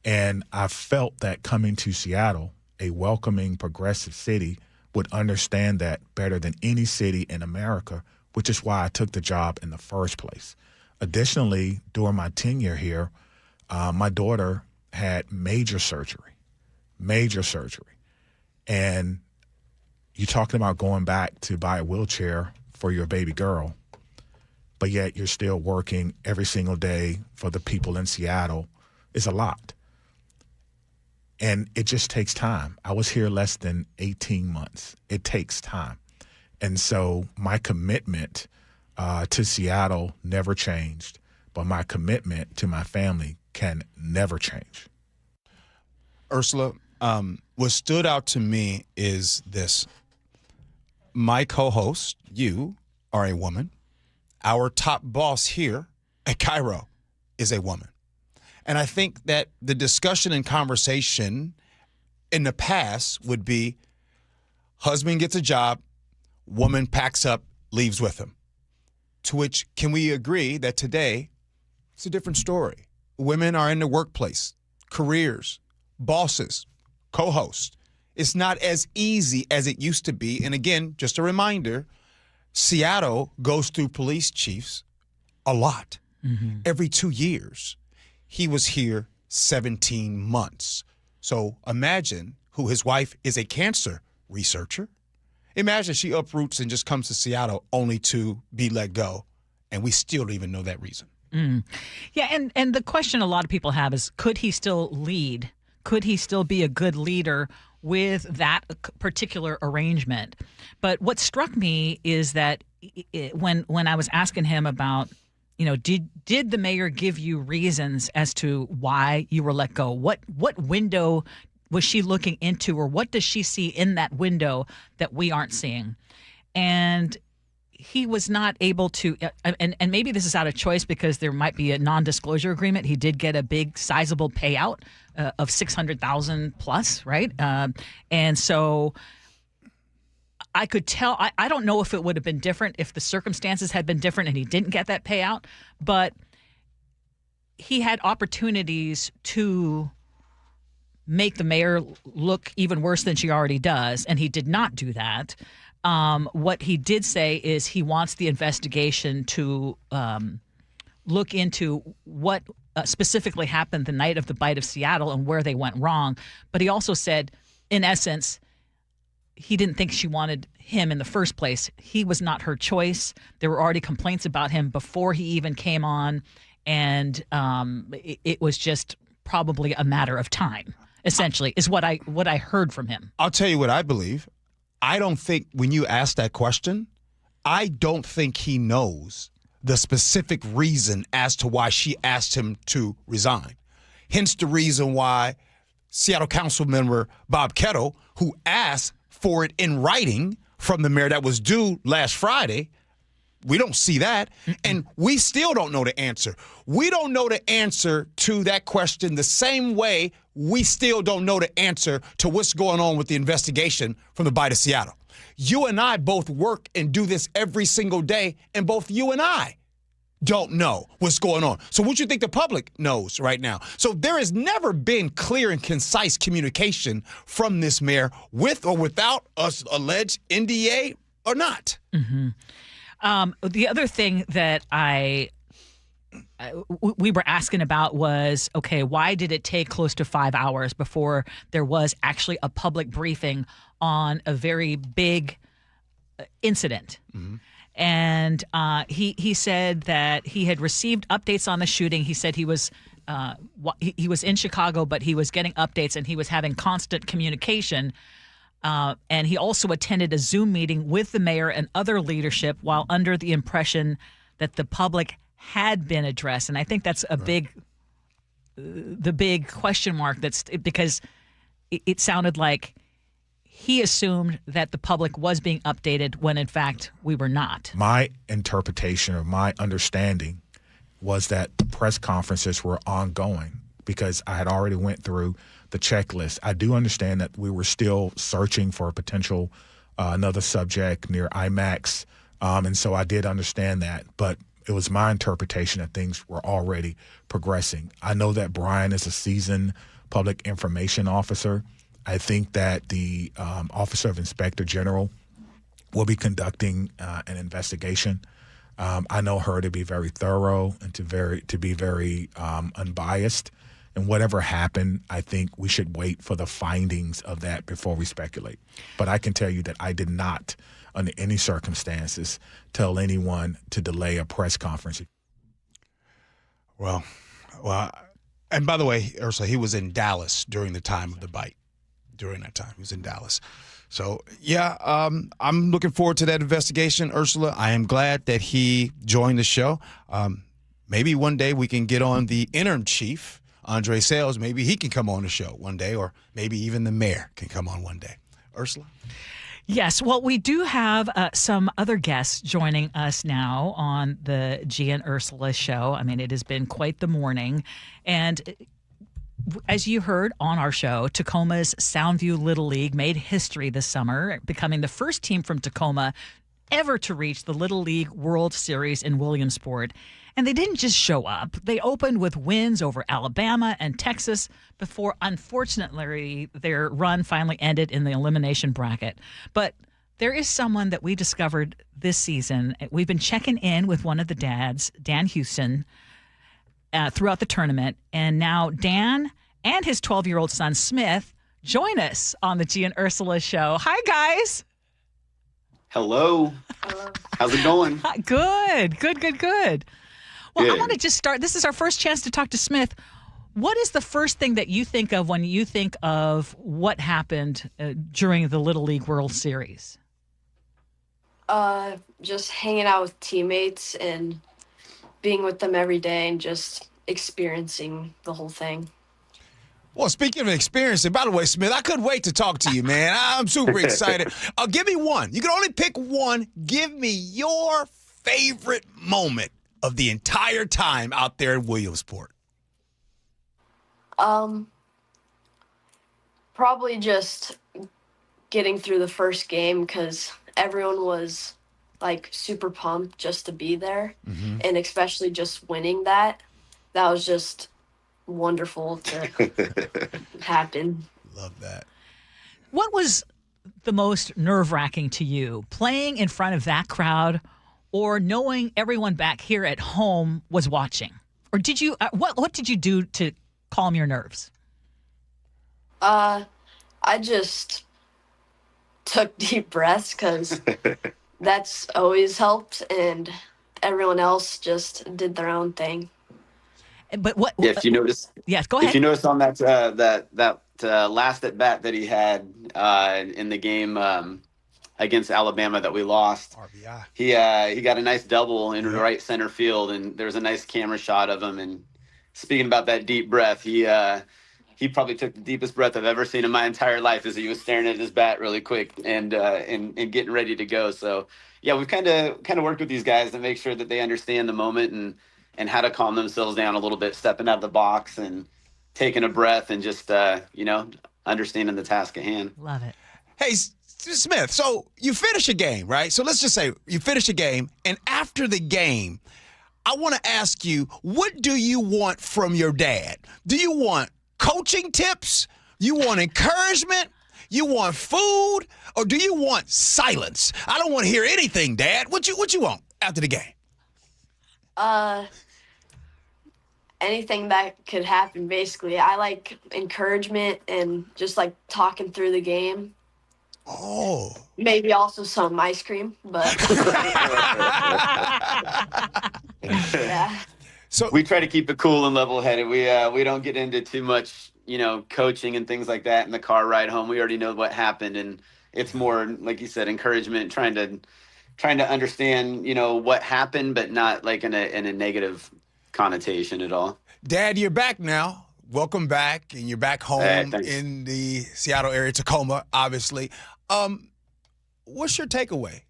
And I felt that coming to Seattle, a welcoming, progressive city, would understand that better than any city in America, which is why I took the job in the first place. Additionally, during my tenure here, my daughter had major surgery. And you're talking about going back to buy a wheelchair for your baby girl, but yet you're still working every single day for the people in Seattle. Is a lot. And it just takes time. I was here less than 18 months. It takes time. And so my commitment to Seattle never changed, but my commitment to my family can never change. Ursula, what stood out to me is this. My co-host, you are a woman. Our top boss here at KIRO is a woman. And I think that the discussion and conversation in the past would be husband gets a job, woman packs up, leaves with him. To which, can we agree that today it's a different story? Women are in the workplace, careers, bosses, co-hosts. It's not as easy as it used to be. And again, just a reminder, Seattle goes through police chiefs a lot. Mm-hmm. Every 2 years. He was here 17 months. So imagine who his wife is a cancer researcher. Imagine she uproots and just comes to Seattle only to be let go. And we still don't even know that reason. Mm. Yeah, and the question a lot of people have is, could he still lead? Could he still be a good leader with that particular arrangement? But what struck me is that when I was asking him about, did the mayor give you reasons as to why you were let go? What window was she looking into, or what does she see in that window that we aren't seeing? And he was not able to, and maybe this is out of choice because there might be a non-disclosure agreement. He did get a big, sizable payout of $600,000 plus, right? And so I could tell. I don't know if it would have been different if the circumstances had been different and he didn't get that payout, but he had opportunities to make the mayor look even worse than she already does, and he did not do that. What he did say is he wants the investigation to look into what specifically happened the night of the bite of Seattle and where they went wrong. But he also said, in essence, he didn't think she wanted him in the first place. He was not her choice. There were already complaints about him before he even came on, and it was just probably a matter of time, essentially, is what I heard from him. I'll tell you what I believe. I don't think when you ask that question, I don't think he knows the specific reason as to why she asked him to resign. Hence the reason why Seattle Council member Bob Kettle, who asked for it in writing from the mayor that was due last Friday, We don't see that, and we still don't know the answer. We don't know the answer to that question the same way we still don't know the answer to what's going on with the investigation from the Bite of Seattle. You and I both work and do this every single day, and both you and I don't know what's going on. So what do you think the public knows right now? So there has never been clear and concise communication from this mayor, with or without us alleged NDA or not. Mm-hmm. The other thing that we were asking about was, okay, why did it take close to 5 hours before there was actually a public briefing on a very big incident? Mm-hmm. And he said that he had received updates on the shooting. He said he was in Chicago, but he was getting updates and he was having constant communication. And he also attended a Zoom meeting with the mayor and other leadership while under the impression that the public had been addressed. And I think that's a the big question mark. That's because it sounded like he assumed that the public was being updated when, in fact, we were not. My interpretation or my understanding was that the press conferences were ongoing because I had already went through the checklist. I do understand that we were still searching for a potential another subject near IMAX, and so I did understand that. But it was my interpretation that things were already progressing. I know that Brian is a seasoned public information officer. I think that the Officer of Inspector General will be conducting an investigation. I know her to be very thorough and to be very unbiased. And whatever happened, I think we should wait for the findings of that before we speculate. But I can tell you that I did not, under any circumstances, tell anyone to delay a press conference. Well, and by the way, Ursula, he was in Dallas during the time of the bite. During that time, he was in Dallas. So, yeah, I'm looking forward to that investigation, Ursula. I am glad that he joined the show. Maybe one day we can get on the interim chief, Andre Sales. Maybe he can come on the show one day, or maybe even the mayor can come on one day. Ursula? Yes. Well, we do have some other guests joining us now on the Gee and Ursula show. I mean, it has been quite the morning. And as you heard on our show, Tacoma's Soundview Little League made history this summer, becoming the first team from Tacoma ever to reach the Little League World Series in Williamsport. And they didn't just show up. They opened with wins over Alabama and Texas before, unfortunately, their run finally ended in the elimination bracket. But there is someone that we discovered this season. We've been checking in with one of the dads, Dan Houston, throughout the tournament. And now Dan and his 12-year-old son, Smith, join us on the Gee and Ursula show. Hi, guys. Hello. How's it going? Good. Well, I want to just start. This is our first chance to talk to Smith. What is the first thing that you think of when you think of what happened during the Little League World Series? Just hanging out with teammates and being with them every day and just experiencing the whole thing. Well, speaking of experience, and by the way, Smith, I couldn't wait to talk to you, man. I'm super excited. Give me one. You can only pick one. Give me your favorite moment of the entire time out there in Williamsport. Probably just getting through the first game because everyone was like super pumped just to be there, and especially just winning that was just wonderful to happen. Love that. What was the most nerve-wracking to you, playing in front of that crowd or knowing everyone back here at home was watching? Or did you what did you do to calm your nerves? I just took deep breaths because that's always helped, and everyone else just did their own thing. But what? Yeah, if you notice, yes, go ahead. If you notice on that last at bat that he had in the game against Alabama that we lost, RBI. He got a nice double in right center field, and there was a nice camera shot of him. And speaking about that deep breath, he he probably took the deepest breath I've ever seen in my entire life as he was staring at his bat really quick and getting ready to go. So yeah, we've kind of worked with these guys to make sure that they understand the moment and how to calm themselves down a little bit, stepping out of the box and taking a breath and just, understanding the task at hand. Love it. Hey, Smith, so you finish a game, right? So let's just say you finish a game, and after the game, I want to ask you, what do you want from your dad? Do you want coaching tips? You want encouragement? You want food? Or do you want silence? I don't want to hear anything, Dad. What you want after the game? Anything that could happen, basically. I like encouragement and just like talking through the game. Oh. Maybe also some ice cream, but yeah. So we try to keep it cool and level-headed. We don't get into too much, coaching and things like that in the car ride home. We already know what happened, and it's more, like you said, encouragement, trying to understand, what happened, but not like in a negative connotation at all. Dad, you're back now. Welcome back, and you're back home in the Seattle area, Tacoma, obviously. What's your takeaway?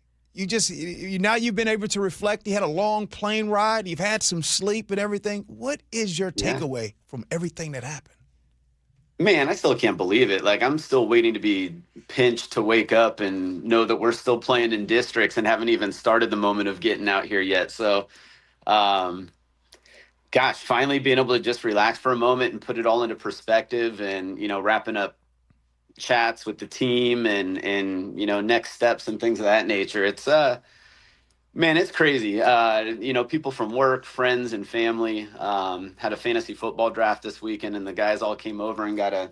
Now you've been able to reflect. You had a long plane ride. You've had some sleep and everything. What is your takeaway from everything that happened? Man, I still can't believe it. Like, I'm still waiting to be pinched to wake up and know that we're still playing in districts and haven't even started the moment of getting out here yet. So, finally being able to just relax for a moment and put it all into perspective and, wrapping up chats with the team and next steps and things of that nature. It's man, it's crazy. People from work, friends and family had a fantasy football draft this weekend, and the guys all came over and got a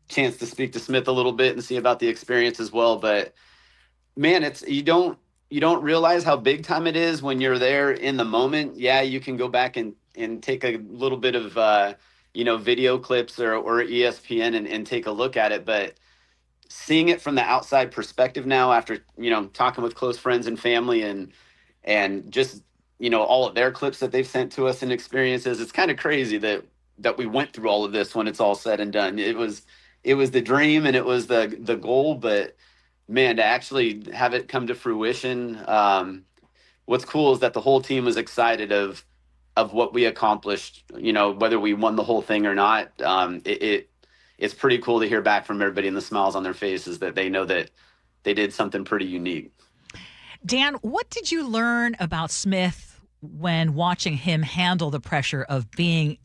chance to speak to Smith a little bit and see about the experience as well. But man, it's you don't realize how big time it is when you're there in the moment. Yeah, you can go back and take a little bit of video clips or ESPN and take a look at it, but seeing it from the outside perspective now after, talking with close friends and family and just, all of their clips that they've sent to us and experiences, it's kind of crazy that we went through all of this when it's all said and done. It was the dream and it was the goal, but man, to actually have it come to fruition, what's cool is that the whole team was excited of what we accomplished, whether we won the whole thing or not. It's pretty cool to hear back from everybody and the smiles on their faces that they know that they did something pretty unique. Dan, what did you learn about Smith when watching him handle the pressure of being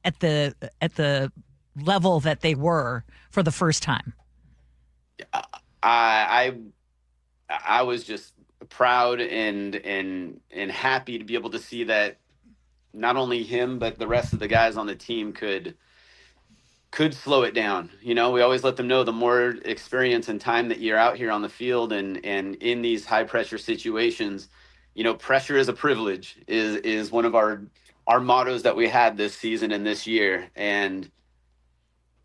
at the level that they were for the first time? I was just proud and happy to be able to see that not only him but the rest of the guys on the team could slow it down. We always let them know the more experience and time that you're out here on the field and in these high pressure situations, pressure is a privilege is one of our mottos that we had this season and this year. And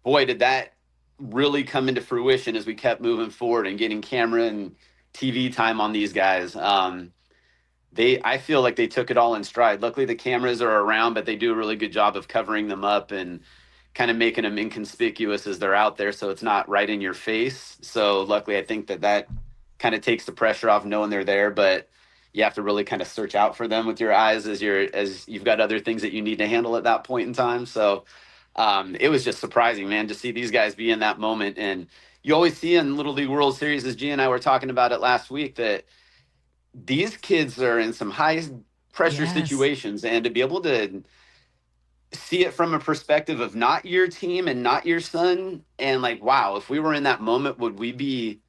boy, did that really come into fruition as we kept moving forward and getting camera and TV time on these guys. I feel like they took it all in stride. Luckily the cameras are around, but they do a really good job of covering them up and kind of making them inconspicuous as they're out there, so it's not right in your face. So luckily I think that kind of takes the pressure off knowing they're there, but you have to really kind of search out for them with your eyes as you've got other things that you need to handle at that point in time. So it was just surprising, man, to see these guys be in that moment. And you always see in Little League World Series, as Gee and I were talking about it last week, that these kids are in some high pressure situations, and to be able to see it from a perspective of not your team and not your son, and like, wow, if we were in that moment, would we be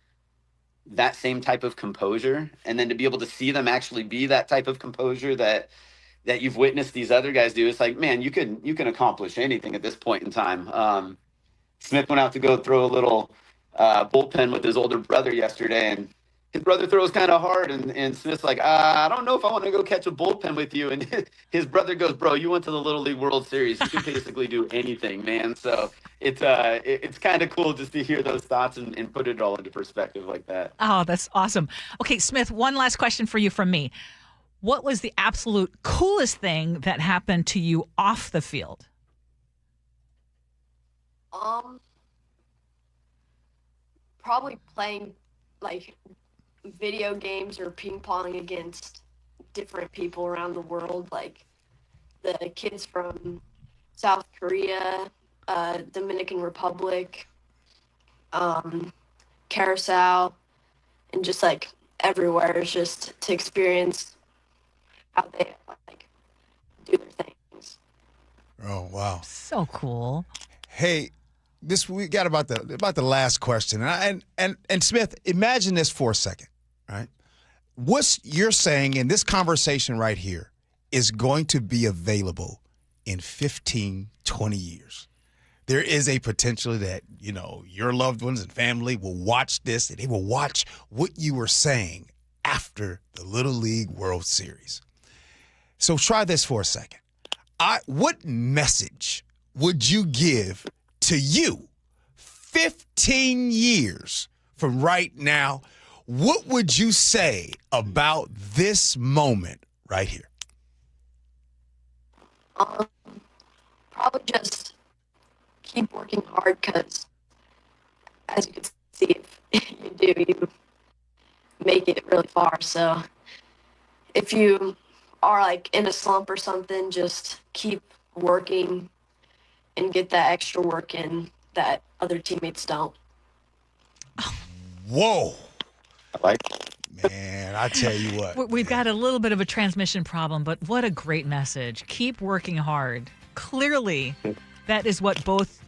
that same type of composure? And then to be able to see them actually be that type of composure that you've witnessed these other guys do, it's like, man, you can accomplish anything at this point in time. Smith went out to go throw a little bullpen with his older brother yesterday, and his brother throws kind of hard, and Smith's like, I don't know if I want to go catch a bullpen with you. And his brother goes, bro, you went to the Little League World Series. You can basically do anything, man. So it's kind of cool just to hear those thoughts and put it all into perspective like that. Oh, that's awesome. Okay, Smith, one last question for you from me. What was the absolute coolest thing that happened to you off the field? Probably playing like video games or ping pong against different people around the world, like the kids from South Korea, Dominican Republic, Curacao, and just like everywhere. It's just to experience how they like do their things. Oh, wow. So cool. Hey, we got about the last question. And Smith, imagine this for a second, right? What you're saying in this conversation right here is going to be available in 15, 20 years. There is a potential that, your loved ones and family will watch this, and they will watch what you were saying after the Little League World Series. So try this for a second. What message would you give to you 15 years from right now? What would you say about this moment right here? Probably just keep working hard, because as you can see, if you do, you make it really far. So if you are like in a slump or something, just keep working and get that extra work in that other teammates don't. Whoa. Man, I tell you what. We've got a little bit of a transmission problem, but what a great message. Keep working hard. Clearly, that is what both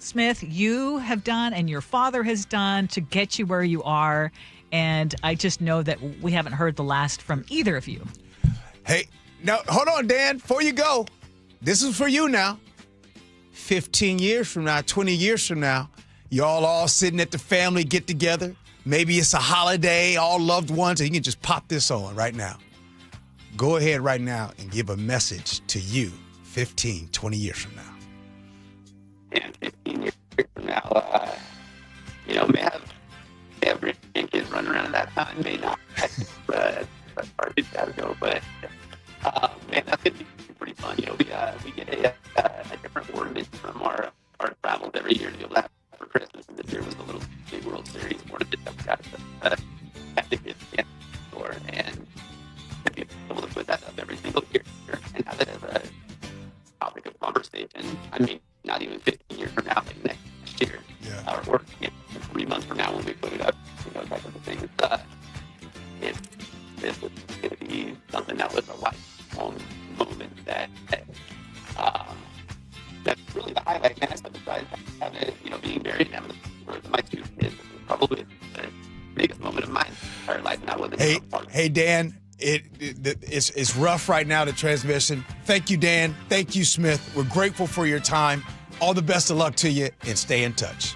Smith, you have done, and your father has done to get you where you are. And I just know that we haven't heard the last from either of you. Hey, now, hold on, Dan. Before you go, this is for you now. 15 years from now, 20 years from now, y'all all sitting at the family get-together. Maybe it's a holiday, all loved ones, and you can just pop this on right now. Go ahead right now and give a message to you 15, 20 years from now. And 15 years from now, may have grandkids running around at that time, may not. But that's hard to go. But man, that's gonna be pretty fun. We get a different ornament from our travels every year to be able to have for Christmas. And this year was the Little League World Series ornament that we got at the kids' store, and to be able to put that up every single year and have it as a topic of conversation. I mean, not even 15 years from now, like next year, or 3 months from now when we put it up, type of a thing. This was going to be something that was a lifelong moment that's really the highlight, man. Besides having it, being married and having my two kids, was probably the biggest moment of my entire life. And I wasn't. Hey, Dan. It's rough right now, the transmission. Thank you, Dan. Thank you, Smith. We're grateful for your time. All the best of luck to you, and stay in touch.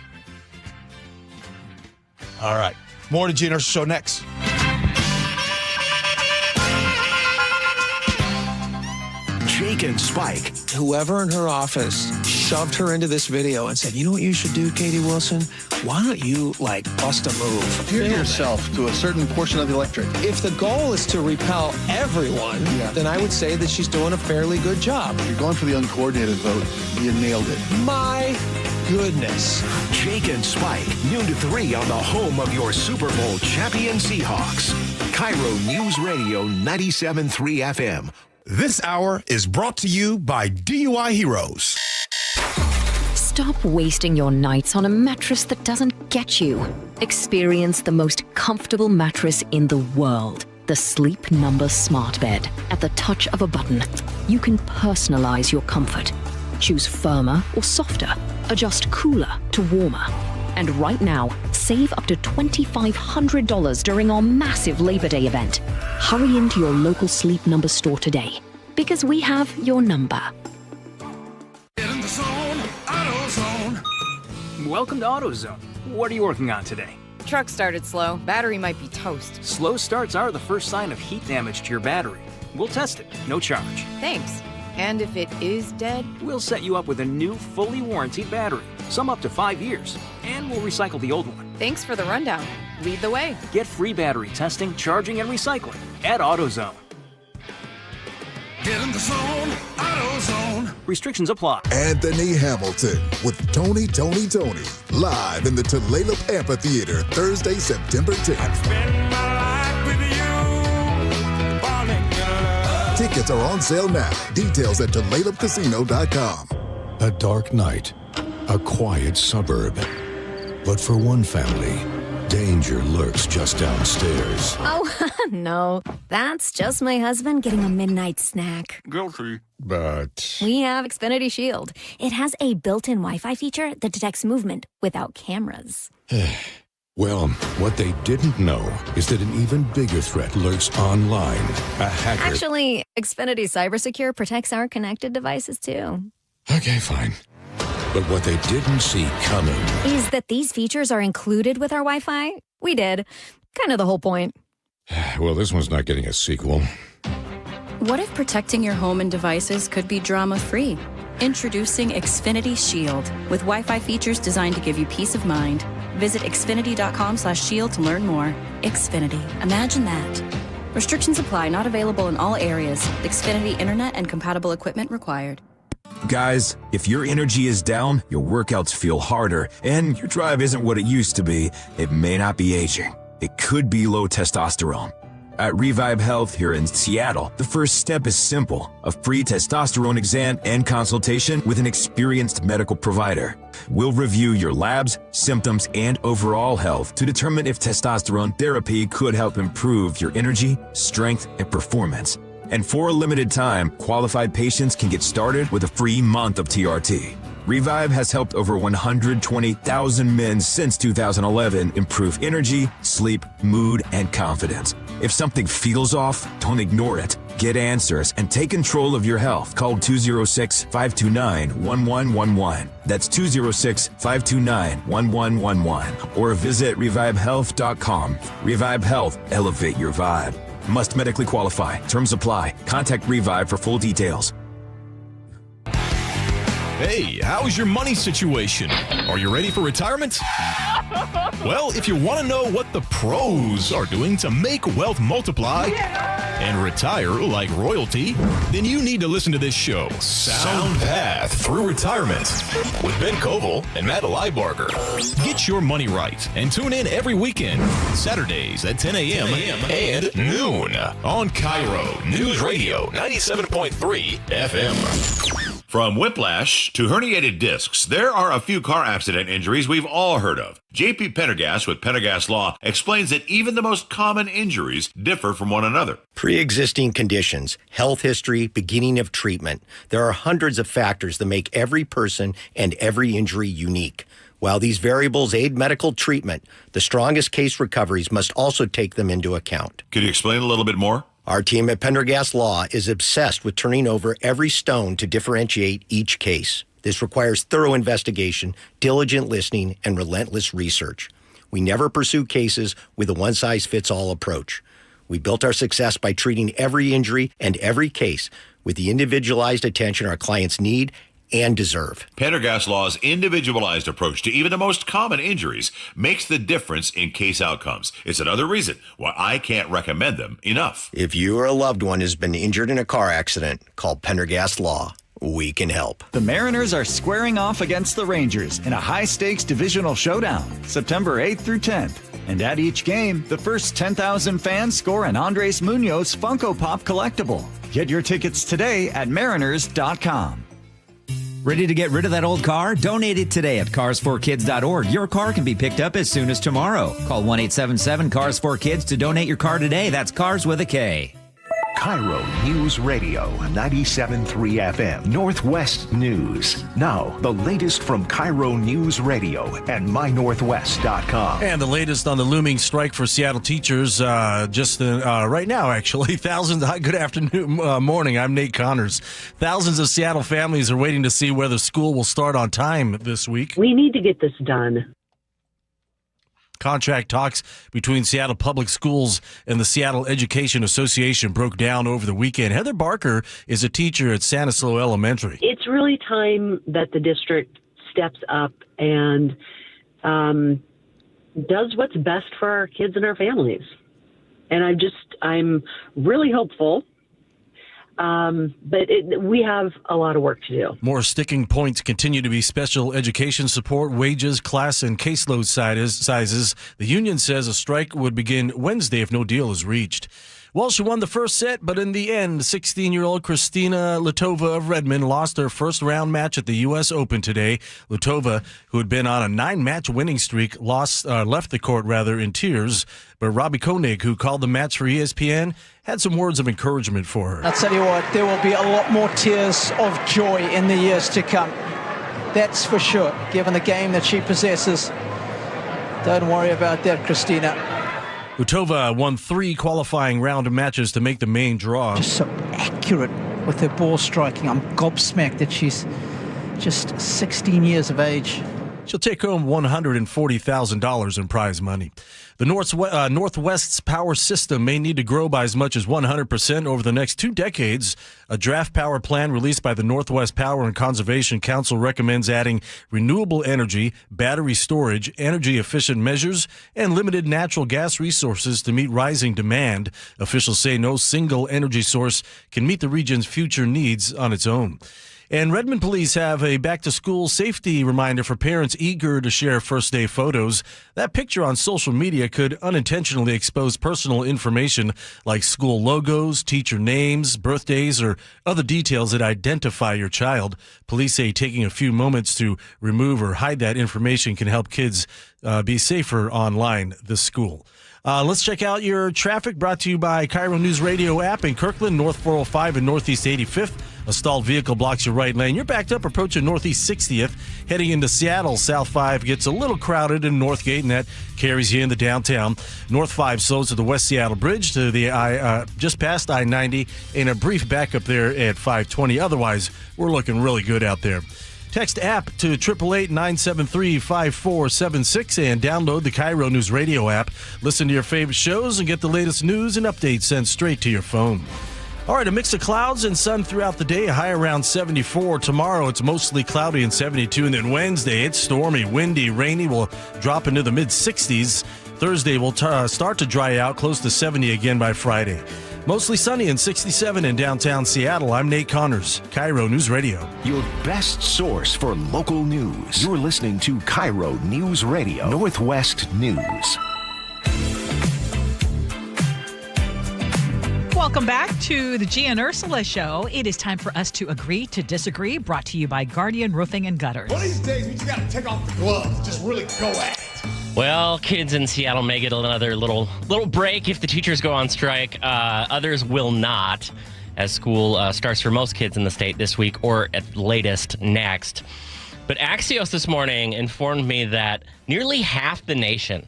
All right. More to Gee and Ursula Show next. Jake and Spike. Whoever in her office shoved her into this video and said, you know what you should do, Katie Wilson? Why don't you, bust a move? Adhere yourself to a certain portion of the electorate. If the goal is to repel everyone, then I would say that she's doing a fairly good job. You're going for the uncoordinated vote. You nailed it. My goodness. Jake and Spike, noon to 3 on the home of your Super Bowl champion Seahawks. KIRO Newsradio 97.3 FM. This hour is brought to you by DUI Heroes. Stop wasting your nights on a mattress that doesn't get you. Experience the most comfortable mattress in the world. The Sleep Number Smart Bed. At the touch of a button, you can personalize your comfort. Choose firmer or softer. Adjust cooler to warmer. And right now, save up to $2,500 during our massive Labor Day event. Hurry into your local Sleep Number store today, because we have your number. Get in the zone, AutoZone. Welcome to AutoZone. What are you working on today? Truck started slow. Battery might be toast. Slow starts are the first sign of heat damage to your battery. We'll test it, no charge. Thanks. And if it is dead? We'll set you up with a new, fully warranted battery, some up to 5 years, and we'll recycle the old one. Thanks for the rundown. Lead the way. Get free battery testing, charging, and recycling at AutoZone. Get in the zone, AutoZone. Restrictions apply. Anthony Hamilton with Tony, live in the Tulalip Amphitheater, Thursday, September 10th. Tickets are on sale now. Details at TulalipCasino.com. A dark night, a quiet suburb. But for one family, danger lurks just downstairs. Oh, no. That's just my husband getting a midnight snack. Guilty. But We have Xfinity Shield. It has a built-in Wi-Fi feature that detects movement without cameras. well, what they didn't know is that an even bigger threat lurks online. A hacker. Actually, Xfinity Cybersecure protects our connected devices, too. Okay, fine. But what they didn't see coming Is that these features are included with our Wi-Fi? We did. Kind of the whole point. Well, this one's not getting a sequel. What if protecting your home and devices could be drama-free? Introducing Xfinity Shield with Wi-Fi features designed to give you peace of mind. Visit xfinity.com/shield to learn more. Xfinity. Imagine that. Restrictions apply. Not available in all areas. Xfinity Internet and compatible equipment required. Guys, if your energy is down, your workouts feel harder, and your drive isn't what it used to be, it may not be aging. It could be low testosterone. At Revive Health here in Seattle, the first step is simple: a free testosterone exam and consultation with an experienced medical provider. We'll review your labs, symptoms, and overall health to determine if testosterone therapy could help improve your energy, strength, and performance. And for a limited time, qualified patients can get started with a free month of TRT. Revive has helped over 120,000 men since 2011 improve energy, sleep, mood, and confidence. If something feels off, don't ignore it. Get answers and take control of your health. Call 206-529-1111. That's 206-529-1111. Or visit revivehealth.com. Revive Health. Elevate your vibe. Must medically qualify. Terms apply. Contact Revive for full details. Hey, how's your money situation? Are you ready for retirement? Well, if you want to know what the pros are doing to make wealth multiply and retire like royalty, then you need to listen to this show, Sound Path Through Retirement, with Ben Koval and Matt Leibarger. Get your money right and tune in every weekend, Saturdays at 10 a.m. and noon on KIRO Newsradio 97.3 FM. From whiplash to herniated discs, there are a few car accident injuries we've all heard of. JP Pendergast with Pendergast Law explains that even the most common injuries differ from one another. Pre-existing conditions, health history, beginning of treatment. There are hundreds of factors that make every person and every injury unique. While these variables aid medical treatment, the strongest case recoveries must also take them into account. Could you explain a little bit more? Our team at Pendergast Law is obsessed with turning over every stone to differentiate each case. This requires thorough investigation, diligent listening, and relentless research. We never pursue cases with a one-size-fits-all approach. We built our success by treating every injury and every case with the individualized attention our clients need and deserve. Pendergast Law's individualized approach to even the most common injuries makes the difference in case outcomes. It's another reason why I can't recommend them enough. If you or a loved one has been injured in a car accident, call Pendergast Law. We can help. The Mariners are squaring off against the Rangers in a high-stakes divisional showdown, September 8th through 10th. And at each game, the first 10,000 fans score an Andres Munoz Funko Pop collectible. Get your tickets today at mariners.com. Ready to get rid of that old car? Donate it today at carsforkids.org. Your car can be picked up as soon as tomorrow. Call 1-877-CARS4KIDS to donate your car today. That's Cars with a K. KIRO News Radio 97.3 FM Northwest News. Now, the latest from KIRO News Radio and mynorthwest.com. And the latest on the looming strike for Seattle teachers right now, actually. Good afternoon, morning. I'm Nate Connors. Thousands of Seattle families are waiting to see whether school will start on time this week. We need to get this done. Contract talks between Seattle Public Schools and the Seattle Education Association broke down over the weekend. Heather Barker is a teacher at Stanislaus Elementary. It's really time that the district steps up and does what's best for our kids and our families. And I'm really hopeful. But we have a lot of work to do. More sticking points continue to be special education support, wages, class, and caseload sizes. The union says a strike would begin Wednesday if no deal is reached. Well, she won the first set, but in the end, 16-year-old Kristina Litova of Redmond lost her first-round match at the U.S. Open today. Litova, who had been on a 9-match winning streak, left the court in tears. But Robbie Koenig, who called the match for ESPN, had some words of encouragement for her. I'll tell you what, there will be a lot more tears of joy in the years to come. That's for sure, given the game that she possesses. Don't worry about that, Kristina. Litova won 3 qualifying round matches to make the main draw. Just so accurate with her ball striking. I'm gobsmacked that she's just 16 years of age. She'll take home $140,000 in prize money. The Northwest's power system may need to grow by as much as 100% over the next 2 decades. A draft power plan released by the Northwest Power and Conservation Council recommends adding renewable energy, battery storage, energy-efficient measures, and limited natural gas resources to meet rising demand. Officials say no single energy source can meet the region's future needs on its own. And Redmond police have a back-to-school safety reminder for parents eager to share first-day photos. That picture on social media could unintentionally expose personal information like school logos, teacher names, birthdays, or other details that identify your child. Police say taking a few moments to remove or hide that information can help kids be safer online this school. Let's check out your traffic, brought to you by KIRO Newsradio App in Kirkland, North 405 and Northeast 85th. A stalled vehicle blocks your right lane. You're backed up approaching Northeast 60th. Heading into Seattle, South 5 gets a little crowded in Northgate, and that carries you into downtown. North 5 slows to the West Seattle Bridge to the just past I-90, and a brief backup there at 520. Otherwise, we're looking really good out there. Text app to 888-973-5476 and download the KIRO News Radio app. Listen to your favorite shows and get the latest news and updates sent straight to your phone. All right, a mix of clouds and sun throughout the day, a high around 74. Tomorrow, it's mostly cloudy and 72. And then Wednesday, it's stormy, windy, rainy. Will drop into the mid-60s. Thursday will start to dry out, close to 70 again by Friday. Mostly sunny and 67 in downtown Seattle. I'm Nate Connors, KIRO News Radio. Your best source for local news. You're listening to KIRO News Radio, Northwest News. Welcome back to the Gee and Ursula Show. It is time for us to agree to disagree, brought to you by Guardian Roofing and Gutters. One of these days, we just got to take off the gloves, just really go at it. Well, kids in Seattle may get another little break if the teachers go on strike. Others will not, as school starts for most kids in the state this week or at latest next. But Axios this morning informed me that nearly half the nation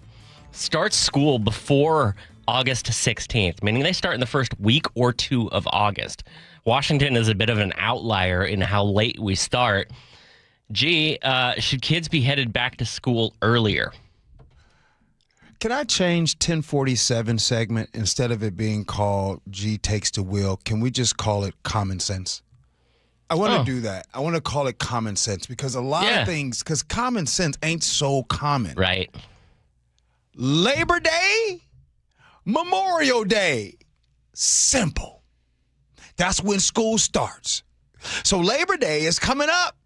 starts school before August 16th, meaning they start in the first week or 2 of August. Washington is a bit of an outlier in how late we start. Gee, should kids be headed back to school earlier? Can I change 1047 segment, instead of it being called G Takes the Wheel? Can we just call it common sense? I want to do that. I want to call it common sense because a lot of things, because common sense ain't so common. Right. Labor Day, Memorial Day, simple. That's when school starts. So Labor Day is coming up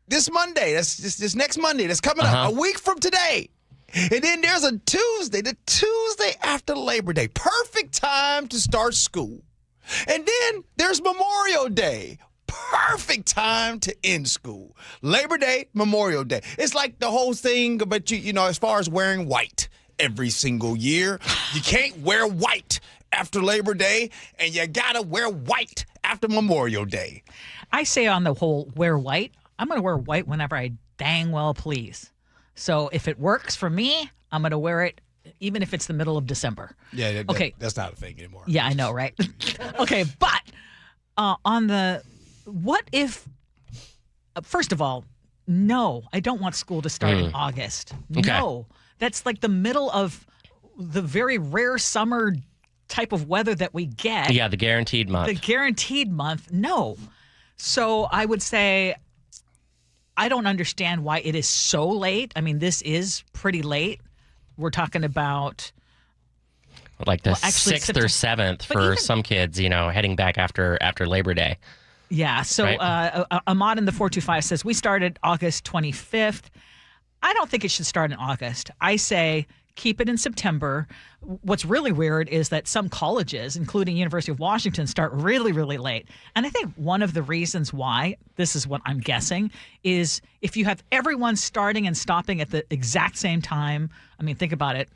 this Monday. That's this next Monday. That's coming up a week from today. And then there's a Tuesday, the Tuesday after Labor Day. Perfect time to start school. And then there's Memorial Day. Perfect time to end school. Labor Day, Memorial Day. It's like the whole thing about, you know, as far as wearing white every single year. You can't wear white after Labor Day, and you gotta wear white after Memorial Day. I say on the whole, wear white. I'm going to wear white whenever I dang well please. So if it works for me, I'm going to wear it even if it's the middle of December. Yeah, okay. That's not a thing anymore. Yeah, I know, right? Okay, but on the what if, first of all, no, I don't want school to start in August. Okay. No, that's like the middle of the very rare summer type of weather that we get. Yeah, the guaranteed month. The guaranteed month, no. So I would say, I don't understand why it is so late. I mean, this is pretty late. We're talking about like the 6th or 7th for some kids, heading back after Labor Day. Yeah. So Right. Ahmad in the 425 says, we started August 25th. I don't think it should start in August. I say keep it in September. What's really weird is that some colleges, including University of Washington, start really, really late. And I think one of the reasons why, this is what I'm guessing, is if you have everyone starting and stopping at the exact same time, I mean, think about it,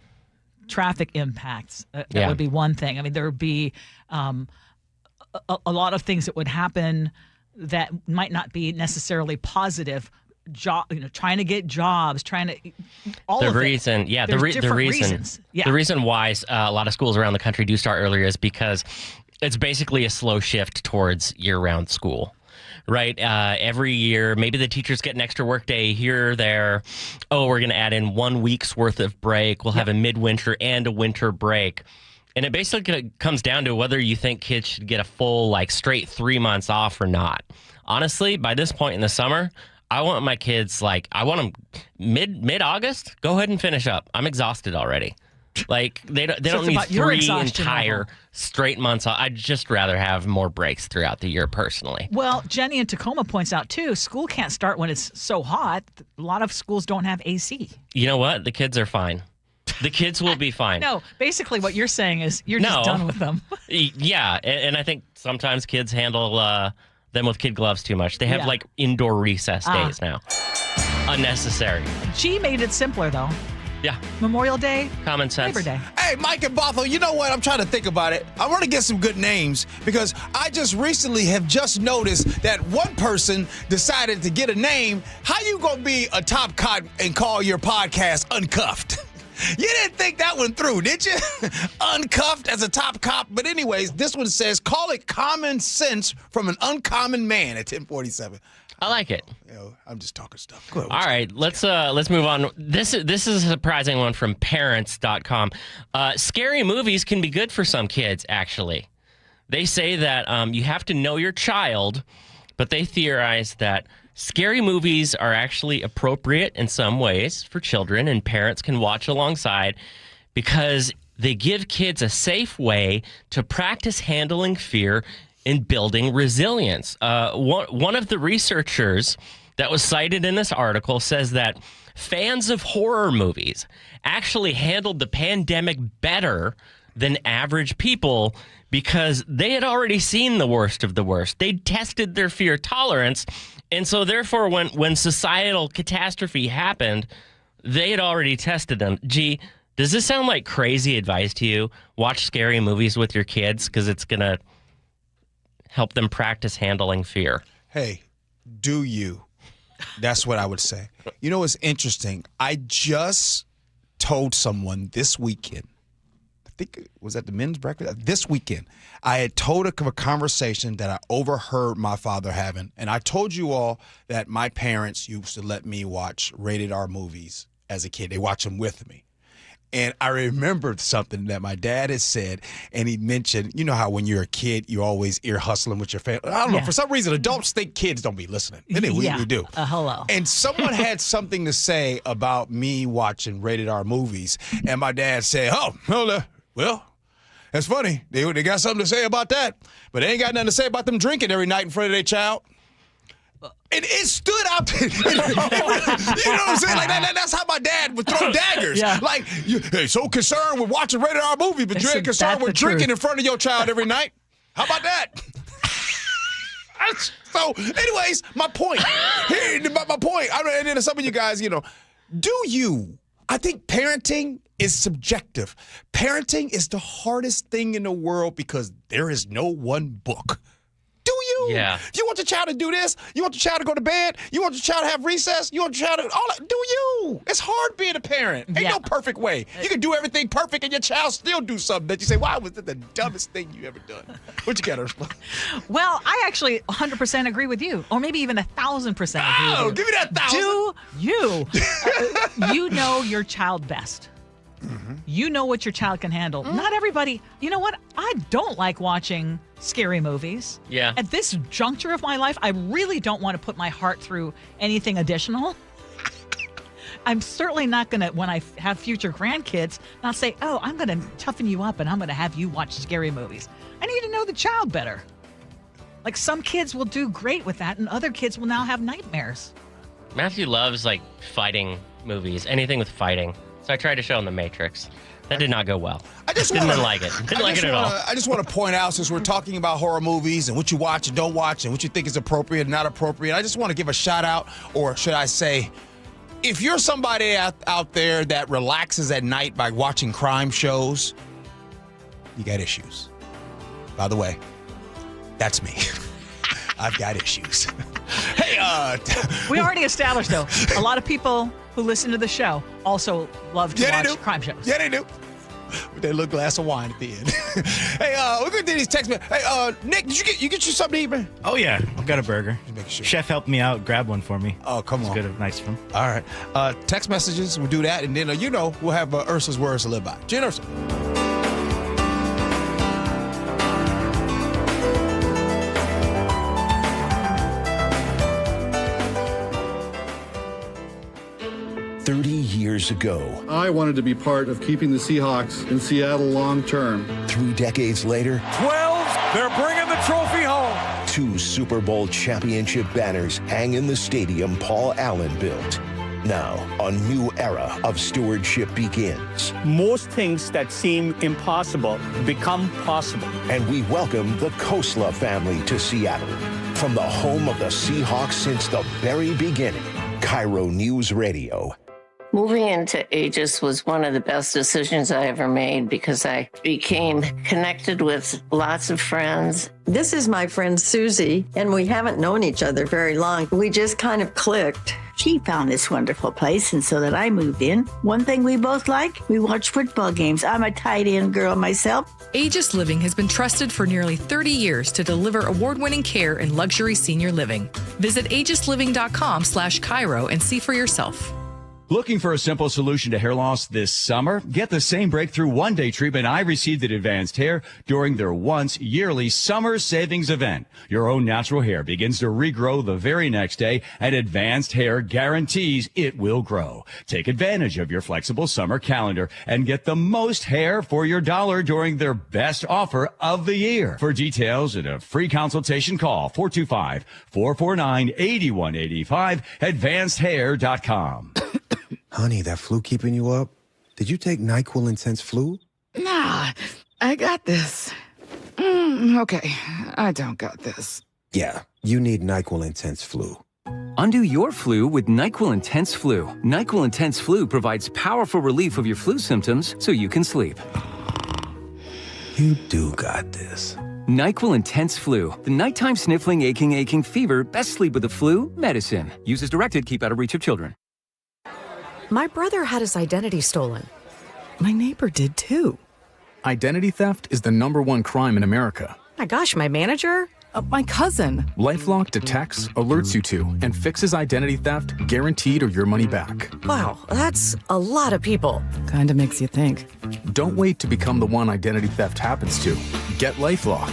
traffic impacts. That would be one thing. I mean, there would be a lot of things that would happen that might not be necessarily positive. Trying to get jobs, all of it. The reason why a lot of schools around the country do start earlier is because it's basically a slow shift towards year-round school, right? Every year, maybe the teachers get an extra work day here or there. Oh, we're going to add in 1 week's worth of break. We'll have a midwinter and a winter break. And it basically comes down to whether you think kids should get a full, straight 3 months off or not. Honestly, by this point in the summer, I want my kids, I want them mid-August, go ahead and finish up. I'm exhausted already. They don't need 3 entire straight months off. I'd just rather have more breaks throughout the year personally. Well, Jenny in Tacoma points out, too, school can't start when it's so hot. A lot of schools don't have AC. You know what? The kids are fine. The kids will be fine. No, basically what you're saying is you're just done with them. Yeah, and I think sometimes kids handle them with kid gloves too much. They have indoor recess days now. Unnecessary. G made it simpler though. Yeah. Memorial Day. Common sense. Labor Day. Hey, Mike and Bothell, you know what? I'm trying to think about it. I want to get some good names because I just recently have just noticed that one person decided to get a name. How you going to be a top cop and call your podcast Uncuffed? You didn't think that one through, did you? Uncuffed as a top cop. But anyways, this one says, call it common sense from an uncommon man at 1047. I like it. I'm just talking stuff. Go ahead, all right, let's move on. This is a surprising one from parents.com. Scary movies can be good for some kids, actually. They say that you have to know your child, but they theorize that scary movies are actually appropriate in some ways for children, and parents can watch alongside because they give kids a safe way to practice handling fear and building resilience. One of the researchers that was cited in this article says that fans of horror movies actually handled the pandemic better than average people because they had already seen the worst of the worst. They'd tested their fear tolerance. And so therefore, when societal catastrophe happened, they had already tested them. Gee, does this sound like crazy advice to you? Watch scary movies with your kids because it's going to help them practice handling fear. Hey, do you? That's what I would say. You know what's interesting? I just told someone this weekend, I think it was at the men's breakfast, this weekend, I had told a conversation that I overheard my father having, and I told you all that my parents used to let me watch rated R movies as a kid. They watch them with me. And I remembered something that my dad had said, and he mentioned, you know how when you're a kid, you always ear hustling with your family. I don't know, for some reason, adults think kids don't be listening. Anyway, we do. Hello. And someone had something to say about me watching rated R movies, and my dad said, well, that's funny. They got something to say about that, but they ain't got nothing to say about them drinking every night in front of their child. And it stood out. You know what I'm saying? Like that's how my dad would throw daggers. Yeah. Like, you're so concerned with watching rated R movie, but you ain't concerned with drinking in front of your child every night. How about that? So, anyways, my point. My point. And then some of you guys, I think parenting is subjective. Parenting is the hardest thing in the world because there is no one book. Do you? Yeah. You want your child to do this? You want your child to go to bed? You want your child to have recess? You want your child to all that? Do you? It's hard being a parent. Ain't no perfect way. You can do everything perfect and your child still do something that you say, why was that the dumbest thing you ever done? What you got, Ursula? Well, I actually 100% agree with you, or maybe even 1,000% agree with you. Give me that 1,000. Do you? You know your child best. Mm-hmm. You know what your child can handle. Mm-hmm. Not everybody. You know what? I don't like watching scary movies. Yeah. At this juncture of my life, I really don't want to put my heart through anything additional. I'm certainly not going to, when I have future grandkids, not say, oh, I'm going to toughen you up and I'm going to have you watch scary movies. I need to know the child better. Like some kids will do great with that and other kids will now have nightmares. Matthew loves like fighting movies, anything with fighting. So I tried to show him The Matrix. That did not go well. I just didn't like it. Didn't like it at all. I just want to point out, since we're talking about horror movies and what you watch and don't watch and what you think is appropriate and not appropriate, I just want to give a shout out, or should I say, if you're somebody out there that relaxes at night by watching crime shows, you got issues. By the way, that's me. I've got issues. Hey, we already established, though, a lot of people who listen to the show also love to watch crime shows. Yeah, they do. With that little glass of wine at the end. Hey, we're going to do these text messages. Hey, Nick, did you get you something to eat, man? Oh, yeah. I've got a burger. Sure. Chef helped me out, grab one for me. Oh, come on. It's good, nice of him. All right. Text messages, we'll do that. And then, we'll have Ursula's words to live by. Gee Ursula. Years ago, I wanted to be part of keeping the Seahawks in Seattle long term. 3 decades later, 12, they're bringing the trophy home. 2 Super Bowl championship banners hang in the stadium Paul Allen built. Now, a new era of stewardship begins. Most things that seem impossible become possible. And we welcome the Khosla family to Seattle. From the home of the Seahawks since the very beginning, KIRO Newsradio. Moving into Aegis was one of the best decisions I ever made because I became connected with lots of friends. This is my friend Susie, and we haven't known each other very long. We just kind of clicked. She found this wonderful place, and so that I moved in. One thing we both like, we watch football games. I'm a tight end girl myself. Aegis Living has been trusted for nearly 30 years to deliver award-winning care in luxury senior living. Visit aegisliving.com/KIRO and see for yourself. Looking for a simple solution to hair loss this summer? Get the same breakthrough one-day treatment I received at Advanced Hair during their once-yearly summer savings event. Your own natural hair begins to regrow the very next day, and Advanced Hair guarantees it will grow. Take advantage of your flexible summer calendar and get the most hair for your dollar during their best offer of the year. For details and a free consultation, call 425-449-8185, advancedhair.com. Honey, that flu keeping you up? Did you take NyQuil Intense Flu? Nah, I got this. Okay, I don't got this. Yeah, you need NyQuil Intense Flu. Undo your flu with NyQuil Intense Flu. NyQuil Intense Flu provides powerful relief of your flu symptoms so you can sleep. You do got this. NyQuil Intense Flu. The nighttime sniffling, aching fever. Best sleep with the flu medicine. Use as directed. Keep out of reach of children. My brother had his identity stolen. My neighbor did too. Identity theft is the #1 crime in America. My gosh, my manager? My cousin. LifeLock detects, alerts you to, and fixes identity theft guaranteed or your money back. Wow, that's a lot of people. Kinda makes you think. Don't wait to become the one identity theft happens to. Get LifeLock.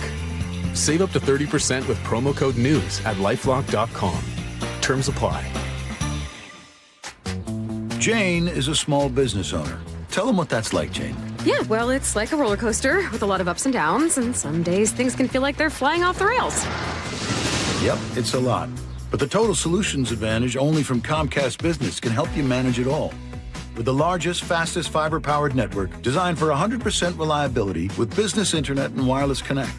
Save up to 30% with promo code NEWS at lifelock.com. Terms apply. Jane is a small business owner. Tell them what that's like, Jane. Yeah, well, it's like a roller coaster with a lot of ups and downs, and some days things can feel like they're flying off the rails. Yep, it's a lot. But the Total Solutions Advantage only from Comcast Business can help you manage it all. With the largest, fastest fiber-powered network designed for 100% reliability with business internet and wireless connect.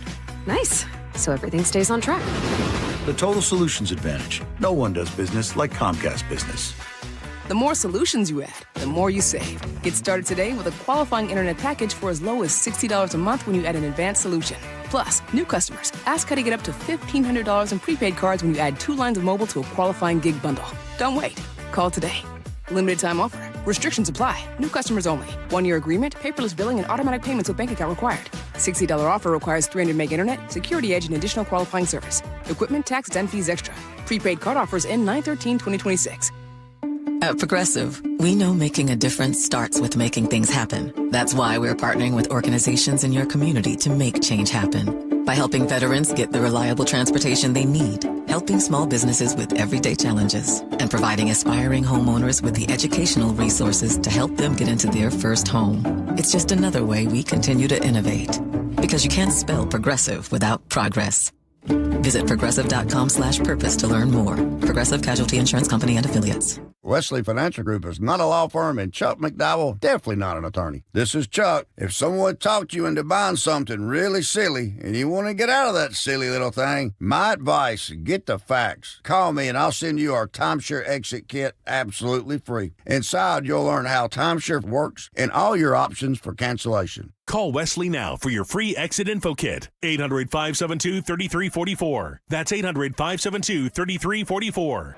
Nice. So everything stays on track. The Total Solutions Advantage. No one does business like Comcast Business. The more solutions you add, the more you save. Get started today with a qualifying internet package for as low as $60 a month when you add an advanced solution. Plus, new customers, ask how to get up to $1,500 in prepaid cards when you add 2 lines of mobile to a qualifying gig bundle. Don't wait. Call today. Limited time offer. Restrictions apply. New customers only. 1-year agreement, paperless billing, and automatic payments with bank account required. $60 offer requires 300 meg internet, security edge, and additional qualifying service. Equipment, taxes, and fees extra. Prepaid card offers end 9/13/2026. At Progressive, we know making a difference starts with making things happen. That's why we're partnering with organizations in your community to make change happen. By helping veterans get the reliable transportation they need, helping small businesses with everyday challenges and providing aspiring homeowners with the educational resources to help them get into their first home. It's just another way we continue to innovate. Because you can't spell progressive without progress. Visit progressive.com/purpose to learn more. Progressive Casualty Insurance Company and Affiliates. Wesley Financial Group is not a law firm, and Chuck McDowell definitely not an attorney. This is Chuck. If someone talked you into buying something really silly and you want to get out of that silly little thing, my advice, get the facts. Call me and I'll send you our timeshare exit kit absolutely free. Inside, you'll learn how timeshare works and all your options for cancellation. Call Wesley now for your free exit info kit. 800-572-3344. That's 800-572-3344.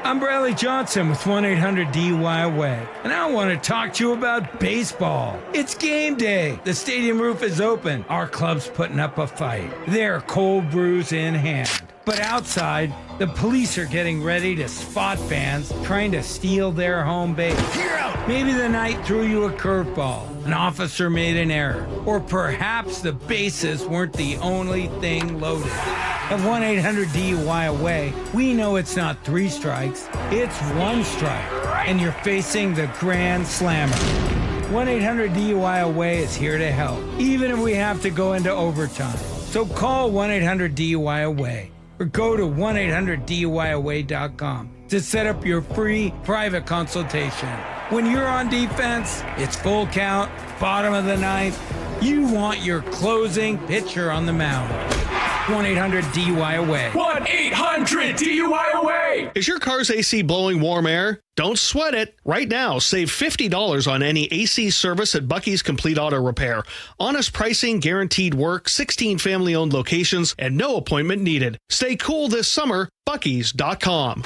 I'm Bradley Johnson with 1-800-DUI-AWAY, and I want to talk to you about baseball. It's game day. The stadium roof is open. Our club's putting up a fight. They're cold brews in hand. But outside, the police are getting ready to spot fans trying to steal their home base. Maybe the night threw you a curveball. An officer made an error. Or perhaps the bases weren't the only thing loaded. At 1-800-DUI-AWAY, we know it's not 3 strikes, it's 1 strike. And you're facing the Grand Slammer. 1-800-DUI-AWAY is here to help, even if we have to go into overtime. So call 1-800-DUI-AWAY or go to 1-800-DUI-AWAY.com to set up your free private consultation. When you're on defense, it's full count, bottom of the ninth. You want your closing pitcher on the mound. 1-800-DUI-AWAY. 1-800-DUI-AWAY. Is your car's AC blowing warm air? Don't sweat it. Right now, save $50 on any AC service at Bucky's Complete Auto Repair. Honest pricing, guaranteed work, 16 family-owned locations, and no appointment needed. Stay cool this summer. Buckys.com.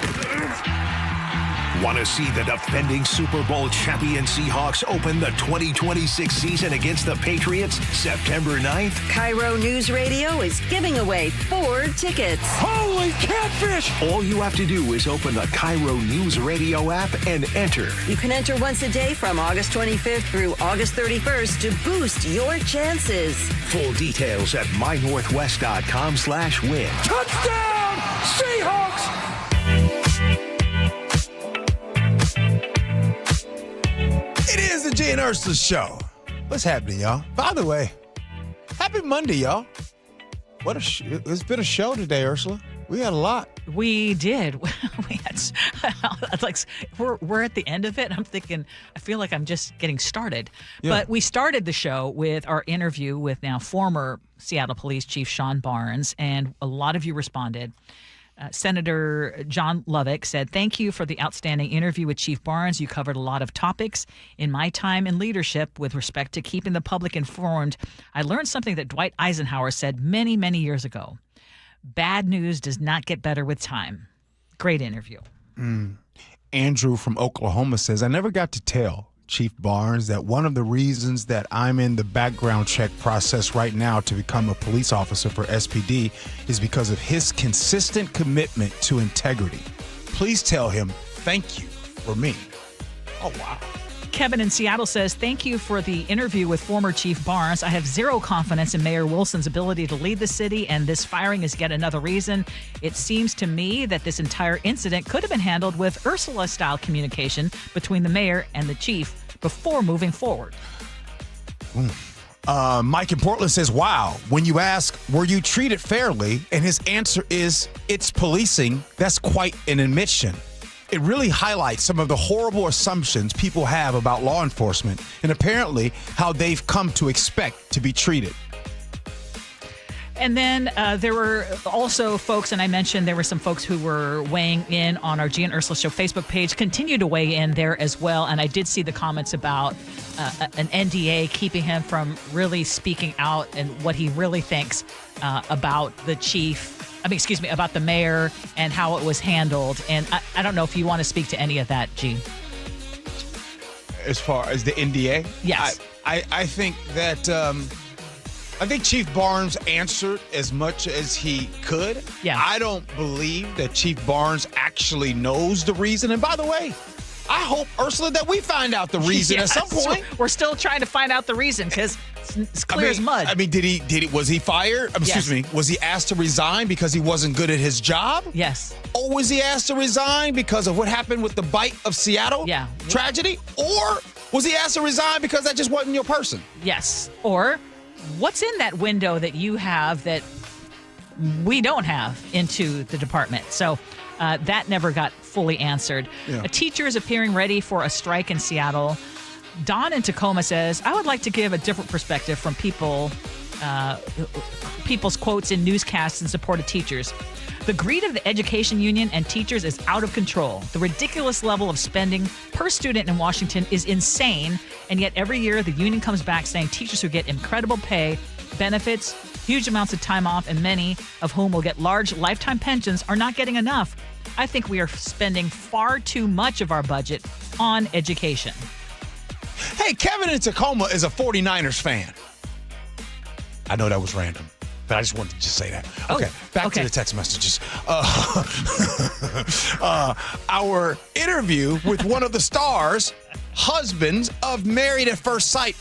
Want to see the defending Super Bowl champion Seahawks open the 2026 season against the Patriots September 9th? KIRO Newsradio is giving away 4 tickets. Holy catfish! All you have to do is open the KIRO Newsradio app and enter. You can enter once a day from August 25th through August 31st to boost your chances. Full details at mynorthwest.com/win. Touchdown, Seahawks! It is the Gee and Ursula Show. What's happening, y'all? By the way, happy Monday, y'all. It's been a show today, Ursula. We had a lot. We did. We had, like, we're at the end of it. I'm thinking, I feel like I'm just getting started. Yeah. But we started the show with our interview with now former Seattle Police Chief Sean Barnes, and a lot of you responded. Senator John Lovick said, "Thank you for the outstanding interview with Chief Barnes. You covered a lot of topics. In my time in leadership with respect to keeping the public informed, I learned something that Dwight Eisenhower said many, many years ago. Bad news does not get better with time." Great interview. Andrew from Oklahoma says, "I never got to tell Chief Barnes that one of the reasons that I'm in the background check process right now to become a police officer for SPD is because of his consistent commitment to integrity. Please tell him thank you for me." Oh, wow. Kevin in Seattle says, "Thank you for the interview with former Chief Barnes. I have zero confidence in Mayor Wilson's ability to lead the city, and this firing is yet another reason. It seems to me that this entire incident could have been handled with Ursula-style communication between the mayor and the chief before moving forward." Mike in Portland says, "Wow, when you ask, were you treated fairly? And his answer is, it's policing. That's quite an admission. It really highlights some of the horrible assumptions people have about law enforcement and apparently how they've come to expect to be treated." And then there were also folks, and I mentioned there were some folks who were weighing in on our Gee and Ursula Show Facebook page, continue to weigh in there as well. And I did see the comments about an NDA keeping him from really speaking out and what he really thinks about the about the mayor and how it was handled. And I don't know if you want to speak to any of that, Gee. As far as the NDA? Yes. I think that... I think Chief Barnes answered as much as he could. Yeah. I don't believe that Chief Barnes actually knows the reason. And by the way, I hope, Ursula, that we find out the reason at some point. We're still trying to find out the reason because it's clear as mud. I mean, was he fired? Excuse me. Was he asked to resign because he wasn't good at his job? Yes. Or was he asked to resign because of what happened with the bite of Seattle tragedy? Or was he asked to resign because that just wasn't your person? Yes. Or what's in that window that you have that we don't have into the department? So that never got fully answered. Yeah. A teacher is appearing ready for a strike in Seattle. Don in Tacoma says, I would like to give a different perspective from people's quotes in newscasts in support of teachers. The greed of the education union and teachers is out of control. The ridiculous level of spending per student in Washington is insane, and yet every year the union comes back saying teachers who get incredible pay, benefits, huge amounts of time off, and many of whom will get large lifetime pensions are not getting enough. I think we are spending far too much of our budget on education. Hey, Kevin in Tacoma is a 49ers fan. I know that was random, but I just wanted to just say that. Okay, back to the text messages. Our interview with one of the stars, husbands of Married at First Sight.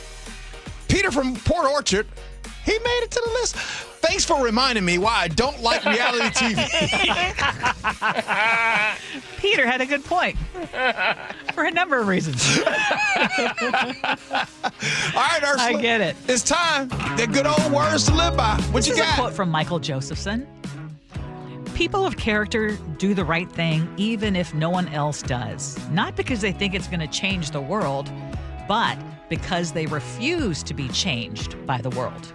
Peter from Port Orchard, he made it to the list. Thanks for reminding me why I don't like reality TV. Peter had a good point for a number of reasons. All right, Ursula. I get it. It's time. They're good old words to live by. What you got? This is a quote from Michael Josephson. People of character do the right thing even if no one else does. Not because they think it's going to change the world, but because they refuse to be changed by the world.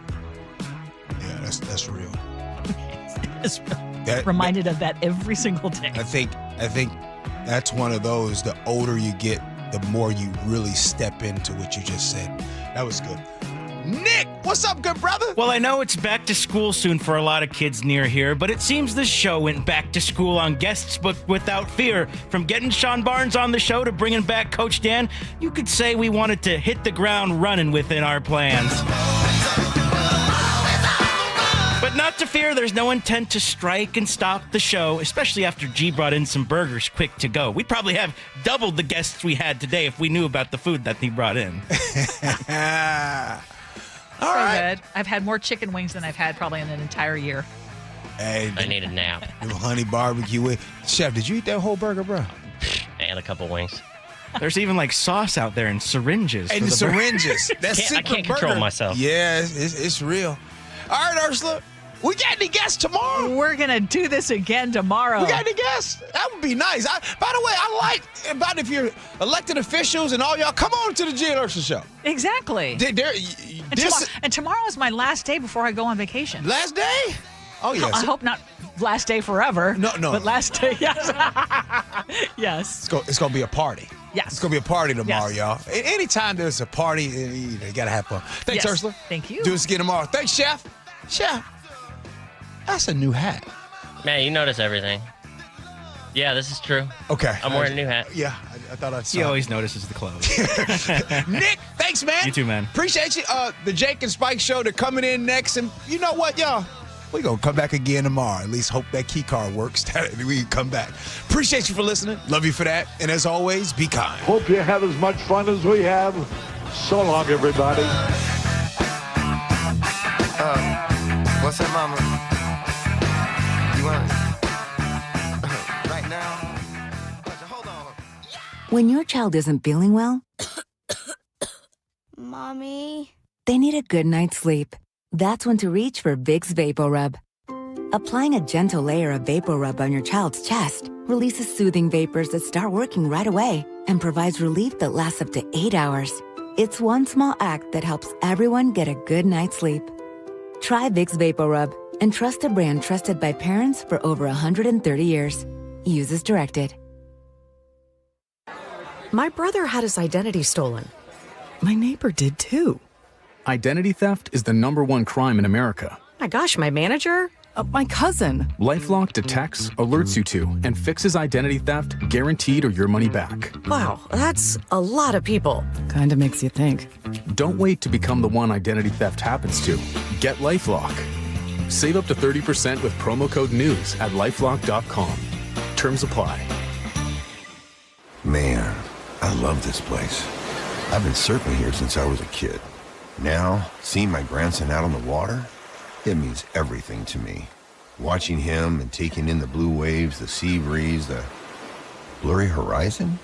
Yeah, that's real. Reminded of that every single day. I think that's one of those, the older you get, the more you really step into what you just said. That was good. Nick, what's up, good brother? Well, I know it's back to school soon for a lot of kids near here, but it seems this show went back to school on Guests Book Without Fear. From getting Sean Barnes on the show to bringing back Coach Dan, you could say we wanted to hit the ground running within our plans. But not to fear, there's no intent to strike and stop the show, especially after G brought in some burgers quick to go. We'd probably have doubled the guests we had today if we knew about the food that he brought in. All right. Good. I've had more chicken wings than I've had probably in an entire year. Hey, I need a nap. Honey barbecue wing. Chef, did you eat that whole burger, bro? And a couple wings. There's even like sauce out there and syringes. And the syringes. That's I can't control myself. Yeah, it's real. All right, Ursula. We got any guests tomorrow? We're going to do this again tomorrow. We got any guests? That would be nice. By the way, I like about if you're elected officials and all y'all, come on to the Gee Ursula Show. Exactly. And tomorrow is my last day before I go on vacation. Last day? Oh, yes. I hope not last day forever. No. But last day, yes. Yes. It's going to be a party. Yes. It's going to be a party tomorrow, Yes. y'all. Anytime there's a party, you got to have fun. Thanks, Yes. Ursula. Thank you. Do this again tomorrow. Thanks, Chef. Chef. That's a new hat. Man, you notice everything. Yeah, this is true. Okay. I'm wearing a new hat. Yeah, I thought I saw. He always notices the clothes. Nick, thanks, man. You too, man. Appreciate you. The Jake and Spike Show, they're coming in next. And you know what, y'all? We're going to come back again tomorrow. At least hope that key card works. We can come back. Appreciate you for listening. Love you for that. And as always, be kind. Hope you have as much fun as we have. So long, everybody. What's up, mama? You want right now? Hold on. When your child isn't feeling well, Mommy? they need a good night's sleep. That's when to reach for Vicks VapoRub. Applying a gentle layer of VapoRub on your child's chest releases soothing vapors that start working right away and provides relief that lasts up to 8 hours. It's one small act that helps everyone get a good night's sleep. Try Vicks VapoRub and trust a brand trusted by parents for over 130 years. Use as directed. My brother had his identity stolen. My neighbor did too. Identity theft is the #1 crime in America. My gosh, my manager? My cousin. LifeLock detects, alerts you to, and fixes identity theft guaranteed or your money back. Wow, that's a lot of people. Kinda makes you think. Don't wait to become the one identity theft happens to. Get LifeLock. Save up to 30% with promo code NEWS at lifelock.com. Terms apply. Man, I love this place. I've been surfing here since I was a kid. Now, seeing my grandson out on the water, it means everything to me. Watching him and taking in the blue waves, the sea breeze, the blurry horizon.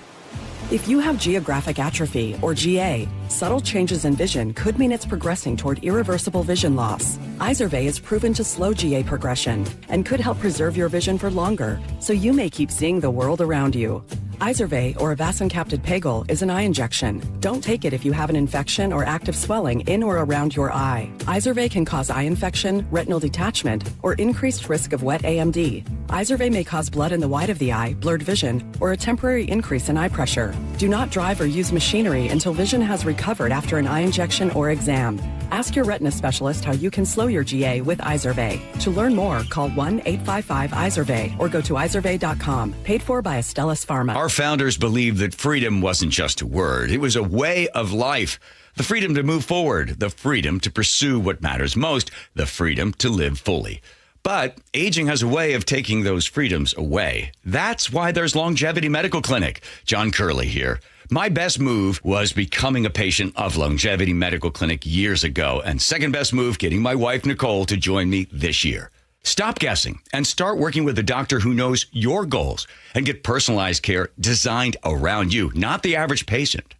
If you have geographic atrophy, or GA, subtle changes in vision could mean it's progressing toward irreversible vision loss. Izervay is proven to slow GA progression and could help preserve your vision for longer, so you may keep seeing the world around you. Izervay, or avacincaptad pegol, is an eye injection. Don't take it if you have an infection or active swelling in or around your eye. Izervay can cause eye infection, retinal detachment, or increased risk of wet AMD. Izervay may cause blood in the white of the eye, blurred vision, or a temporary increase in eye pressure. Do not drive or use machinery until vision has recovered after an eye injection or exam. Ask your retina specialist how you can slow your GA with Izervay. To learn more, call 1-855-IZERVAY or go to izervay.com. Paid for by Astellas Pharma. Our founders believed that freedom wasn't just a word. It was a way of life. The freedom to move forward, the freedom to pursue what matters most, the freedom to live fully. But aging has a way of taking those freedoms away. That's why there's Longevity Medical Clinic. John Curley here. My best move was becoming a patient of Longevity Medical Clinic years ago, and second best move, getting my wife Nicole to join me this year. Stop guessing and start working with a doctor who knows your goals and get personalized care designed around you, not the average patient.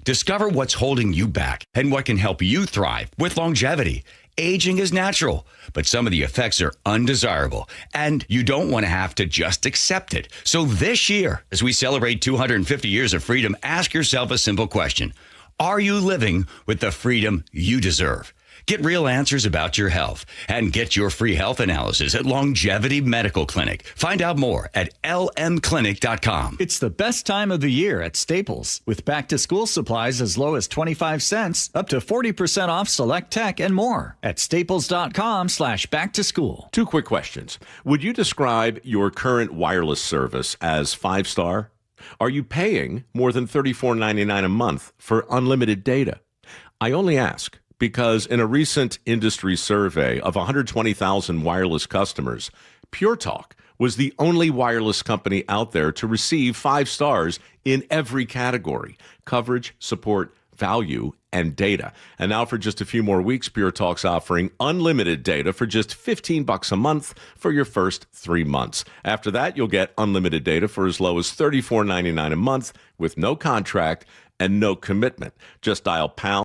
Discover what's holding you back and what can help you thrive with longevity. Aging is natural, but some of the effects are undesirable, and you don't want to have to just accept it. So this year, as we celebrate 250 years of freedom, ask yourself a simple question. Are you living with the freedom you deserve? Get real answers about your health and get your free health analysis at Longevity Medical Clinic. Find out more at lmclinic.com. It's the best time of the year at Staples, with back-to-school supplies as low as 25 cents, up to 40% off select tech and more at staples.com/back-to-school. 2 quick questions. Would you describe your current wireless service as 5-star? Are you paying more than $34.99 a month for unlimited data? I only ask because in a recent industry survey of 120,000 wireless customers, Pure Talk was the only wireless company out there to receive 5 stars in every category: coverage, support, value, and data. And now for just a few more weeks, Pure Talk's offering unlimited data for just $15 a month for your first 3 months. After that, you'll get unlimited data for as low as $34.99 a month with no contract and no commitment. Just dial pound